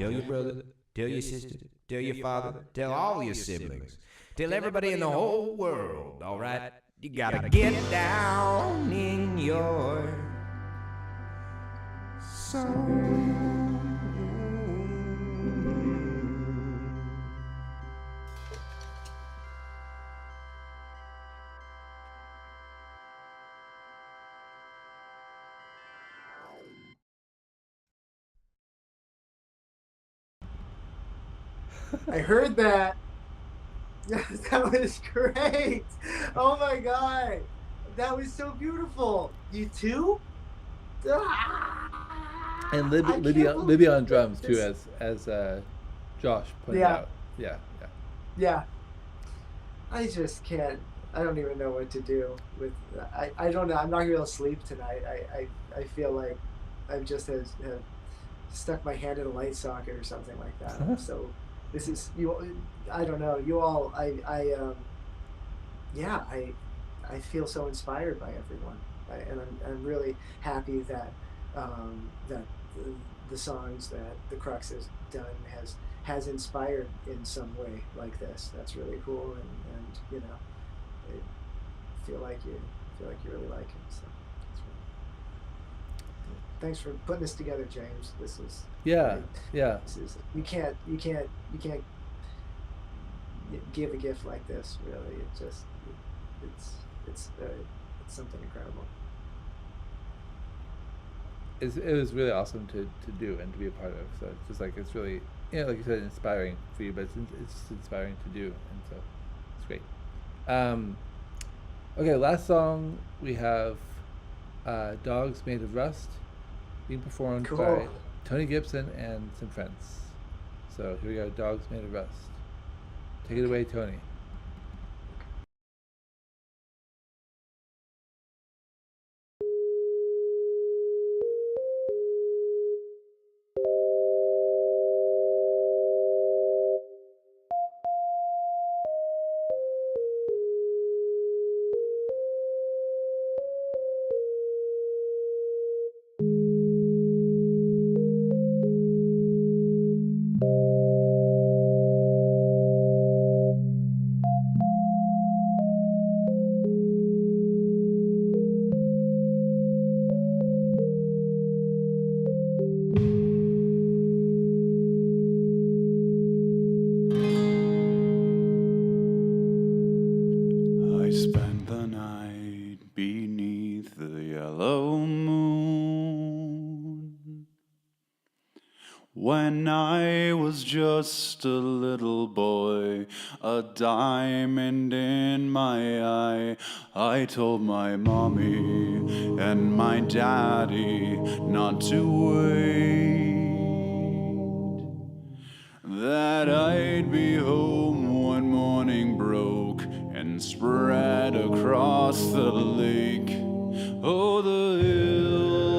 Tell your brother, tell your sister, tell your father, tell all your siblings, tell everybody in the whole world, all right? You gotta get down in your soul. I heard that. That was great. Oh my god, that was so beautiful. You too? And I can't Libby believe on drums too, this- as Josh pointed Yeah. out. Yeah. Yeah. I just can't. I don't even know what to do with. I don't know. I'm not gonna be able to sleep tonight. I feel like I just have stuck my hand in a light socket or something like that. So this is you. I don't know. You all. Yeah. I feel so inspired by everyone, and I'm really happy that that the songs that the Crux has done has inspired in some way like this. That's really cool, and you know, I feel like you really like it. So that's really, thanks for putting this together, James. This is Yeah. This is you can't give a gift like this. Really, it's something incredible. It was really awesome to do and to be a part of. So it's just like, it's really, like you said, inspiring for you, but it's inspiring to do, and so it's great. Okay, last song we have Dogs Made of Rust, being performed Cool. by Tony Gibson and some friends. So here we go, Dogs Made of Rust. Take it away, Tony. I spent the night beneath the yellow moon when I was just a little boy, a diamond in my eye. I told my mommy and my daddy not to wait, that I'd be home when morning broke and spread across the lake. Oh, the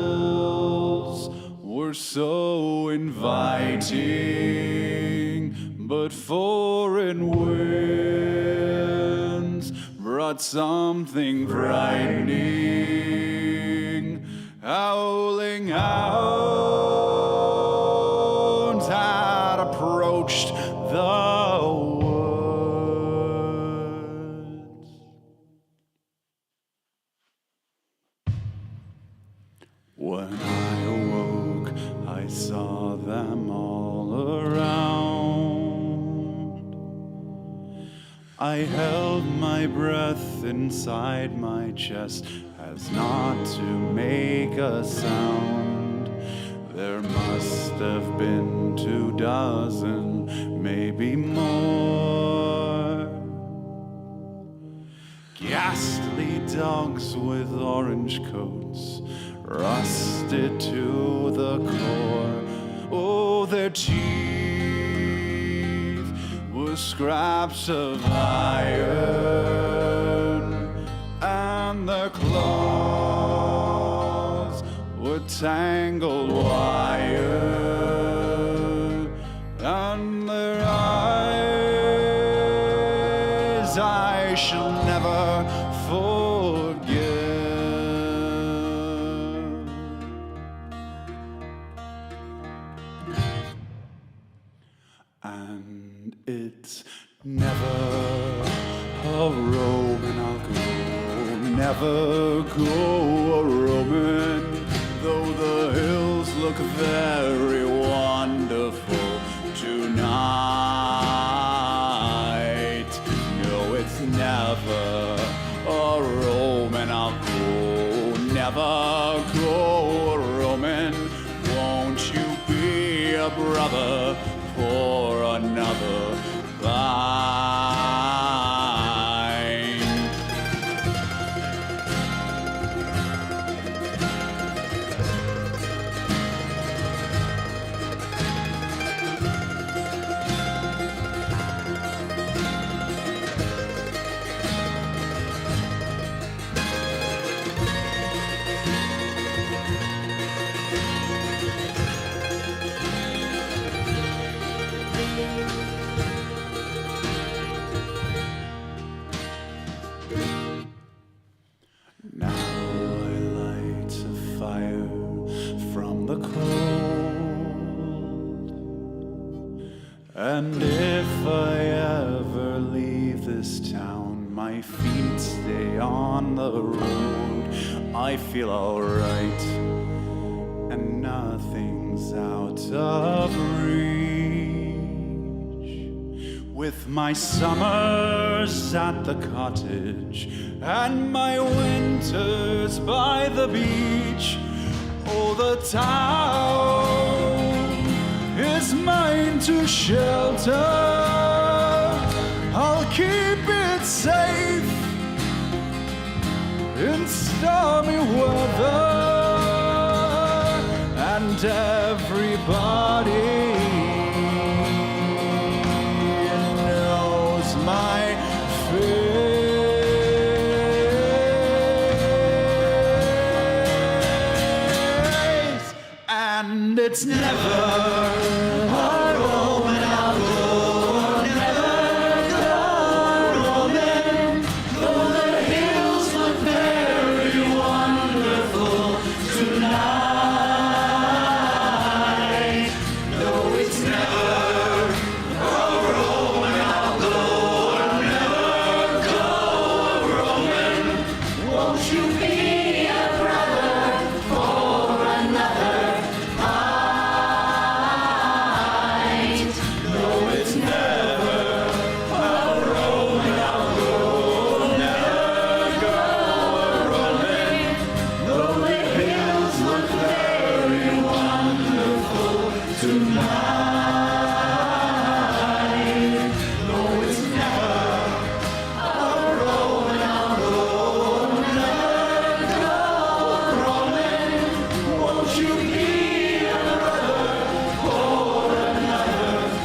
hills were so inviting, but foreign winds brought something frightening. Howling hounds had approached the woods. When I awoke, I saw them all around. I held my breath inside my chest as not to make a sound. There must have been 24, maybe more. Ghastly dogs with orange coats, rusted to the core. Oh, their teeth were scraps of iron, and their claws were tangled wire, and their eyes I shall never forget. And it's never a Roman I'll go, never go a Roman, though the hills look very wonderful tonight. No, it's never a Roman I'll go, never go a Roman. Won't you be a brother for another vine? Now I light a fire from the cold, and if I ever leave this town, my feet stay on the road. I feel alright, and nothing's out of reach. With my summers at the cottage and my winters by the beach, oh, the town is mine to shelter. I'll keep it safe in stormy weather, and everybody knows my face, and it's never a Roman I'll go, never go Roman, though the hills look very wonderful tonight. No, it's never a Roman I'll go, never go Roman. Won't you be a brother for another night? No, it's never a Roman I'll go, never go Roman, though the hills look very wonderful tonight. No, it's never a Roman I'll go, never go Roman. Won't you be a brother for another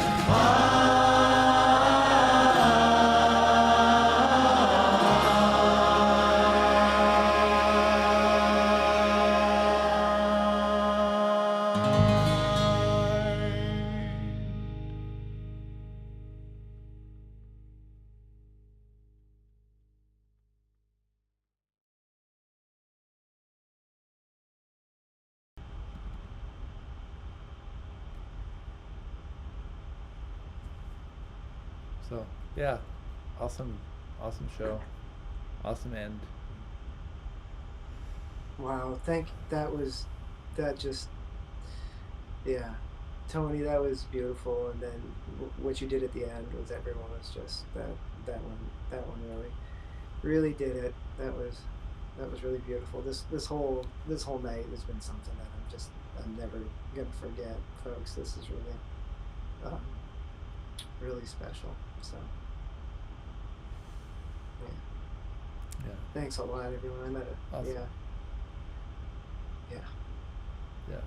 So yeah, awesome show, awesome end. Wow, yeah, Tony, that was beautiful. And then what you did at the end was everyone was just that one really did it. That was really beautiful. This whole night has been something that I'm never gonna forget, folks. This is really special. So yeah. Thanks a lot, everyone. Awesome. Yeah.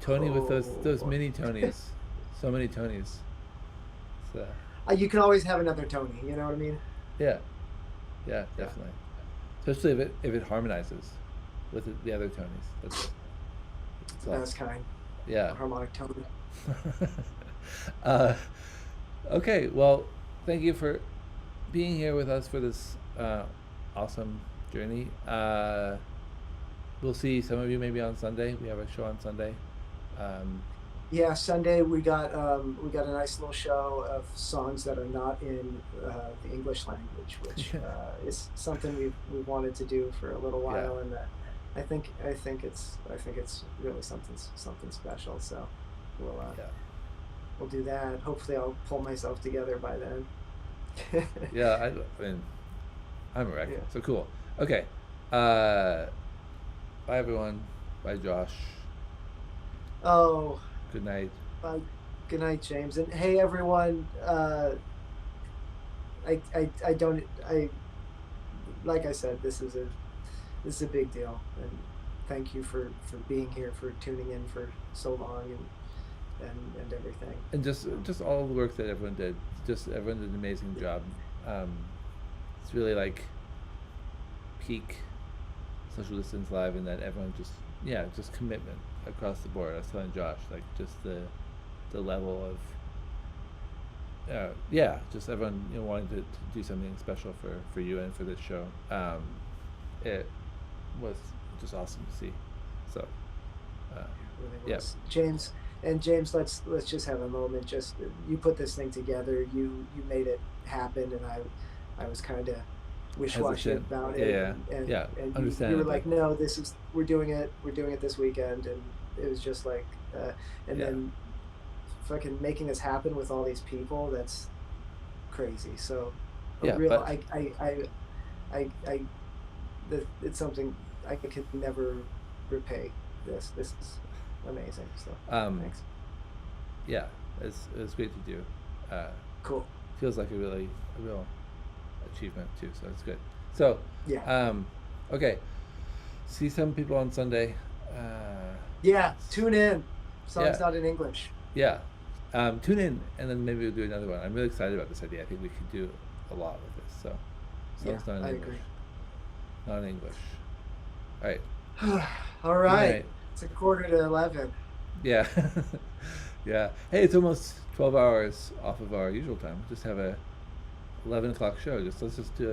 Tony with those mini Tonys, so many Tonys. So You can always have another Tony. You know what I mean? yeah, definitely. Especially if it harmonizes with the other Tonys. That's kind. Yeah. Harmonic Tony. Okay, well, thank you for being here with us for this awesome journey. We'll see some of you maybe on Sunday. We have a show on Sunday. Yeah, Sunday we got a nice little show of songs that are not in the English language, which is something we've wanted to do for a little while, and I think it's really something special. So we'll do that. Hopefully, I'll pull myself together by then. Yeah, I mean, I'm a wreck. Yeah. So cool. Okay. Bye everyone. Bye Josh. Oh. Good night. Good night, James. And hey, everyone. Like I said, this is a big deal, and thank you for being here, for tuning in for so long, and everything. And just all the work that everyone did. Just everyone did an amazing job. It's really like peak social distance live, in that everyone just commitment across the board. I was telling Josh, like, just the level of just everyone wanting to do something special for you and for this show. It was just awesome to see. So really was. James, let's just have a moment. Just, you put this thing together, you made it happen, and I was kind of wish-washy about it. And you were like, no, we're doing it this weekend, and it was just like then fucking making this happen with all these people, that's crazy. So it's something I could never repay. This is amazing. So thanks. Yeah, it's great to do. Cool. Feels like a real achievement too, so it's good. So okay, see some people on Sunday. Tune in. Song's not in English. Tune in, and then maybe we'll do another one. I'm really excited about this idea. I think we could do a lot with this. So song's not in English. Agree. Not in English. All right. All right. It's 11:15. Yeah. Yeah. Hey, it's almost 12 hours off of our usual time. Just have a 11 o'clock show. Let's just do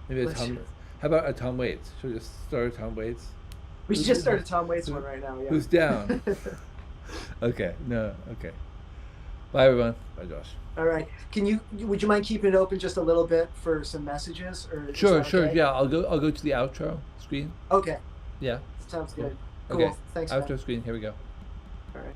how about a Tom Waits? Should we just start a Tom Waits? We should just start a Tom Waits one right now. Yeah. Who's down? Okay. Bye everyone. Bye Josh. All right. Would you mind keeping it open just a little bit for some messages? Or sure. Yeah, I'll go to the outro screen. Okay. Yeah. Sounds good. Okay. Cool. Thanks. Outro screen. Here we go. All right.